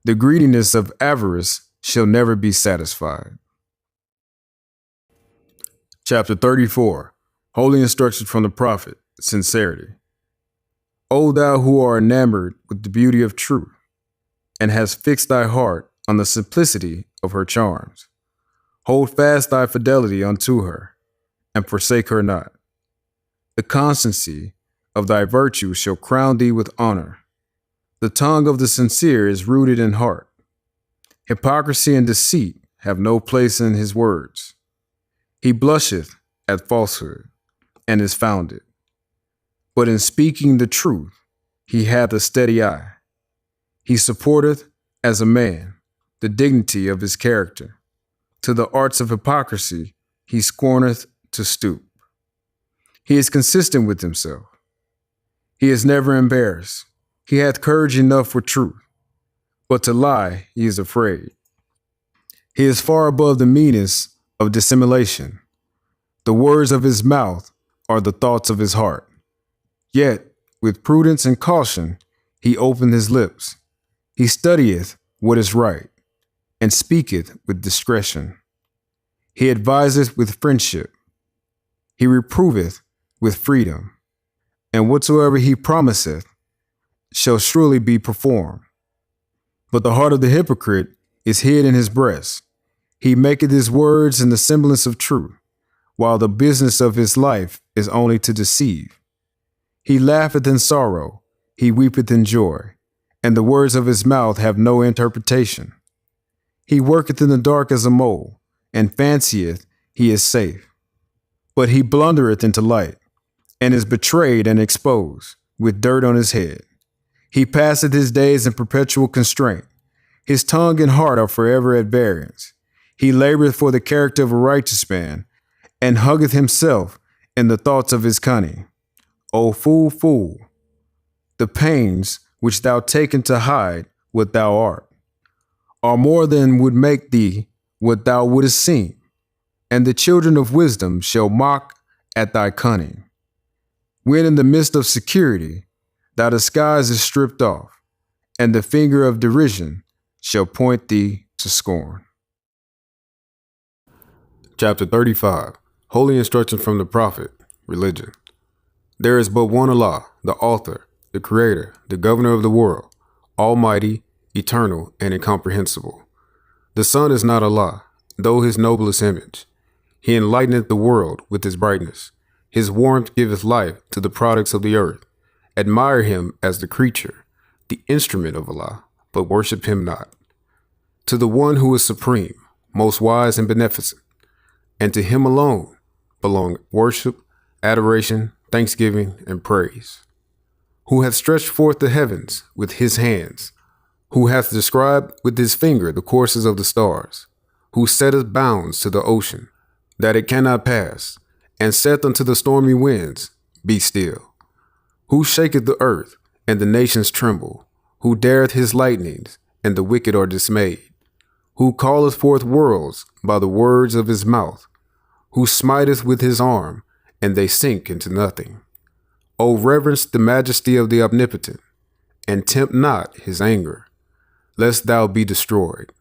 The greediness of avarice shall never be satisfied. Chapter 34. Holy instruction from the Prophet, Sincerity. O thou who art enamored with the beauty of truth, and hast fixed thy heart on the simplicity of her charms, hold fast thy fidelity unto her, and forsake her not. The constancy of thy virtue shall crown thee with honor. The tongue of the sincere is rooted in heart. Hypocrisy and deceit have no place in his words. He blusheth at falsehood, and is founded. But in speaking the truth, he hath a steady eye. He supporteth, as a man, the dignity of his character. To the arts of hypocrisy he scorneth to stoop. He is consistent with himself. He is never embarrassed. He hath courage enough for truth. but to lie he is afraid. He is far above the meanness of dissimulation. The words of his mouth are the thoughts of his heart. Yet, with prudence and caution, he opened his lips. He studieth what is right, and speaketh with discretion. He adviseth with friendship. He reproveth with freedom. And whatsoever he promiseth shall surely be performed. But the heart of the hypocrite is hid in his breast. He maketh his words in the semblance of truth, while the business of his life is only to deceive. He laugheth in sorrow, he weepeth in joy, and the words of his mouth have no interpretation. He worketh in the dark as a mole, and fancieth he is safe. But he blundereth into light, and is betrayed and exposed, with dirt on his head. He passeth his days in perpetual constraint. His tongue and heart are forever at variance. He laboreth for the character of a righteous man, and huggeth himself in the thoughts of his cunning. O fool, fool, the pains which thou takest to hide what thou art are more than would make thee what thou wouldest seem, and the children of wisdom shall mock at thy cunning. When in the midst of security, thy disguise is stripped off, and the finger of derision shall point thee to scorn. Chapter 35. Holy Instruction from the Prophet, Religion. There is but one Allah, the Author, the Creator, the Governor of the world, Almighty, Eternal, and Incomprehensible. The sun is not Allah, though his noblest image. He enlighteneth the world with his brightness. His warmth giveth life to the products of the earth. Admire him as the creature, the instrument of Allah, but worship him not. To the one who is supreme, most wise and beneficent, and to him alone belong worship, adoration, thanksgiving, and praise. Who hath stretched forth the heavens with his hands, who hath described with his finger the courses of the stars, who setteth bounds to the ocean, that it cannot pass, and saith unto the stormy winds, Be still. Who shaketh the earth, and the nations tremble, who dareth his lightnings, and the wicked are dismayed, who calleth forth worlds by the words of his mouth, who smiteth with his arm, and they sink into nothing. O reverence the majesty of the Omnipotent, and tempt not his anger, lest thou be destroyed.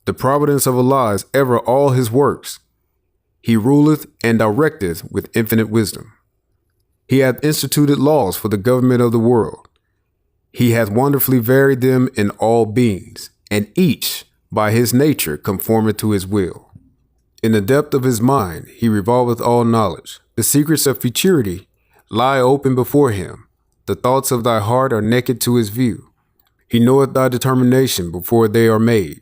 The providence of Allah is ever all his works. He ruleth and directeth with infinite wisdom. He hath instituted laws for the government of the world. He hath wonderfully varied them in all beings, and each by his nature conformeth to his will. In the depth of his mind he revolveth all knowledge. The secrets of futurity lie open before him. The thoughts of thy heart are naked to his view. He knoweth thy determination before they are made.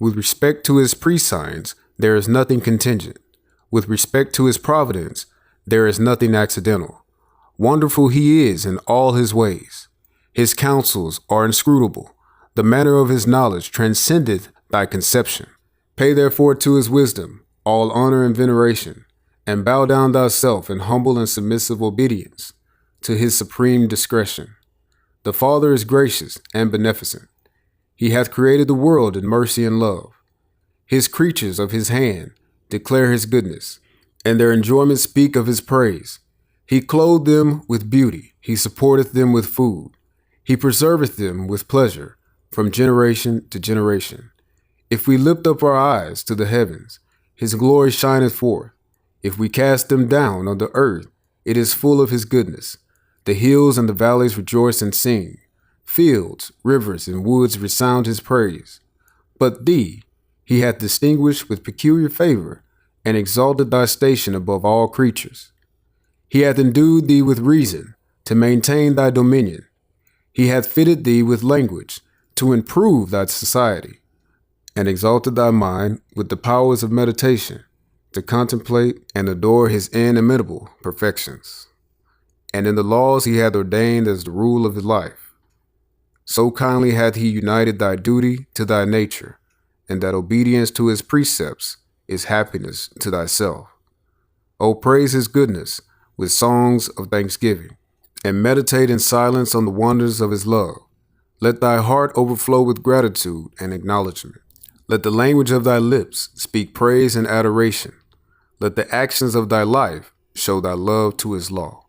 With respect to his prescience, there is nothing contingent. With respect to his providence, there is nothing accidental. Wonderful he is in all his ways. His counsels are inscrutable. The manner of his knowledge transcendeth thy conception. Pay therefore to his wisdom all honor and veneration, and bow down thyself in humble and submissive obedience to his supreme discretion. The Father is gracious and beneficent. He hath created the world in mercy and love. His creatures of his hand declare his goodness, and their enjoyment speak of his praise. He clothed them with beauty. He supporteth them with food. He preserveth them with pleasure from generation to generation. If we lift up our eyes to the heavens, his glory shineth forth. If we cast them down on the earth, it is full of his goodness. The hills and the valleys rejoice and sing. Fields, rivers, and woods resound his praise. But thee he hath distinguished with peculiar favor, and exalted thy station above all creatures. He hath endued thee with reason, to maintain thy dominion. He hath fitted thee with language, to improve thy society, and exalted thy mind with the powers of meditation, to contemplate and adore his inimitable perfections. And in the laws he hath ordained as the rule of his life. So kindly hath he united thy duty to thy nature, and that obedience to his precepts is happiness to thyself. O praise his goodness with songs of thanksgiving, and meditate in silence on the wonders of his love. Let thy heart overflow with gratitude and acknowledgement. Let the language of thy lips speak praise and adoration. Let the actions of thy life show thy love to his law.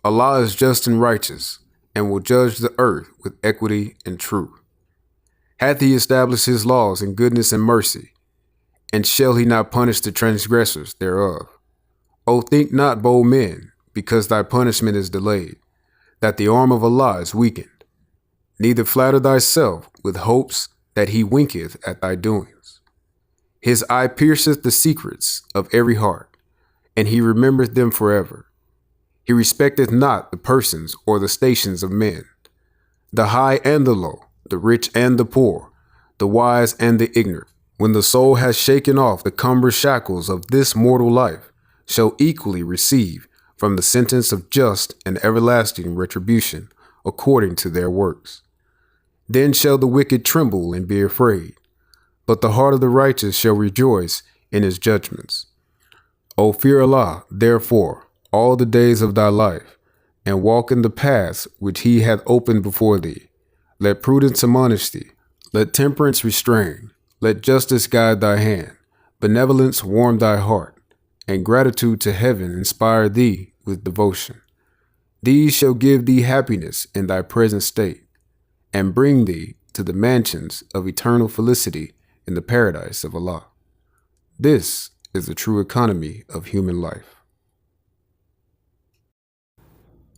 Allah is just and righteous, and will judge the earth with equity and truth. Hath he established his laws in goodness and mercy, and shall he not punish the transgressors thereof? O think not, bold men, because thy punishment is delayed, that the arm of Allah is weakened. Neither flatter thyself with hopes that he winketh at thy doings. His eye pierceth the secrets of every heart, and he remembereth them forever. He respecteth not the persons or the stations of men, the high and the low, the rich and the poor, the wise and the ignorant. When the soul has shaken off the cumbrous shackles of this mortal life, shall equally receive from the sentence of just and everlasting retribution according to their works. Then shall the wicked tremble and be afraid, but the heart of the righteous shall rejoice in his judgments. O fear Allah, therefore, all the days of thy life, and walk in the paths which he hath opened before thee. Let prudence admonish thee, let temperance restrain, let justice guide thy hand, benevolence warm thy heart, and gratitude to heaven inspire thee with devotion. These shall give thee happiness in thy present state, and bring thee to the mansions of eternal felicity in the paradise of Allah. This is the true economy of human life.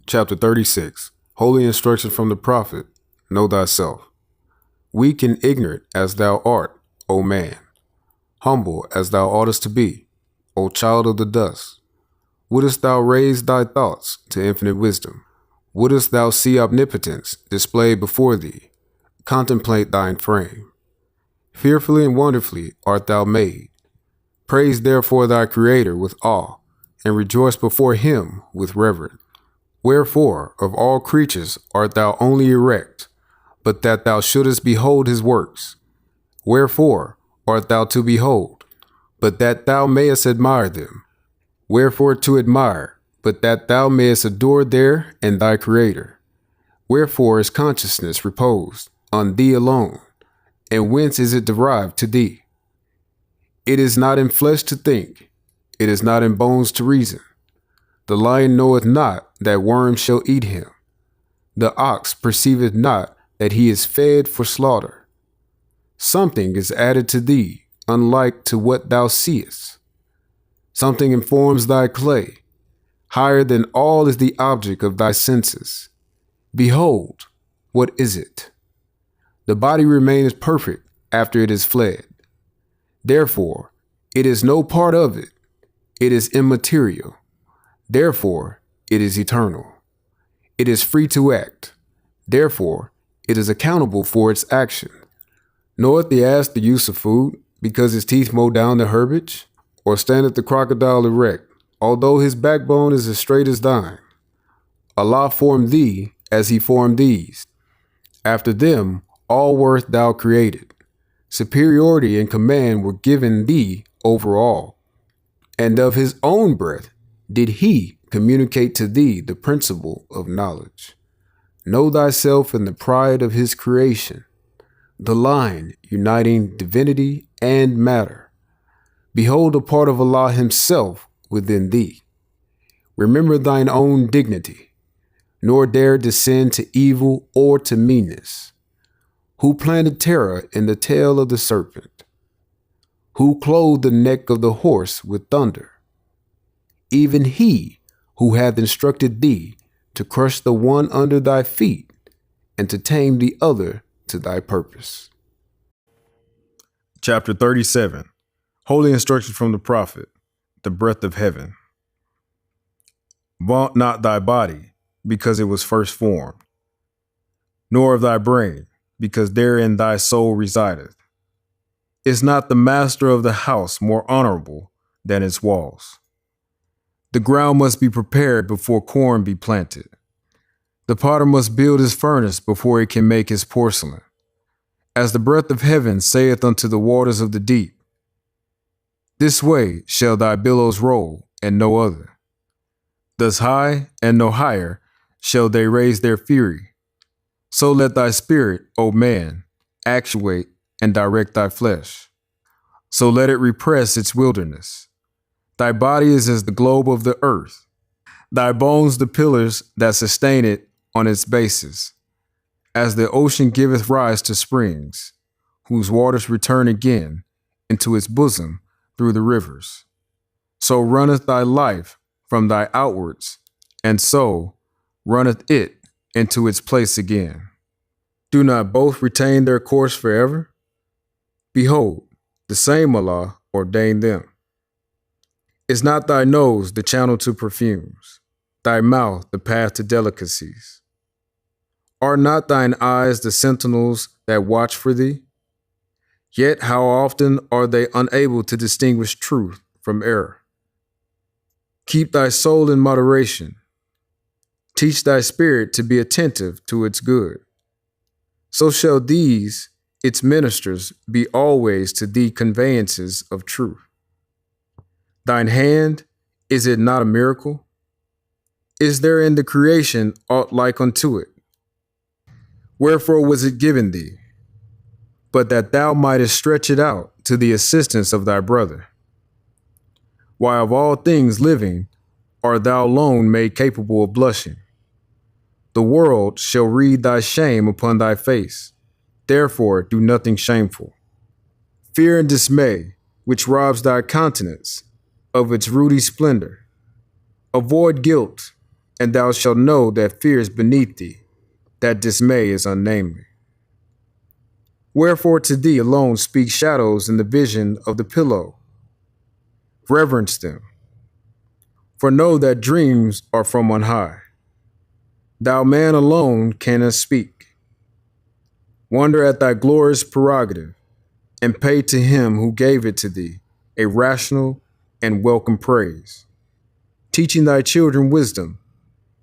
Chapter 36. Holy instruction from the Prophet. Know thyself. Weak and ignorant as thou art, O man. Humble as thou oughtest to be, O child of the dust. Wouldest thou raise thy thoughts to infinite wisdom? Wouldest thou see omnipotence displayed before thee? Contemplate thine frame. Fearfully and wonderfully art thou made. Praise therefore thy Creator with awe, and rejoice before him with reverence. Wherefore, of all creatures art thou only erect, but that thou shouldest behold his works. Wherefore art thou to behold, but that thou mayest admire them. Wherefore to admire, but that thou mayest adore there and thy Creator. Wherefore is consciousness reposed on thee alone, and whence is it derived to thee? It is not in flesh to think, it is not in bones to reason. The lion knoweth not that worms shall eat him. The ox perceiveth not that he is fed for slaughter. Something is added to thee, unlike to what thou seest. Something informs thy clay. Higher than all is the object of thy senses. Behold, what is it? The body remains perfect after it is fled. Therefore, it is no part of it. It is immaterial. Therefore, it is eternal. It is free to act. Therefore, it is accountable for its action. Knoweth the ass the use of food, because his teeth mow down the herbage? Or standeth the crocodile erect, although his backbone is as straight as thine? Allah formed thee as he formed these. After them, all wert thou created. Superiority and command were given thee over all. And of his own breath did he communicate to thee the principle of knowledge. Know thyself in the pride of his creation, the line uniting divinity and matter. Behold a part of Allah himself within thee. Remember thine own dignity, nor dare descend to evil or to meanness. Who planted terror in the tail of the serpent? Who clothed the neck of the horse with thunder? Even he who hath instructed thee to crush the one under thy feet and to tame the other to thy purpose. Chapter 37. Holy instruction from the Prophet, the breath of heaven. Vaunt not thy body, because it was first formed, nor of thy brain, because therein thy soul resideth. Is not the master of the house more honorable than its walls? The ground must be prepared before corn be planted. The potter must build his furnace before he can make his porcelain. As the breath of heaven saith unto the waters of the deep, this way shall thy billows roll, and no other. Thus high and no higher shall they raise their fury. So let thy spirit, O man, actuate and direct thy flesh. So let it repress its wilderness. Thy body is as the globe of the earth, thy bones the pillars that sustain it on its bases. As the ocean giveth rise to springs, whose waters return again into its bosom through the rivers. So runneth thy life from thy outwards, and so runneth it into its place again. Do not both retain their course forever? Behold, the same Allah ordained them. Is not thy nose the channel to perfumes, thy mouth the path to delicacies? Are not thine eyes the sentinels that watch for thee? Yet how often are they unable to distinguish truth from error? Keep thy soul in moderation. Teach thy spirit to be attentive to its good. So shall these, its ministers, be always to thee conveyances of truth. Thine hand, is it not a miracle? Is there in the creation aught like unto it? Wherefore was it given thee? But that thou mightest stretch it out to the assistance of thy brother. Why of all things living art thou alone made capable of blushing? The world shall read thy shame upon thy face. Therefore do nothing shameful. Fear and dismay, which robs thy countenance of its ruddy splendor. Avoid guilt, and thou shalt know that fear is beneath thee, that dismay is unnamely. Wherefore to thee alone speak shadows in the vision of the pillow. Reverence them, for know that dreams are from on high. Thou man alone canst speak. Wonder at thy glorious prerogative, and pay to him who gave it to thee a rational and welcome praise, teaching thy children wisdom,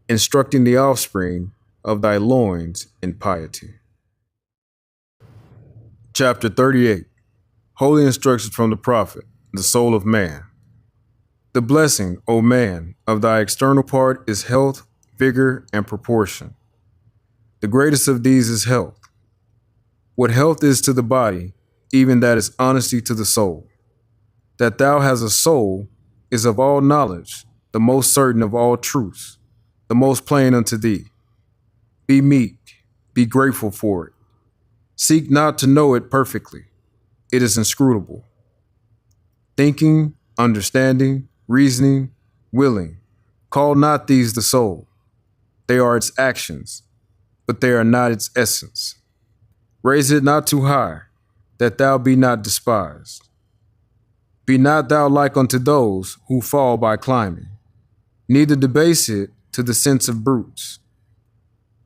instructing the offspring of thy loins in piety. Chapter 38. Holy Instructions from the Prophet, the Soul of Man. The blessing, O man, of thy external part is health, vigor, and proportion. The greatest of these is health. What health is to the body, even that is honesty to the soul. That thou hast a soul is of all knowledge, the most certain of all truths, the most plain unto thee. Be meek, be grateful for it. Seek not to know it perfectly. It is inscrutable. Thinking, understanding, reasoning, willing, call not these the soul. They are its actions, but they are not its essence. Raise it not too high, that thou be not despised. Be not thou like unto those who fall by climbing, neither debase it to the sense of brutes.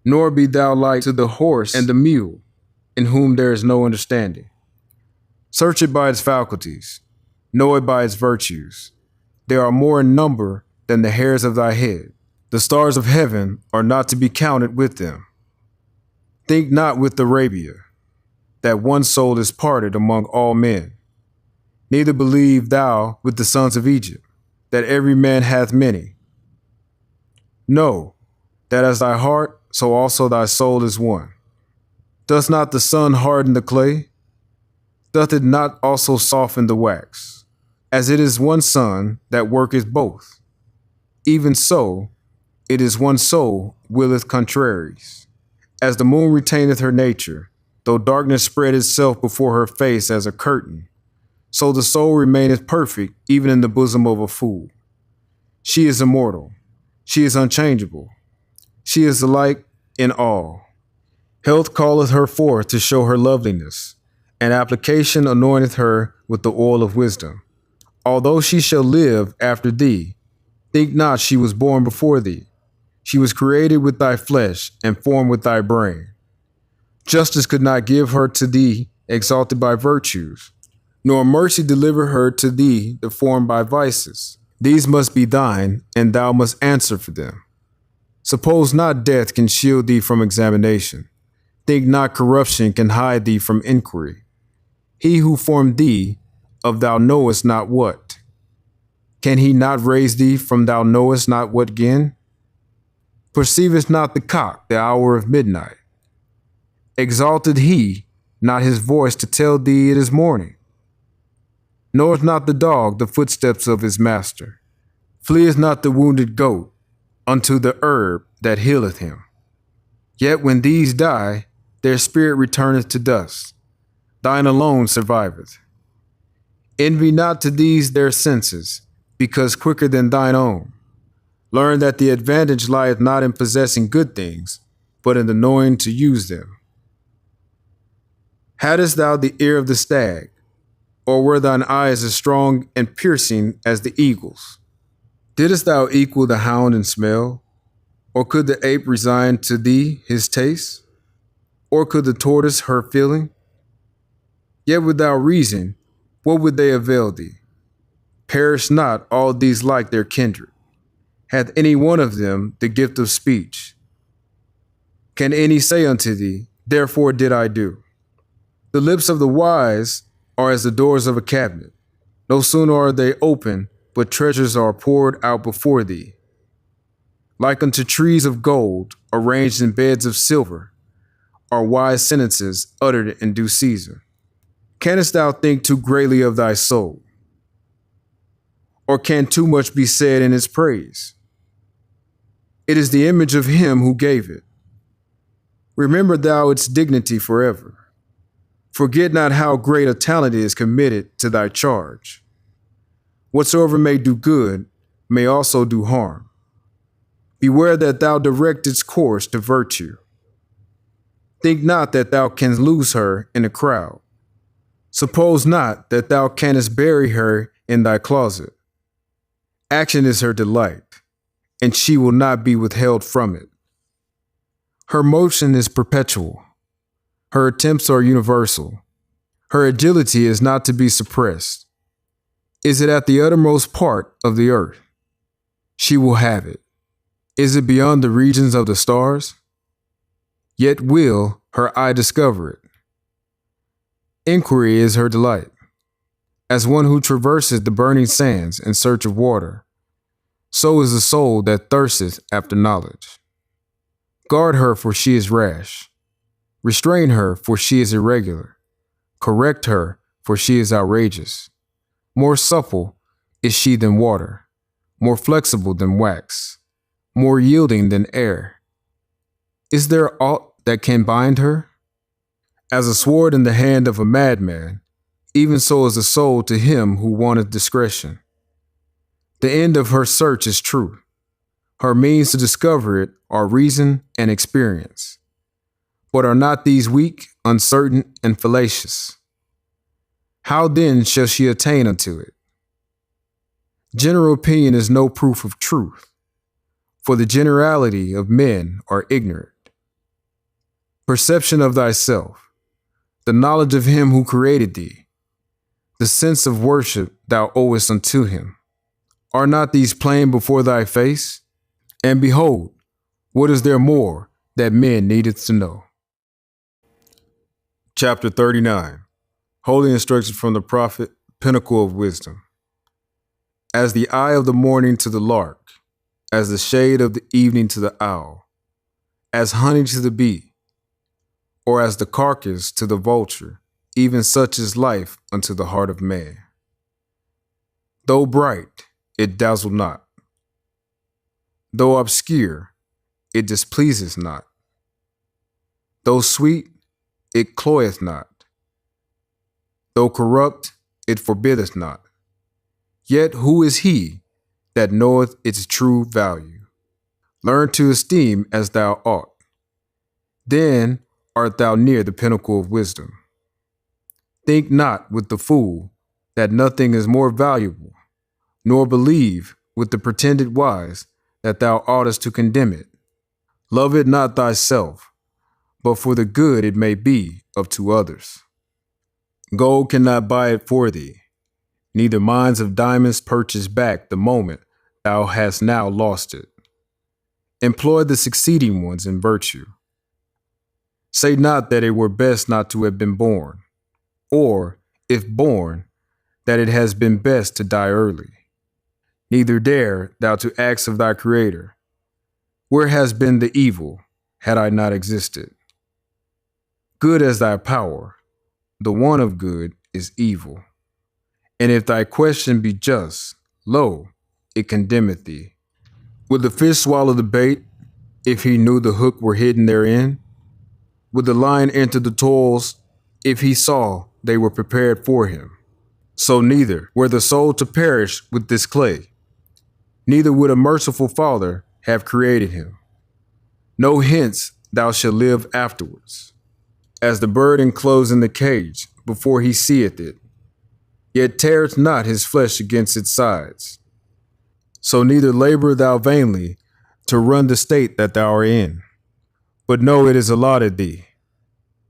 Nor be thou like to the horse and the mule, in whom there is no understanding. Search it by its faculties, know it by its virtues. They are more in number than the hairs of thy head. The stars of heaven are not to be counted with them. Think not with Arabia, that one soul is parted among all men. Neither believe thou with the sons of Egypt, that every man hath many. Know that as thy heart, so also thy soul is one. Does not the sun harden the clay? Doth it not also soften the wax? As it is one sun that worketh both, even so it is one soul willeth contraries. As the moon retaineth her nature, though darkness spread itself before her face as a curtain, so the soul remaineth perfect even in the bosom of a fool. She is immortal. She is unchangeable. She is alike in all. Health calleth her forth to show her loveliness, and application anointeth her with the oil of wisdom. Although she shall live after thee, think not she was born before thee. She was created with thy flesh and formed with thy brain. Justice could not give her to thee exalted by virtues, nor mercy deliver her to thee deformed by vices. These must be thine, and thou must answer for them. Suppose not death can shield thee from examination. Think not corruption can hide thee from inquiry. He who formed thee, of thou knowest not what. Can he not raise thee from thou knowest not what again? Perceivest not the cock the hour of midnight? Exalted he not his voice to tell thee it is morning? Knoweth not the dog the footsteps of his master? Fleeth not the wounded goat unto the herb that healeth him? Yet when these die, their spirit returneth to dust. Thine alone surviveth. Envy not to these their senses, because quicker than thine own. Learn that the advantage lieth not in possessing good things, but in the knowing to use them. Hadst thou the ear of the stag, or were thine eyes as strong and piercing as the eagle's? Didst thou equal the hound in smell, or could the ape resign to thee his taste, or could the tortoise her feeling? Yet without reason, what would they avail thee? Perish not all these like their kindred? Hath any one of them the gift of speech? Can any say unto thee, therefore did I do? The lips of the wise are as the doors of a cabinet. No sooner are they open, but treasures are poured out before thee. Like unto trees of gold, arranged in beds of silver, are wise sentences uttered in due season. Canst thou think too greatly of thy soul? Or can too much be said in its praise? It is the image of him who gave it. Remember thou its dignity forever. Forget not how great a talent is committed to thy charge. Whatsoever may do good may also do harm. Beware that thou direct its course to virtue. Think not that thou canst lose her in a crowd. Suppose not that thou canst bury her in thy closet. Action is her delight, and she will not be withheld from it. Her motion is perpetual. Her attempts are universal. Her agility is not to be suppressed. Is it at the uttermost part of the earth? She will have it. Is it beyond the regions of the stars? Yet will her eye discover it. Inquiry is her delight. As one who traverses the burning sands in search of water, so is the soul that thirsteth after knowledge. Guard her, for she is rash. Restrain her, for she is irregular. Correct her, for she is outrageous. More supple is she than water, more flexible than wax, more yielding than air. Is there aught that can bind her? As a sword in the hand of a madman, even so is the soul to him who wanteth discretion. The end of her search is truth. Her means to discover it are reason and experience. But are not these weak, uncertain, and fallacious? How then shall she attain unto it? General opinion is no proof of truth, for the generality of men are ignorant. Perception of thyself, the knowledge of him who created thee, the sense of worship thou owest unto him. Are not these plain before thy face? And behold, what is there more that men needeth to know? Chapter 39. Holy instruction from the prophet, pinnacle of wisdom. As the eye of the morning to the lark, as the shade of the evening to the owl, as honey to the bee, or as the carcass to the vulture, even such is life unto the heart of man. Though bright, it dazzle not. Though obscure, it displeaseth not. Though sweet, it cloyeth not. Though corrupt, it forbiddeth not. Yet who is he that knoweth its true value? Learn to esteem as thou ought. Then art thou near the pinnacle of wisdom. Think not with the fool that nothing is more valuable, nor believe with the pretended wise that thou oughtest to condemn it. Love it not thyself, but for the good it may be of to others. Gold cannot buy it for thee, neither mines of diamonds purchase back the moment thou hast now lost it. Employ the succeeding ones in virtue. Say not that it were best not to have been born, or, if born, that it has been best to die early. Neither dare thou to ask of thy Creator, where has been the evil, had I not existed? Good as thy power, the one of good is evil. And if thy question be just, lo, it condemneth thee. Would the fish swallow the bait if he knew the hook were hidden therein? Would the lion enter the toils if he saw they were prepared for him? So neither were the soul to perish with this clay, neither would a merciful Father have created him. No hence thou shalt live afterwards, as the bird enclosed in the cage before he seeth it, yet teareth not his flesh against its sides. So neither labor thou vainly to run the state that thou art in, but know it is allotted thee,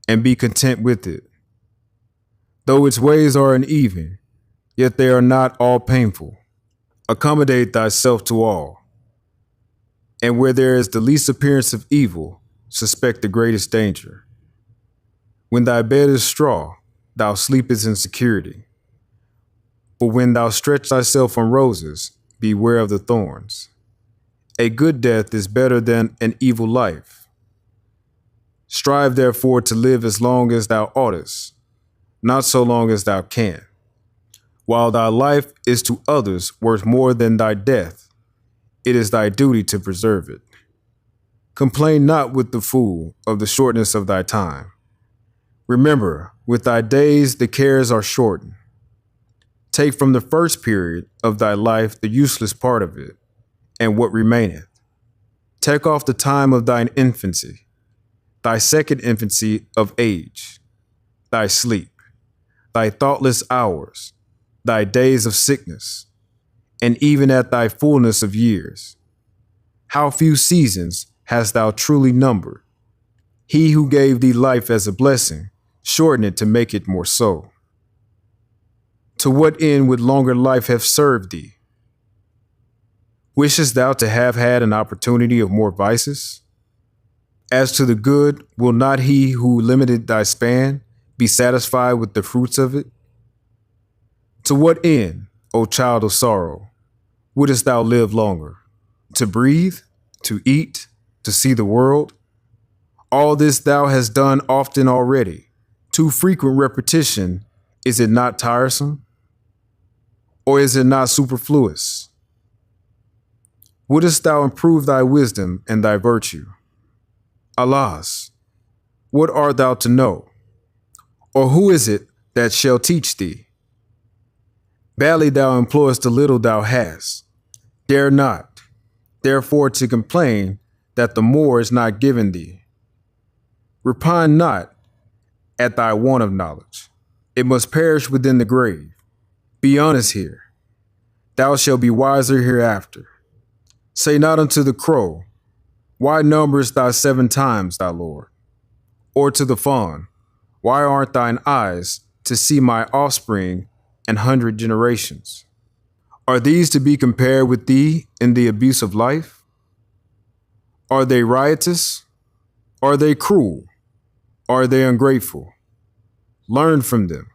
and be content with it. Though its ways are uneven, yet they are not all painful. Accommodate thyself to all, and where there is the least appearance of evil, suspect the greatest danger. When thy bed is straw, thou sleepest in security. But when thou stretch thyself on roses, beware of the thorns. A good death is better than an evil life. Strive therefore to live as long as thou oughtest, not so long as thou canst. While thy life is to others worth more than thy death, it is thy duty to preserve it. Complain not with the fool of the shortness of thy time. Remember, with thy days the cares are shortened. Take from the first period of thy life the useless part of it, and what remaineth. Take off the time of thine infancy, thy second infancy of age, thy sleep, thy thoughtless hours, thy days of sickness, and even at thy fullness of years. How few seasons hast thou truly numbered? He who gave thee life as a blessing shortened it to make it more so. To what end would longer life have served thee? Wishest thou to have had an opportunity of more vices? As to the good, will not he who limited thy span be satisfied with the fruits of it? To what end, O child of sorrow, wouldest thou live longer? To breathe, to eat, to see the world? All this thou hast done often already. Too frequent repetition, is it not tiresome? Or is it not superfluous? Wouldest thou improve thy wisdom and thy virtue? Alas, what art thou to know? Or who is it that shall teach thee? Badly thou employest the little thou hast. Dare not, therefore, to complain that the more is not given thee. Repine not at thy want of knowledge. It must perish within the grave. Be honest here. Thou shalt be wiser hereafter. Say not unto the crow, why numberest thou 7 times, thy Lord? Or to the fawn, why aren't thine eyes to see my offspring 100 generations? Are these to be compared with thee in the abuse of life? Are they riotous? Are they cruel? Are they ungrateful? Learn from them.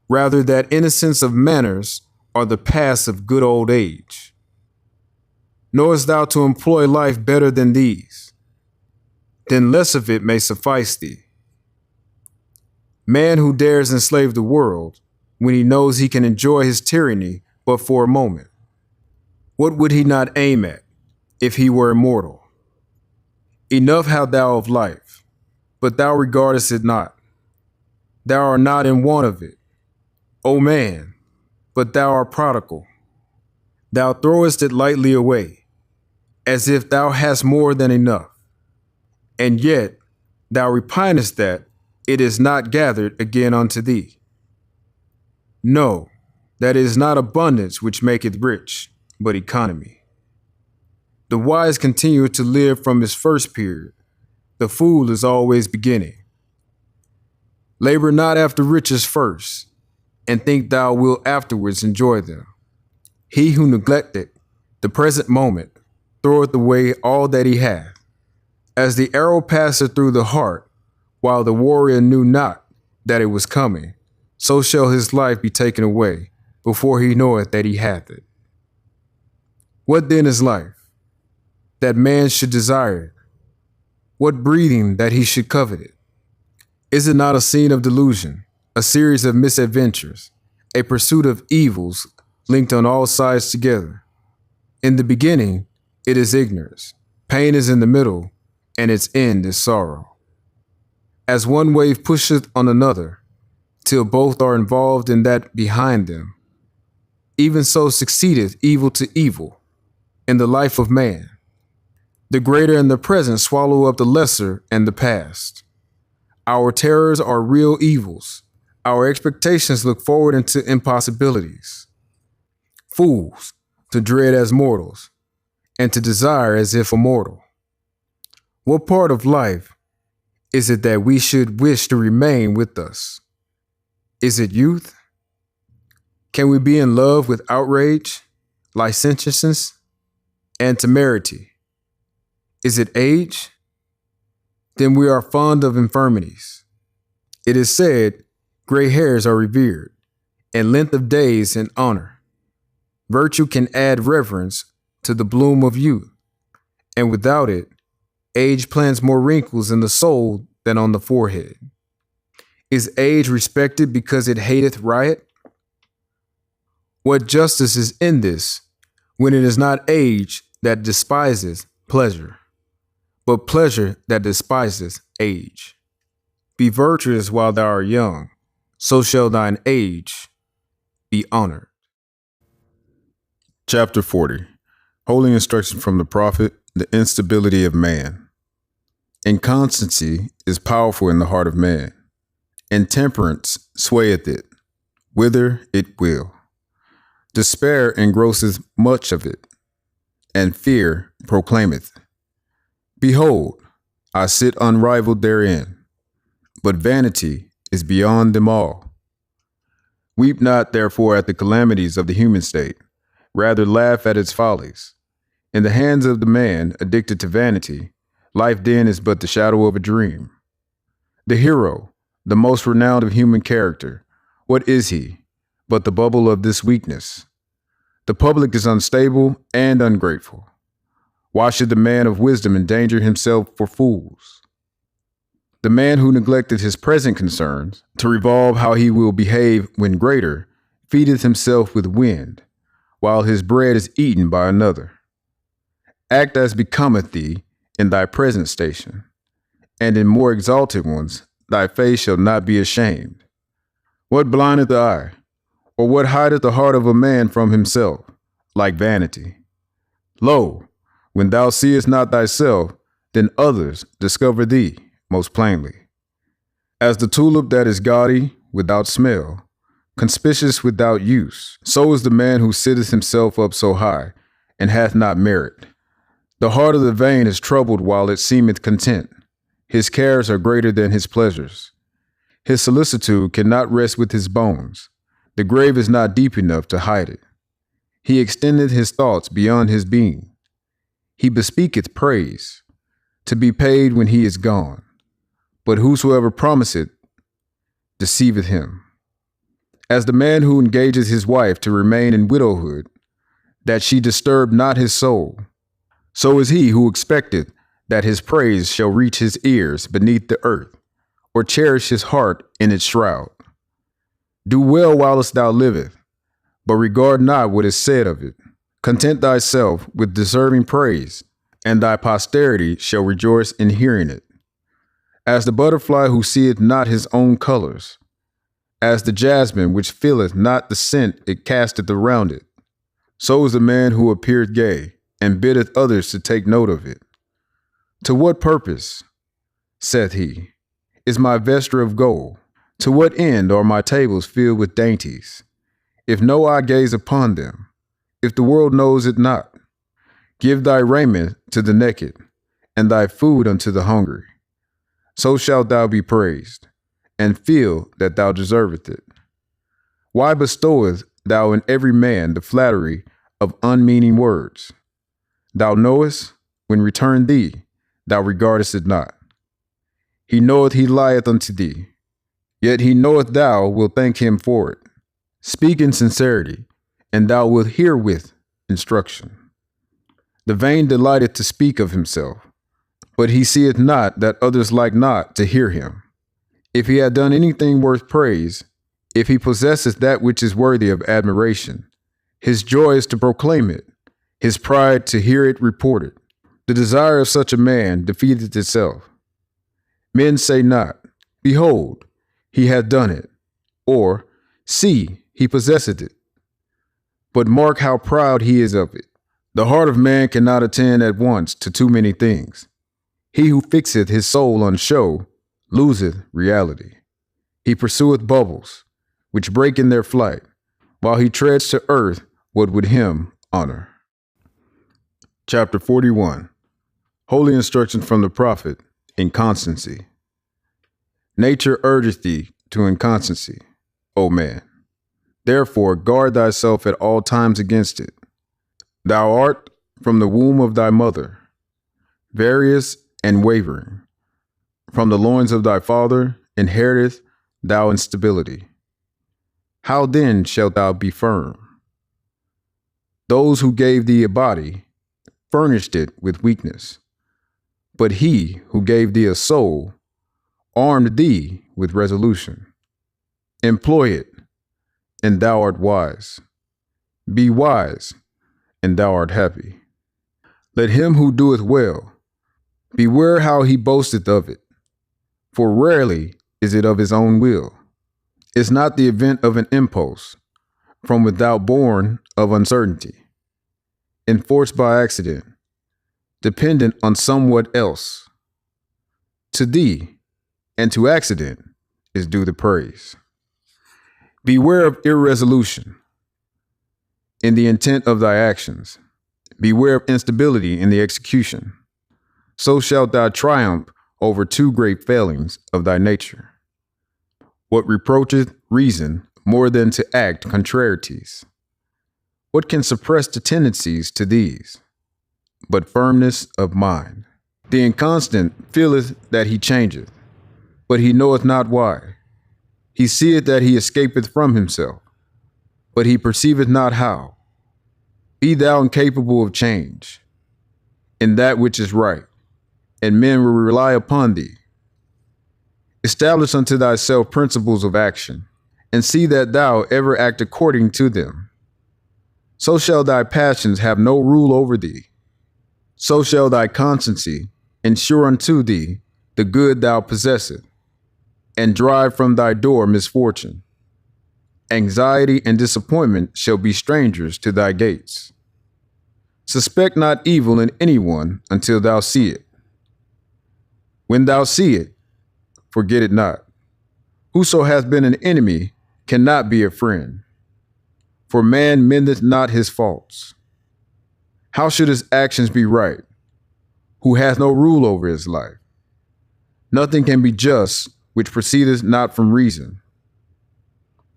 Rather, that innocence of manners are the paths of good old age. Knowest thou to employ life better than these? Then less of it may suffice thee. Man who dares enslave the world, when he knows he can enjoy his tyranny but for a moment, what would he not aim at if he were immortal? Enough hast thou of life, but thou regardest it not. Thou art not in want of it, O man, but thou art prodigal. Thou throwest it lightly away, as if thou hast more than enough, and yet thou repinest that it is not gathered again unto thee. No, that it is not abundance which maketh rich, but economy. The wise continue to live from his first period. The fool is always beginning. Labor not after riches first, and think thou wilt afterwards enjoy them. He who neglecteth the present moment throweth away all that he hath. As the arrow passeth through the heart, while the warrior knew not that it was coming, so shall his life be taken away before he knoweth that he hath it. What then is life? That man should desire it. What breathing that he should covet it? Is it not a scene of delusion, a series of misadventures, a pursuit of evils linked on all sides together? In the beginning, it is ignorance. Pain is in the middle, and its end is sorrow. As one wave pusheth on another, till both are involved in that behind them, even so succeedeth evil to evil in the life of man. The greater and the present swallow up the lesser and the past. Our terrors are real evils. Our expectations look forward into impossibilities. Fools, to dread as mortals, and to desire as if immortal. What part of life is it that we should wish to remain with us? Is it youth? Can we be in love with outrage, licentiousness, and temerity? Is it age? Then we are fond of infirmities. It is said, gray hairs are revered, and length of days in honor. Virtue can add reverence to the bloom of youth, and without it, age plants more wrinkles in the soul than on the forehead. Is age respected because it hateth riot? What justice is in this, when it is not age that despises pleasure, but pleasure that despises age? Be virtuous while thou art young, so shall thine age be honored. Chapter 40. Holy instruction from the prophet, the instability of man. Inconstancy is powerful in the heart of man. Intemperance swayeth it, whither it will. Despair engrosseth much of it, and fear proclaimeth, behold, I sit unrivaled therein, but vanity is beyond them all. Weep not therefore at the calamities of the human state, rather laugh at its follies. In the hands of the man addicted to vanity, life then is but the shadow of a dream. The hero, the most renowned of human character, what is he but the bubble of this weakness? The public is unstable and ungrateful. Why should the man of wisdom endanger himself for fools? The man who neglected his present concerns to revolve how he will behave when greater feedeth himself with wind, while his bread is eaten by another. Act as becometh thee in thy present station, and in more exalted ones thy face shall not be ashamed. What blindeth the eye, or what hideth the heart of a man from himself, like vanity? Lo, when thou seest not thyself, then others discover thee most plainly. As the tulip that is gaudy without smell, conspicuous without use, so is the man who sitteth himself up so high, and hath not merit. The heart of the vain is troubled while it seemeth content. His cares are greater than his pleasures. His solicitude cannot rest with his bones. The grave is not deep enough to hide it. He extendeth his thoughts beyond his being. He bespeaketh praise, to be paid when he is gone. But whosoever promiseth deceiveth him. As the man who engages his wife to remain in widowhood, that she disturb not his soul, so is he who expecteth that his praise shall reach his ears beneath the earth, or cherish his heart in its shroud. Do well whilst thou livest, but regard not what is said of it. Content thyself with deserving praise, and thy posterity shall rejoice in hearing it. As the butterfly who seeth not his own colors, as the jasmine which feeleth not the scent it casteth around it, so is the man who appeareth gay, and biddeth others to take note of it. To what purpose, saith he, is my vesture of gold? To what end are my tables filled with dainties? If no eye gaze upon them, if the world knows it not, give thy raiment to the naked, and thy food unto the hungry. So shalt thou be praised, and feel that thou deservest it. Why bestowest thou in every man the flattery of unmeaning words? Thou knowest, when returned thee, thou regardest it not. He knoweth he lieth unto thee, yet he knoweth thou wilt thank him for it. Speak in sincerity, and thou wilt hear with instruction. The vain delighteth to speak of himself, but he seeth not that others like not to hear him. If he had done anything worth praise, if he possesses that which is worthy of admiration, his joy is to proclaim it, his pride to hear it reported. The desire of such a man defeateth itself. Men say not, Behold, he hath done it, or, See, he possesseth it. But mark how proud he is of it. The heart of man cannot attend at once to too many things. He who fixeth his soul on show loseth reality. He pursueth bubbles, which break in their flight, while he treads to earth what would him honor. Chapter 41. Holy instruction from the prophet, inconstancy. Nature urgeth thee to inconstancy, O man. Therefore guard thyself at all times against it. Thou art from the womb of thy mother, various and wavering. From the loins of thy father inheriteth thou instability. How then shalt thou be firm? Those who gave thee a body furnished it with weakness, but he who gave thee a soul armed thee with resolution. Employ it, and thou art wise. Be wise, and thou art happy. Let him who doeth well beware how he boasteth of it, for rarely is it of his own will. Is not the event of an impulse, from without born of uncertainty, enforced by accident, dependent on somewhat else. To thee and to accident is due the praise. Beware of irresolution in the intent of thy actions. Beware of instability in the execution. So shalt thou triumph over two great failings of thy nature. What reproacheth reason more than to act contrarieties? What can suppress the tendencies to these, but firmness of mind? The inconstant feeleth that he changeth, but he knoweth not why. He seeth that he escapeth from himself, but he perceiveth not how. Be thou incapable of change in that which is right, and men will rely upon thee. Establish unto thyself principles of action, and see that thou ever act according to them. So shall thy passions have no rule over thee. So shall thy constancy ensure unto thee the good thou possesseth, and drive from thy door misfortune. Anxiety and disappointment shall be strangers to thy gates. Suspect not evil in anyone until thou see it. When thou see it, forget it not. Whoso hath been an enemy cannot be a friend, for man mendeth not his faults. How should his actions be right, who hath no rule over his life? Nothing can be just which proceedeth not from reason.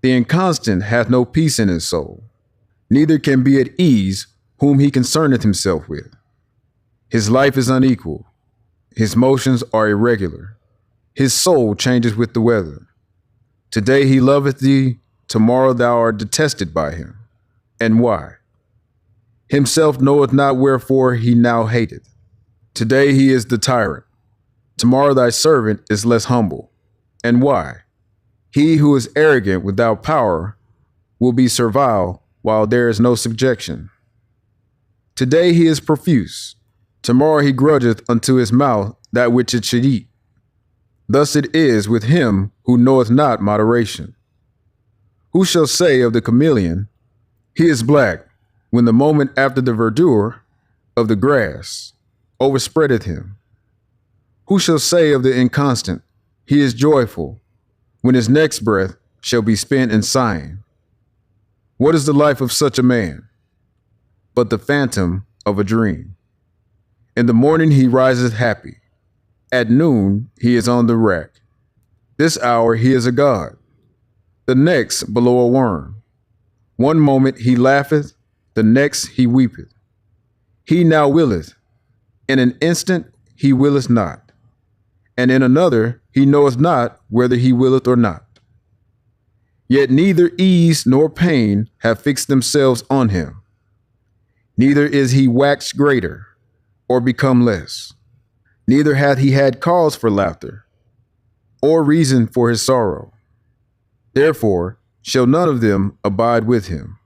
The inconstant hath no peace in his soul, neither can be at ease whom he concerneth himself with. His life is unequal, his motions are irregular, his soul changes with the weather. Today he loveth thee, tomorrow thou art detested by him. And why? Himself knoweth not wherefore he now hateth. Today he is the tyrant, tomorrow thy servant is less humble. And why? He who is arrogant without power will be servile while there is no subjection. Today he is profuse, tomorrow he grudgeth unto his mouth that which it should eat. Thus it is with him who knoweth not moderation. Who shall say of the chameleon, he is black, when the moment after the verdure of the grass overspreadeth him? Who shall say of the inconstant, he is joyful, when his next breath shall be spent in sighing? What is the life of such a man but the phantom of a dream? In the morning he riseth happy. At noon he is on the rack. This hour he is a god, the next below a worm. One moment he laugheth, the next he weepeth. He now willeth, in an instant he willeth not, and in another he knoweth not whether he willeth or not. Yet neither ease nor pain have fixed themselves on him. Neither is he waxed greater, or become less. Neither hath he had cause for laughter. or reason for his sorrow. Therefore shall none of them abide with him.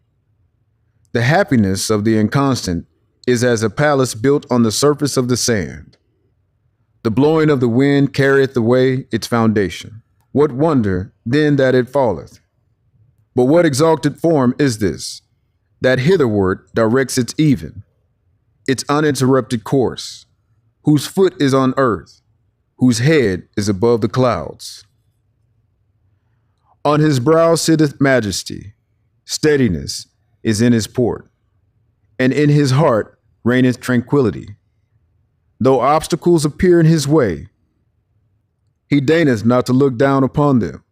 The happiness of the inconstant is as a palace built on the surface of the sand. The blowing of the wind carrieth away its foundation. What wonder then that it falleth? But what exalted form is this, that hitherward directs its uninterrupted course, whose foot is on earth, whose head is above the clouds? On his brow sitteth majesty, steadiness is in his port, and in his heart reigneth tranquility. Though obstacles appear in his way, he deigneth not to look down upon them.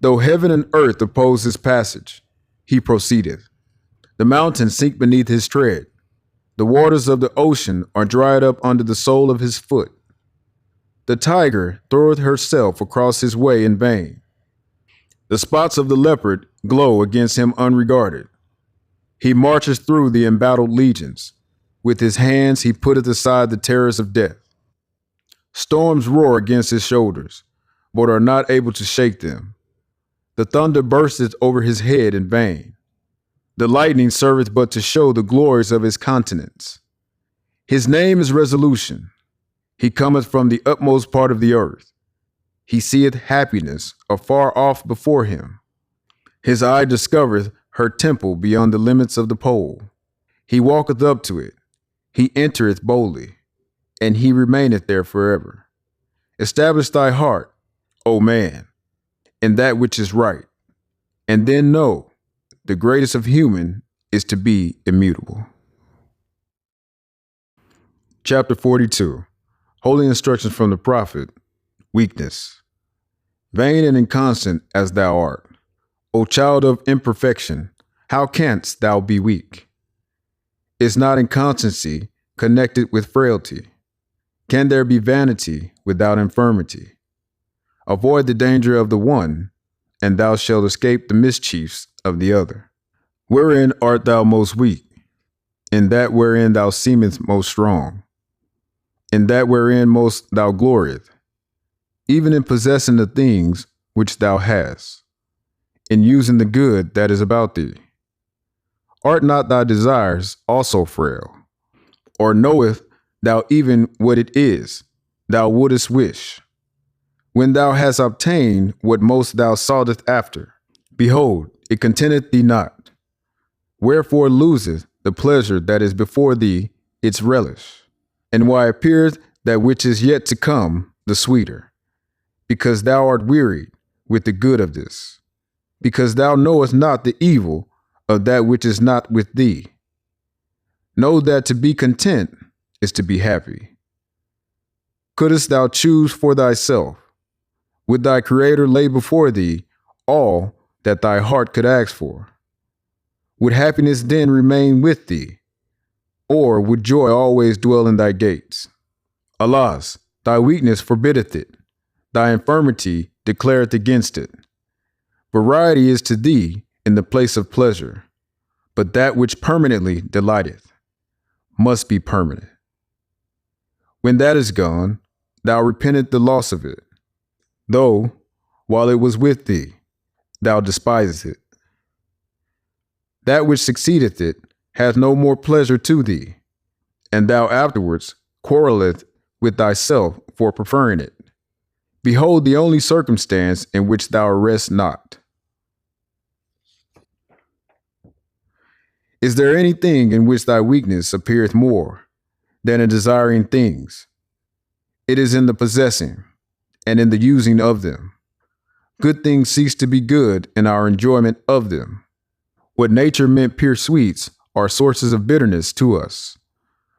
Though heaven and earth oppose his passage, he proceedeth. The mountains sink beneath his tread. The waters of the ocean are dried up under the sole of his foot. The tiger throweth herself across his way in vain. The spots of the leopard glow against him unregarded. He marches through the embattled legions. With his hands he putteth aside the terrors of death. Storms roar against his shoulders, but are not able to shake them. The thunder bursteth over his head in vain. The lightning serveth but to show the glories of his countenance. His name is resolution. He cometh from the utmost part of the earth. He seeth happiness afar off before him. His eye discovereth her temple beyond the limits of the pole. He walketh up to it. He entereth boldly, and he remaineth there forever. Establish thy heart, O man, in that which is right, and then know the greatest of human is to be immutable. Chapter 42. Holy instructions from the prophet. Weakness. Vain and inconstant as thou art, O child of imperfection, how canst thou be weak? Is not inconstancy connected with frailty? Can there be vanity without infirmity? Avoid the danger of the one, and thou shalt escape the mischiefs of the other. Wherein art thou most weak? In that wherein thou seemest most strong. In that wherein most thou glorieth, even in possessing the things which thou hast, in using the good that is about thee. Art not thy desires also frail? Or knoweth thou even what it is thou wouldest wish? When thou hast obtained what most thou soughtest after, behold, it contenteth thee not. Wherefore loseth the pleasure that is before thee its relish? And why appeareth that which is yet to come the sweeter? Because thou art wearied with the good of this, because thou knowest not the evil of that which is not with thee. Know that to be content is to be happy. Couldst thou choose for thyself, would thy Creator lay before thee all that thy heart could ask for? Would happiness then remain with thee, or would joy always dwell in thy gates? Alas, thy weakness forbiddeth it, thy infirmity declareth against it. Variety is to thee in the place of pleasure, but that which permanently delighteth must be permanent. When that is gone, thou repentest the loss of it, though, while it was with thee, thou despisest it. That which succeedeth it hath no more pleasure to thee, and thou afterwards quarreleth with thyself for preferring it. Behold the only circumstance in which thou rest not. Is there anything in which thy weakness appeareth more than in desiring things? It is in the possessing and in the using of them. Good things cease to be good in our enjoyment of them. What nature meant pure sweets are sources of bitterness to us.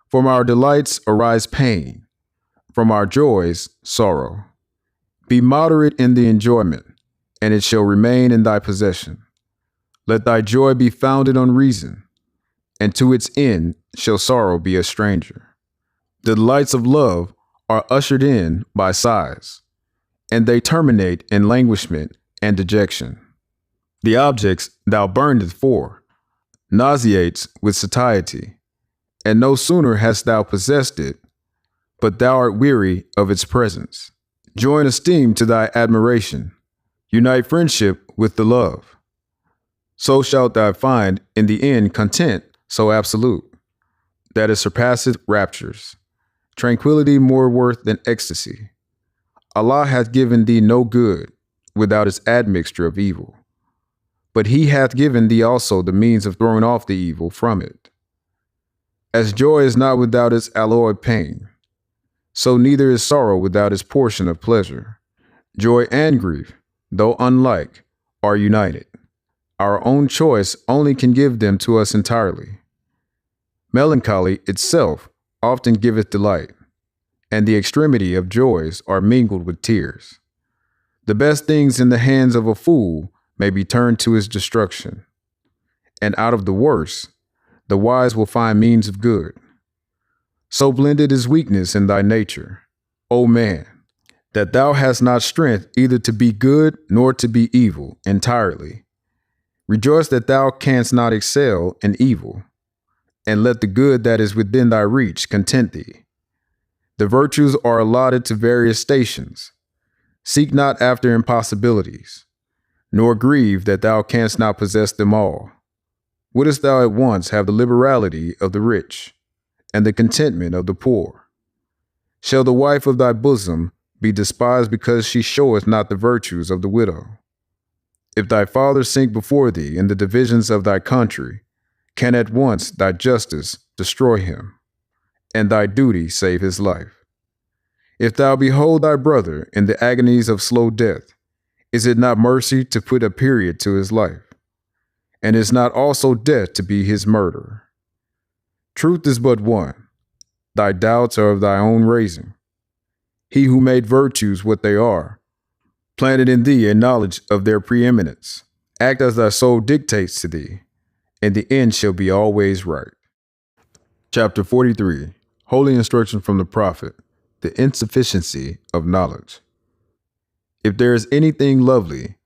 From our delights arise pain, from our joys sorrow. Be moderate in the enjoyment, and it shall remain in thy possession. Let thy joy be founded on reason, and to its end shall sorrow be a stranger. The delights of love are ushered in by sighs, and they terminate in languishment and dejection. The objects thou burnest for nauseates with satiety, and no sooner hast thou possessed it, but thou art weary of its presence. Join esteem to thy admiration. Unite friendship with the love. So shalt thou find in the end content so absolute, that it surpasseth raptures, tranquility more worth than ecstasy. Allah hath given thee no good without its admixture of evil, but he hath given thee also the means of throwing off the evil from it. As joy is not without its alloy pain, so neither is sorrow without its portion of pleasure. Joy and grief, though unlike, are united. Our own choice only can give them to us entirely. Melancholy itself often giveth delight, and the extremity of joys are mingled with tears. The best things in the hands of a fool may be turned to his destruction, and out of the worst, the wise will find means of good. So blended is weakness in thy nature, O man, that thou hast not strength either to be good nor to be evil entirely. Rejoice that thou canst not excel in evil, and let the good that is within thy reach content thee. The virtues are allotted to various stations. Seek not after impossibilities, nor grieve that thou canst not possess them all. Wouldst thou at once have the liberality of the rich, and the contentment of the poor? Shall the wife of thy bosom be despised because she showeth not the virtues of the widow? If thy father sink before thee in the divisions of thy country, can at once thy justice destroy him, and thy duty save his life? If thou behold thy brother in the agonies of slow death, is it not mercy to put a period to his life? And is not also death to be his murderer? Truth is but one. Thy doubts are of thy own raising. He who made virtues what they are, planted in thee a knowledge of their preeminence. Act as thy soul dictates to thee, and the end shall be always right. Chapter 43. Holy Instruction from the Prophet, the Insufficiency of Knowledge. If there is anything lovely,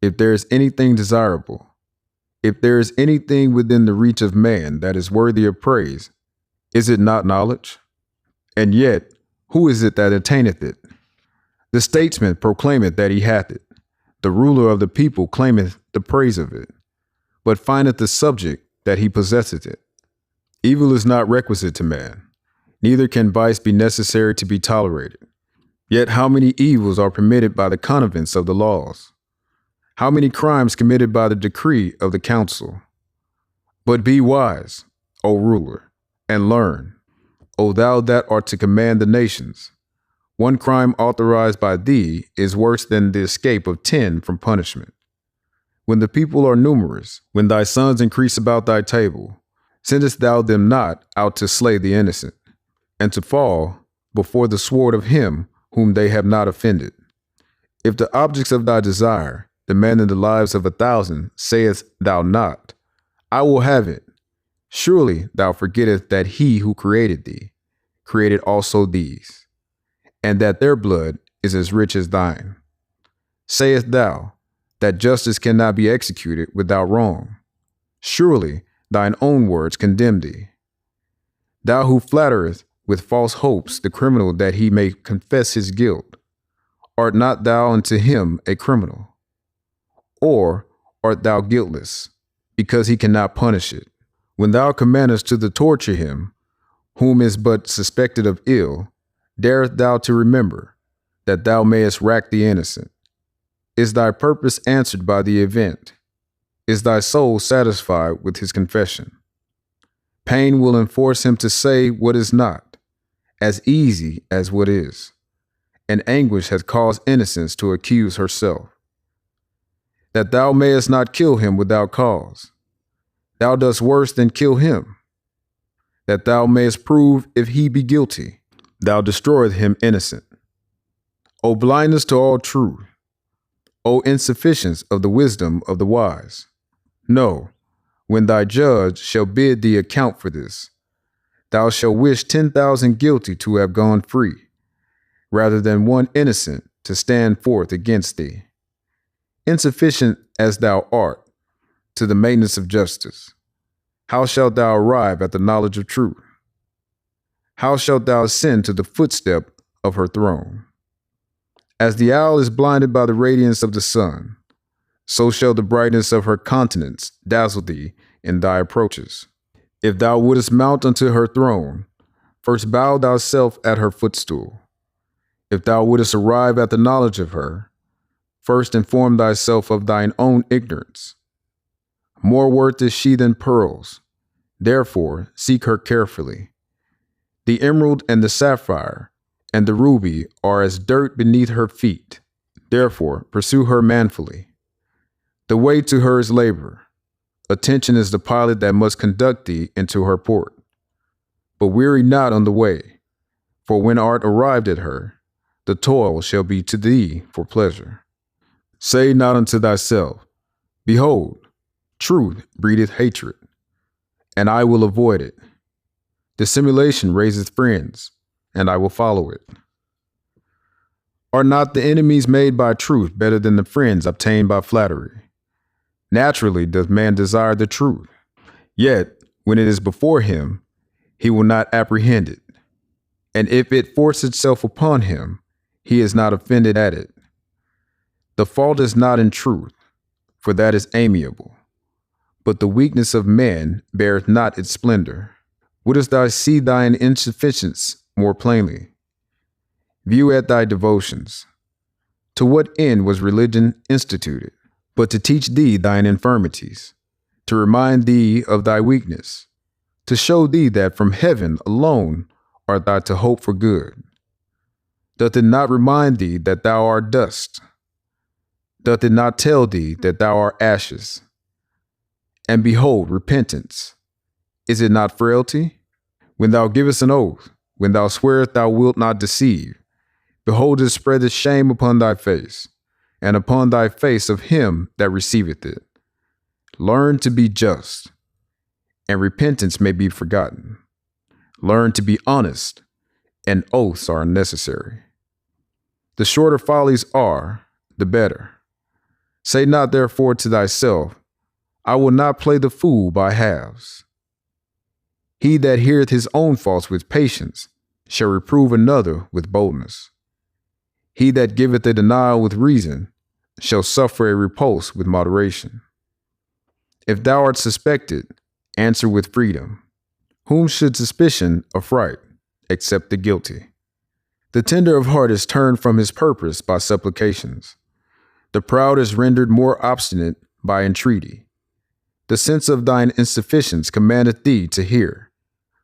if there is anything desirable, if there is anything within the reach of man that is worthy of praise, is it not knowledge? And yet, who is it that attaineth it? The statesman proclaimeth that he hath it. The ruler of the people claimeth the praise of it, but findeth the subject that he possesseth it. Evil is not requisite to man, neither can vice be necessary to be tolerated. Yet how many evils are permitted by the connivance of the laws? How many crimes committed by the decree of the council? But be wise, O ruler, and learn, O thou that art to command the nations. One crime authorized by thee is worse than the escape of 10 from punishment. When the people are numerous, when thy sons increase about thy table, sendest thou them not out to slay the innocent, and to fall before the sword of him whom they have not offended? If the objects of thy desire, demanding the lives of 1,000, sayest thou not, I will have it, surely thou forgettest that he who created thee created also these, and that their blood is as rich as thine. Sayest thou that justice cannot be executed without wrong? Surely thine own words condemn thee. Thou who flattereth with false hopes the criminal that he may confess his guilt, art not thou unto him a criminal? Or art thou guiltless, because he cannot punish it? When thou commandest to the torture him, whom is but suspected of ill, darest thou to remember that thou mayest rack the innocent? Is thy purpose answered by the event? Is thy soul satisfied with his confession? Pain will enforce him to say what is not, as easy as what is, and anguish has caused innocence to accuse herself. That thou mayest not kill him without cause, thou dost worse than kill him. That thou mayest prove if he be guilty, thou destroyest him innocent. O blindness to all truth! O insufficiency of the wisdom of the wise! No, when thy judge shall bid thee account for this, thou shalt wish 10,000 guilty to have gone free, rather than one innocent to stand forth against thee. Insufficient as thou art to the maintenance of justice, how shalt thou arrive at the knowledge of truth? How shalt thou ascend to the footstep of her throne? As the owl is blinded by the radiance of the sun, so shall the brightness of her countenance dazzle thee in thy approaches. If thou wouldest mount unto her throne, first bow thyself at her footstool. If thou wouldest arrive at the knowledge of her, first inform thyself of thine own ignorance. More worth is she than pearls, therefore seek her carefully. The emerald and the sapphire and the ruby are as dirt beneath her feet, therefore pursue her manfully. The way to her is labor. Attention is the pilot that must conduct thee into her port. But weary not on the way, for when art arrived at her, the toil shall be to thee for pleasure. Say not unto thyself, behold, truth breedeth hatred, and I will avoid it. Dissimulation raiseth friends, and I will follow it. Are not the enemies made by truth better than the friends obtained by flattery? Naturally doth man desire the truth, yet when it is before him, he will not apprehend it. And if it force itself upon him, he is not offended at it. The fault is not in truth, for that is amiable, but the weakness of men beareth not its splendor. Wouldst thou see thine insufficiency more plainly? View at thy devotions. To what end was religion instituted? But to teach thee thine infirmities, to remind thee of thy weakness, to show thee that from heaven alone art thou to hope for good. Doth it not remind thee that thou art dust? Doth it not tell thee that thou art ashes? And behold, repentance, is it not frailty? When thou givest an oath, when thou swearest thou wilt not deceive, behold, it spreadeth shame upon thy face, and upon thy face of him that receiveth it. Learn to be just, and repentance may be forgotten. Learn to be honest, and oaths are unnecessary. The shorter follies are, the better. Say not therefore to thyself, I will not play the fool by halves. He that heareth his own faults with patience shall reprove another with boldness. He that giveth a denial with reason shall suffer a repulse with moderation. If thou art suspected, answer with freedom. Whom should suspicion affright, except the guilty? The tender of heart is turned from his purpose by supplications. The proud is rendered more obstinate by entreaty. The sense of thine insufficience commandeth thee to hear,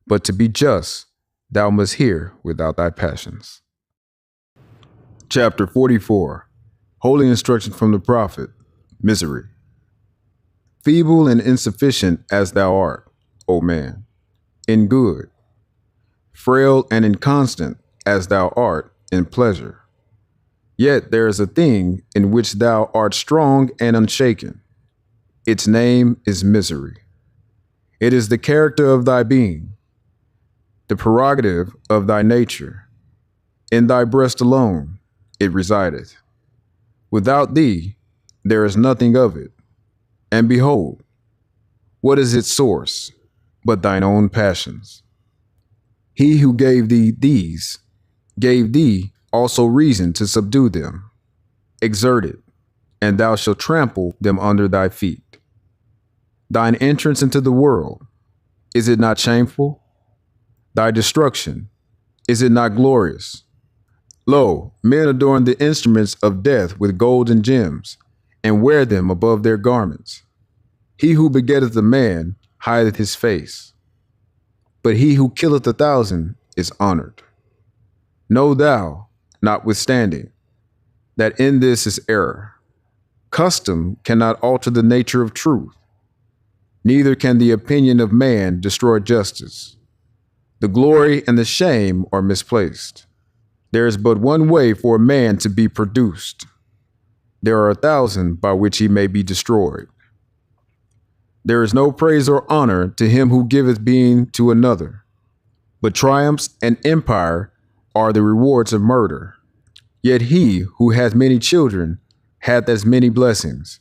but to be just, thou must hear without thy passions. Chapter 44. Holy Instruction from the Prophet, Misery. Feeble and insufficient as thou art, O man, in good, frail and inconstant as thou art in pleasure, yet there is a thing in which thou art strong and unshaken. Its name is misery. It is the character of thy being, the prerogative of thy nature. In thy breast alone it resideth. Without thee there is nothing of it. And behold, what is its source but thine own passions? He who gave thee these gave thee also reason to subdue them. Exert it, and thou shalt trample them under thy feet. Thine entrance into the world, is it not shameful? Thy destruction, is it not glorious? Lo, men adorn the instruments of death with gold and gems, and wear them above their garments. He who begetteth a man hideth his face, but he who killeth 1,000 is honored. Know thou, notwithstanding, that in this is error. Custom cannot alter the nature of truth, neither can the opinion of man destroy justice. The glory and the shame are misplaced. There is but one way for a man to be produced. There are 1,000 by which he may be destroyed. There is no praise or honor to him who giveth being to another, but triumphs and empire are the rewards of murder. Yet he who hath many children hath as many blessings,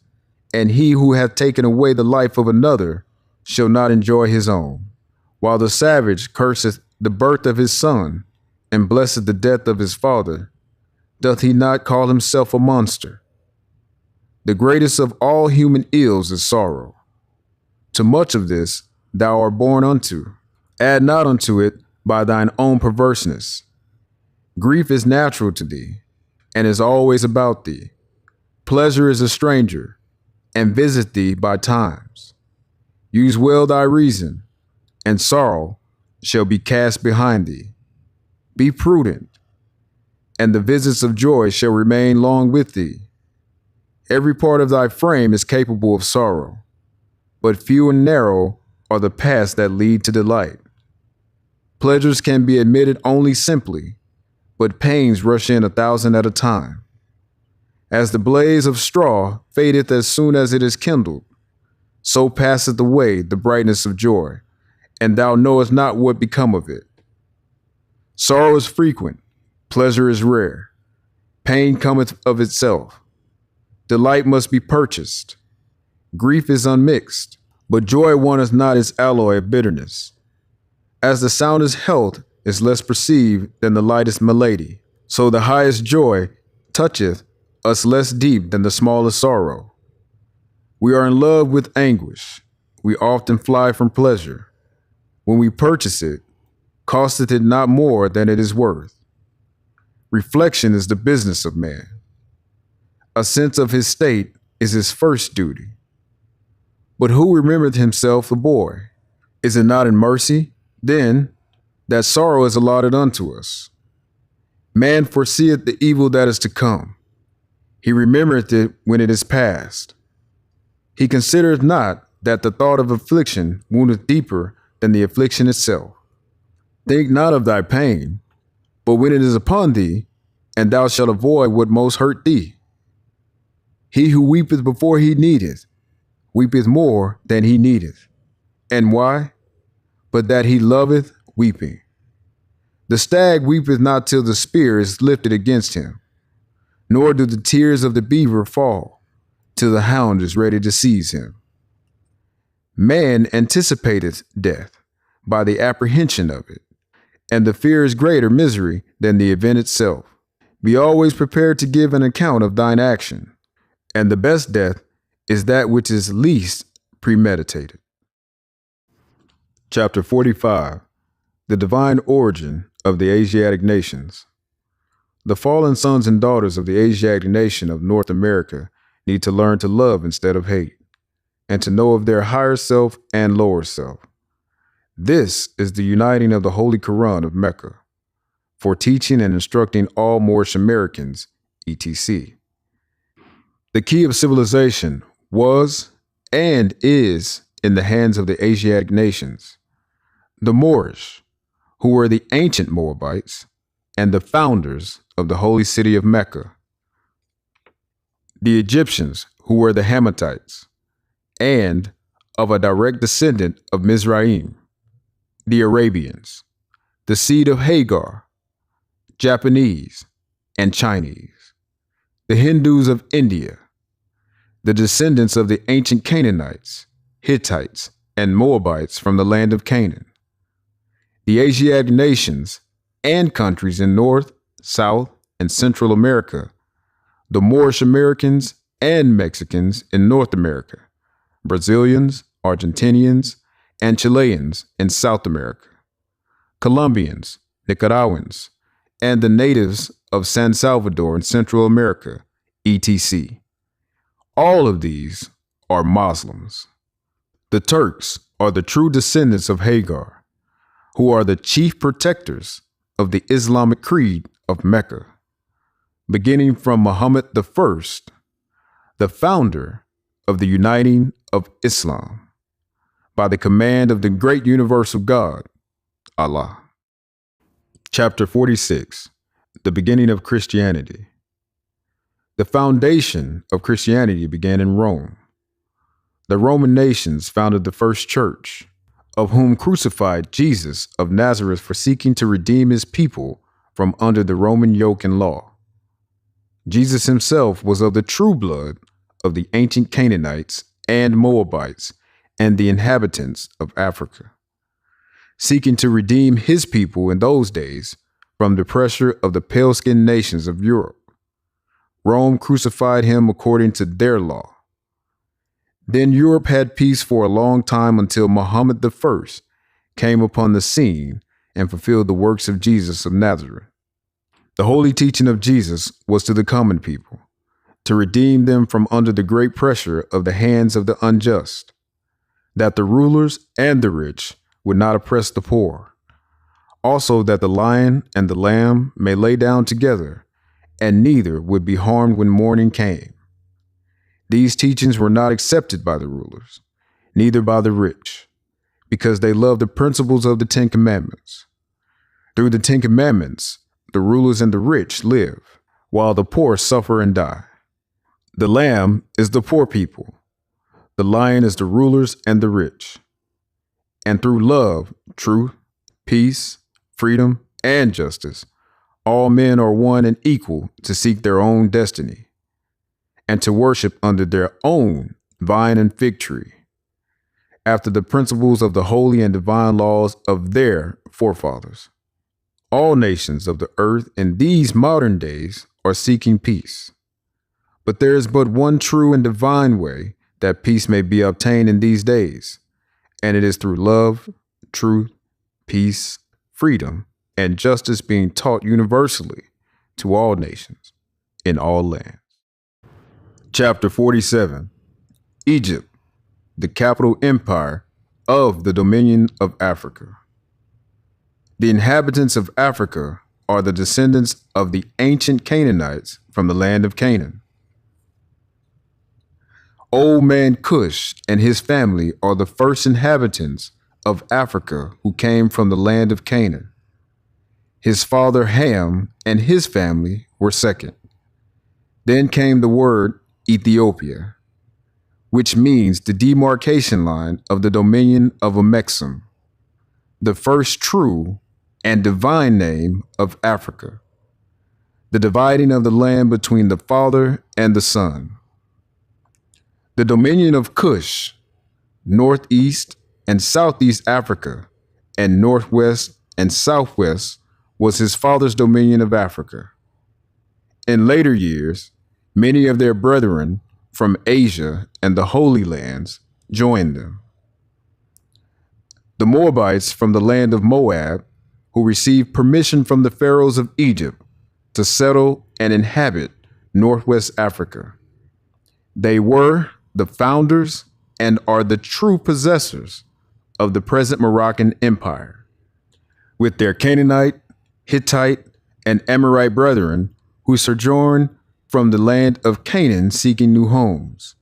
and he who hath taken away the life of another shall not enjoy his own, while the savage curseth the birth of his son and blesseth the death of his father. Doth he not call himself a monster? The greatest of all human ills is sorrow. To much of this thou art born unto. Add not unto it by thine own perverseness. Grief is natural to thee, and is always about thee. Pleasure is a stranger, and visiteth thee by times. Use well thy reason, and sorrow shall be cast behind thee. Be prudent, and the visits of joy shall remain long with thee. Every part of thy frame is capable of sorrow, but few and narrow are the paths that lead to delight. Pleasures can be admitted only simply, but pains rush in 1,000 at a time. As the blaze of straw fadeth as soon as it is kindled, so passeth away the brightness of joy, and thou knowest not what become of it. Sorrow is frequent, pleasure is rare. Pain cometh of itself. Delight must be purchased. Grief is unmixed, but joy wanteth not its alloy of bitterness. As the soundest health is less perceived than the lightest malady, so the highest joy toucheth us less deep than the smallest sorrow. We are in love with anguish. We often fly from pleasure. When we purchase it, costeth it not more than it is worth. Reflection is the business of man. A sense of his state is his first duty. But who remembereth himself a boy? Is it not in mercy, then, that sorrow is allotted unto us? Man foreseeth the evil that is to come. He remembereth it when it is past. He considereth not that the thought of affliction woundeth deeper than the affliction itself. Think not of thy pain, but when it is upon thee, and thou shalt avoid what most hurt thee. He who weepeth before he needeth, weepeth more than he needeth. And why? But that he loveth weeping. The stag weepeth not till the spear is lifted against him, nor do the tears of the beaver fall till the hound is ready to seize him. Man anticipateth death by the apprehension of it, and the fear is greater misery than the event itself. Be always prepared to give an account of thine action, and the best death is that which is least premeditated. Chapter 45. The Divine Origin of the Asiatic Nations. The fallen sons and daughters of the Asiatic nation of North America need to learn to love instead of hate, and to know of their higher self and lower self. This is the uniting of the Holy Koran of Mecca, for teaching and instructing all Moorish Americans, etc. The key of civilization was and is in the hands of the Asiatic nations. The Moorish, who were the ancient Moabites and the founders of the holy city of Mecca. The Egyptians, who were the Hammatites, and of a direct descendant of Mizraim. The Arabians, the seed of Hagar, Japanese, and Chinese. The Hindus of India, the descendants of the ancient Canaanites, Hittites, and Moabites from the land of Canaan. The Asiatic nations and countries in North, South, and Central America, the Moorish Americans and Mexicans in North America, Brazilians, Argentinians, and Chileans in South America, Colombians, Nicaraguans, and the natives of San Salvador in Central America, etc. All of these are Muslims. The Turks are the true descendants of Hagar, who are the chief protectors of the Islamic creed of Mecca, beginning from Muhammad I, the founder of the uniting of Islam, by the command of the great universal God, Allah. Chapter 46. The beginning of Christianity. The foundation of Christianity began in Rome. The Roman nations founded the first church, of whom crucified Jesus of Nazareth for seeking to redeem his people from under the Roman yoke and law. Jesus himself was of the true blood of the ancient Canaanites and Moabites and the inhabitants of Africa, seeking to redeem his people in those days from the pressure of the pale-skinned nations of Europe. Rome crucified him according to their law. Then Europe had peace for a long time until Muhammad I came upon the scene and fulfilled the works of Jesus of Nazareth. The holy teaching of Jesus was to the common people, to redeem them from under the great pressure of the hands of the unjust, that the rulers and the rich would not oppress the poor. Also that the lion and the lamb may lay down together, and neither would be harmed when morning came. These teachings were not accepted by the rulers, neither by the rich, because they loved the principles of the Ten Commandments. Through the Ten Commandments, the rulers and the rich live, while the poor suffer and die. The lamb is the poor people. The lion is the rulers and the rich. And through love, truth, peace, freedom, and justice, all men are one and equal to seek their own destiny and to worship under their own vine and fig tree, after the principles of the holy and divine laws of their forefathers. All nations of the earth in these modern days are seeking peace. But there is but one true and divine way that peace may be obtained in these days, and it is through love, truth, peace, freedom, and justice being taught universally to all nations in all lands. Chapter 47. Egypt, the capital empire of the Dominion of Africa. The inhabitants of Africa are the descendants of the ancient Canaanites from the land of Canaan. Old man Cush and his family are the first inhabitants of Africa who came from the land of Canaan. His father Ham and his family were second. Then came the word Ethiopia, which means the demarcation line of the dominion of Amexem, the first true and divine name of Africa, the dividing of the land between the Father and the Son. The dominion of Cush, northeast and southeast Africa, and northwest and southwest was his father's dominion of Africa. In later years, many of their brethren from Asia and the Holy Lands joined them. The Moabites from the land of Moab, who received permission from the pharaohs of Egypt to settle and inhabit northwest Africa. They were the founders and are the true possessors of the present Moroccan Empire, with their Canaanite, Hittite, and Amorite brethren who sojourn from the land of Canaan seeking new homes.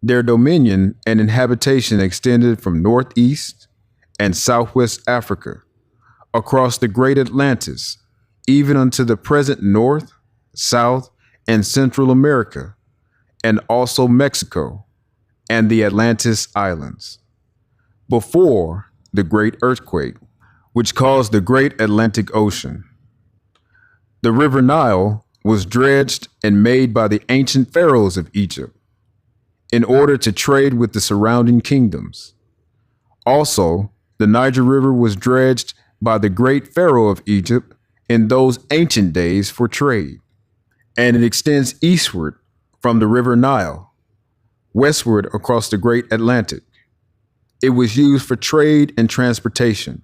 Their dominion and inhabitation extended from northeast and southwest Africa, across the great Atlantis, even unto the present North, South, and Central America, and also Mexico and the Atlantis Islands, before the great earthquake, which caused the great Atlantic Ocean. The river Nile was dredged and made by the ancient pharaohs of Egypt in order to trade with the surrounding kingdoms. Also, the Niger River was dredged by the great pharaoh of Egypt in those ancient days for trade, and it extends eastward from the river Nile, westward across the great Atlantic. It was used for trade and transportation.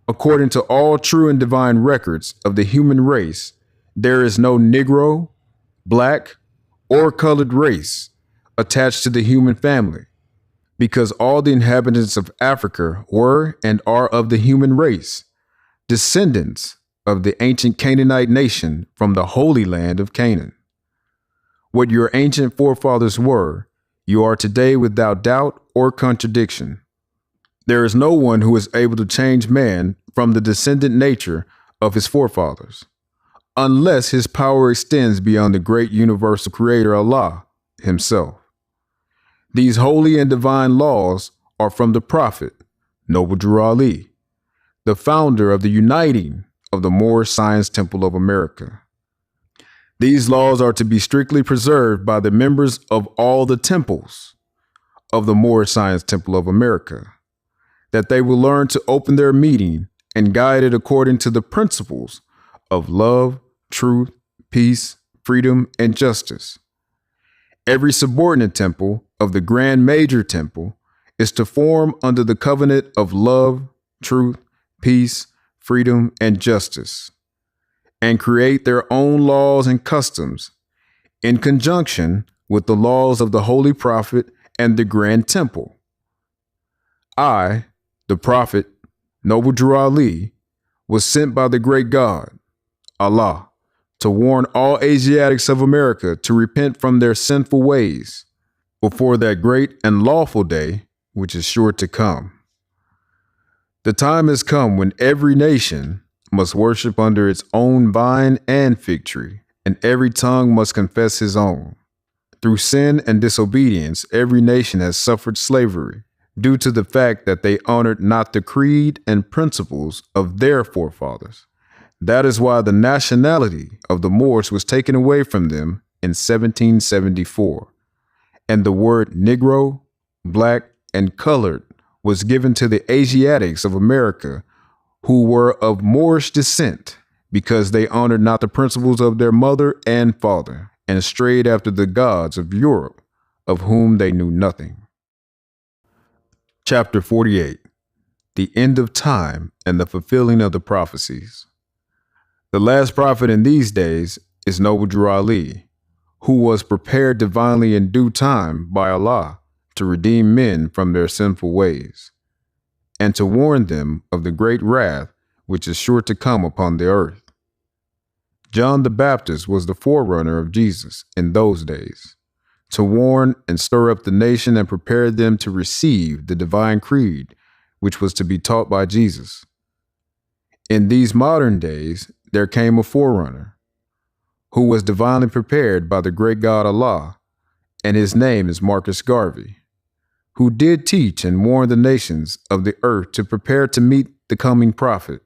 According to all true and divine records of the human race, there is no Negro, black, or colored race attached to the human family, because all the inhabitants of Africa were and are of the human race, descendants of the ancient Canaanite nation from the holy land of Canaan. What your ancient forefathers were, you are today without doubt or contradiction. There is no one who is able to change man from the descendant nature of his forefathers, unless his power extends beyond the great universal creator Allah himself. These holy and divine laws are from the Prophet, Noble Drew Ali, the founder of the uniting of the Moorish Science Temple of America. These laws are to be strictly preserved by the members of all the temples of the Moorish Science Temple of America, that they will learn to open their meeting and guide it according to the principles of love, truth, peace, freedom, and justice. Every subordinate temple of the Grand Major Temple is to form under the covenant of love, truth, peace, freedom, and justice, and create their own laws and customs in conjunction with the laws of the Holy Prophet and the Grand Temple. I, the Prophet, Noble Drew Ali, was sent by the great God, Allah, to warn all Asiatics of America to repent from their sinful ways before that great and lawful day which is sure to come. The time has come when every nation must worship under its own vine and fig tree, and every tongue must confess his own. Through sin and disobedience, every nation has suffered slavery due to the fact that they honored not the creed and principles of their forefathers. That is why the nationality of the Moors was taken away from them in 1774, and the word Negro, black, and colored was given to the Asiatics of America who were of Moorish descent because they honored not the principles of their mother and father and strayed after the gods of Europe, of whom they knew nothing. Chapter 48. The End of Time and the Fulfilling of the Prophecies. The last prophet in these days is Noble Drew Ali, who was prepared divinely in due time by Allah to redeem men from their sinful ways, and to warn them of the great wrath which is sure to come upon the earth. John the Baptist was the forerunner of Jesus in those days, to warn and stir up the nation and prepare them to receive the divine creed which was to be taught by Jesus. In these modern days, there came a forerunner who was divinely prepared by the great God Allah, and his name is Marcus Garvey, who did teach and warn the nations of the earth to prepare to meet the coming prophet,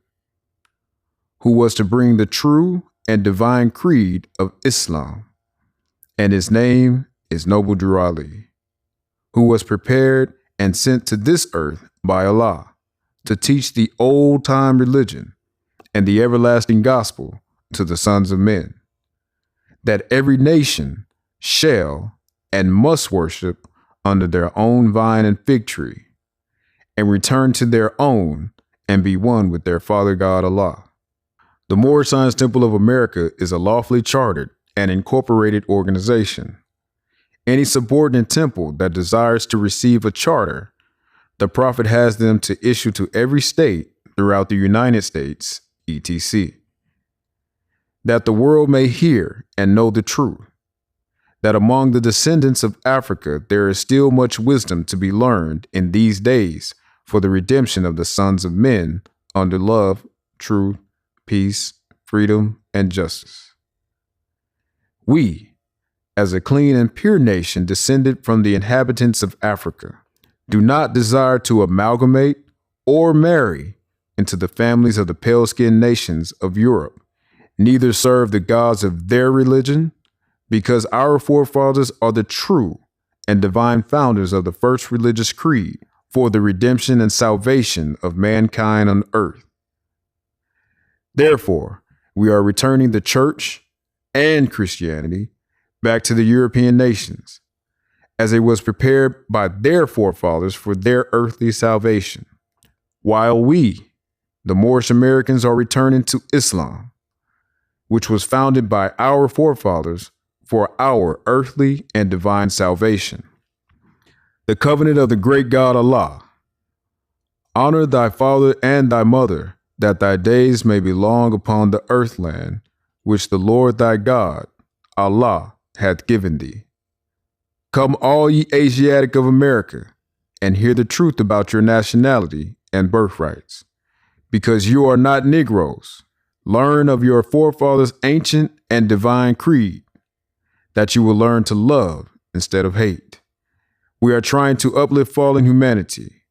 who was to bring the true and divine creed of Islam, and his name is Noble Drew Ali, who was prepared and sent to this earth by Allah to teach the old-time religion and the everlasting gospel to the sons of men, that every nation shall and must worship under their own vine and fig tree, and return to their own and be one with their Father God Allah. The Moorish Science Temple of America is a lawfully chartered and incorporated organization. Any subordinate temple that desires to receive a charter, the Prophet has them to issue to every state throughout the United States, etc., that the world may hear and know the truth, that among the descendants of Africa there is still much wisdom to be learned in these days for the redemption of the sons of men under love, truth, peace, freedom, and justice. We, as a clean and pure nation descended from the inhabitants of Africa, do not desire to amalgamate or marry into the families of the pale-skinned nations of Europe, neither serve the gods of their religion, because our forefathers are the true and divine founders of the first religious creed for the redemption and salvation of mankind on earth. Therefore, we are returning the church and Christianity back to the European nations, as it was prepared by their forefathers for their earthly salvation, while we, the Moorish Americans, are returning to Islam, which was founded by our forefathers for our earthly and divine salvation. The covenant of the great God Allah. Honor thy father and thy mother, that thy days may be long upon the earthland, which the Lord thy God, Allah, hath given thee. Come all ye Asiatic of America, and hear the truth about your nationality and birthrights. Because you are not Negroes, learn of your forefathers' ancient and divine creed, that you will learn to love instead of hate. We are trying to uplift fallen humanity.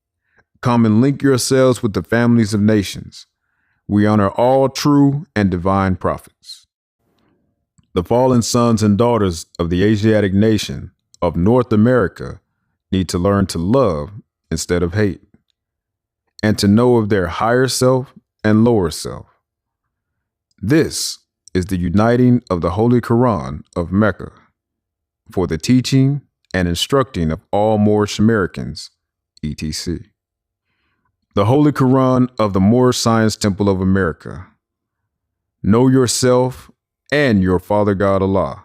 Come and link yourselves with the families of nations. We honor all true and divine prophets. The fallen sons and daughters of the Asiatic nation of North America need to learn to love instead of hate, and to know of their higher self and lower self. This is the uniting of the Holy Koran of Mecca for the teaching and instructing of all Moorish Americans, etc. The Holy Koran of the Moorish Science Temple of America. Know yourself and your Father God Allah,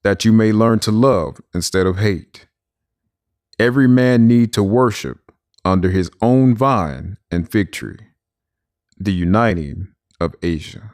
that you may learn to love instead of hate. Every man need to worship under his own vine and fig tree. The uniting of Asia.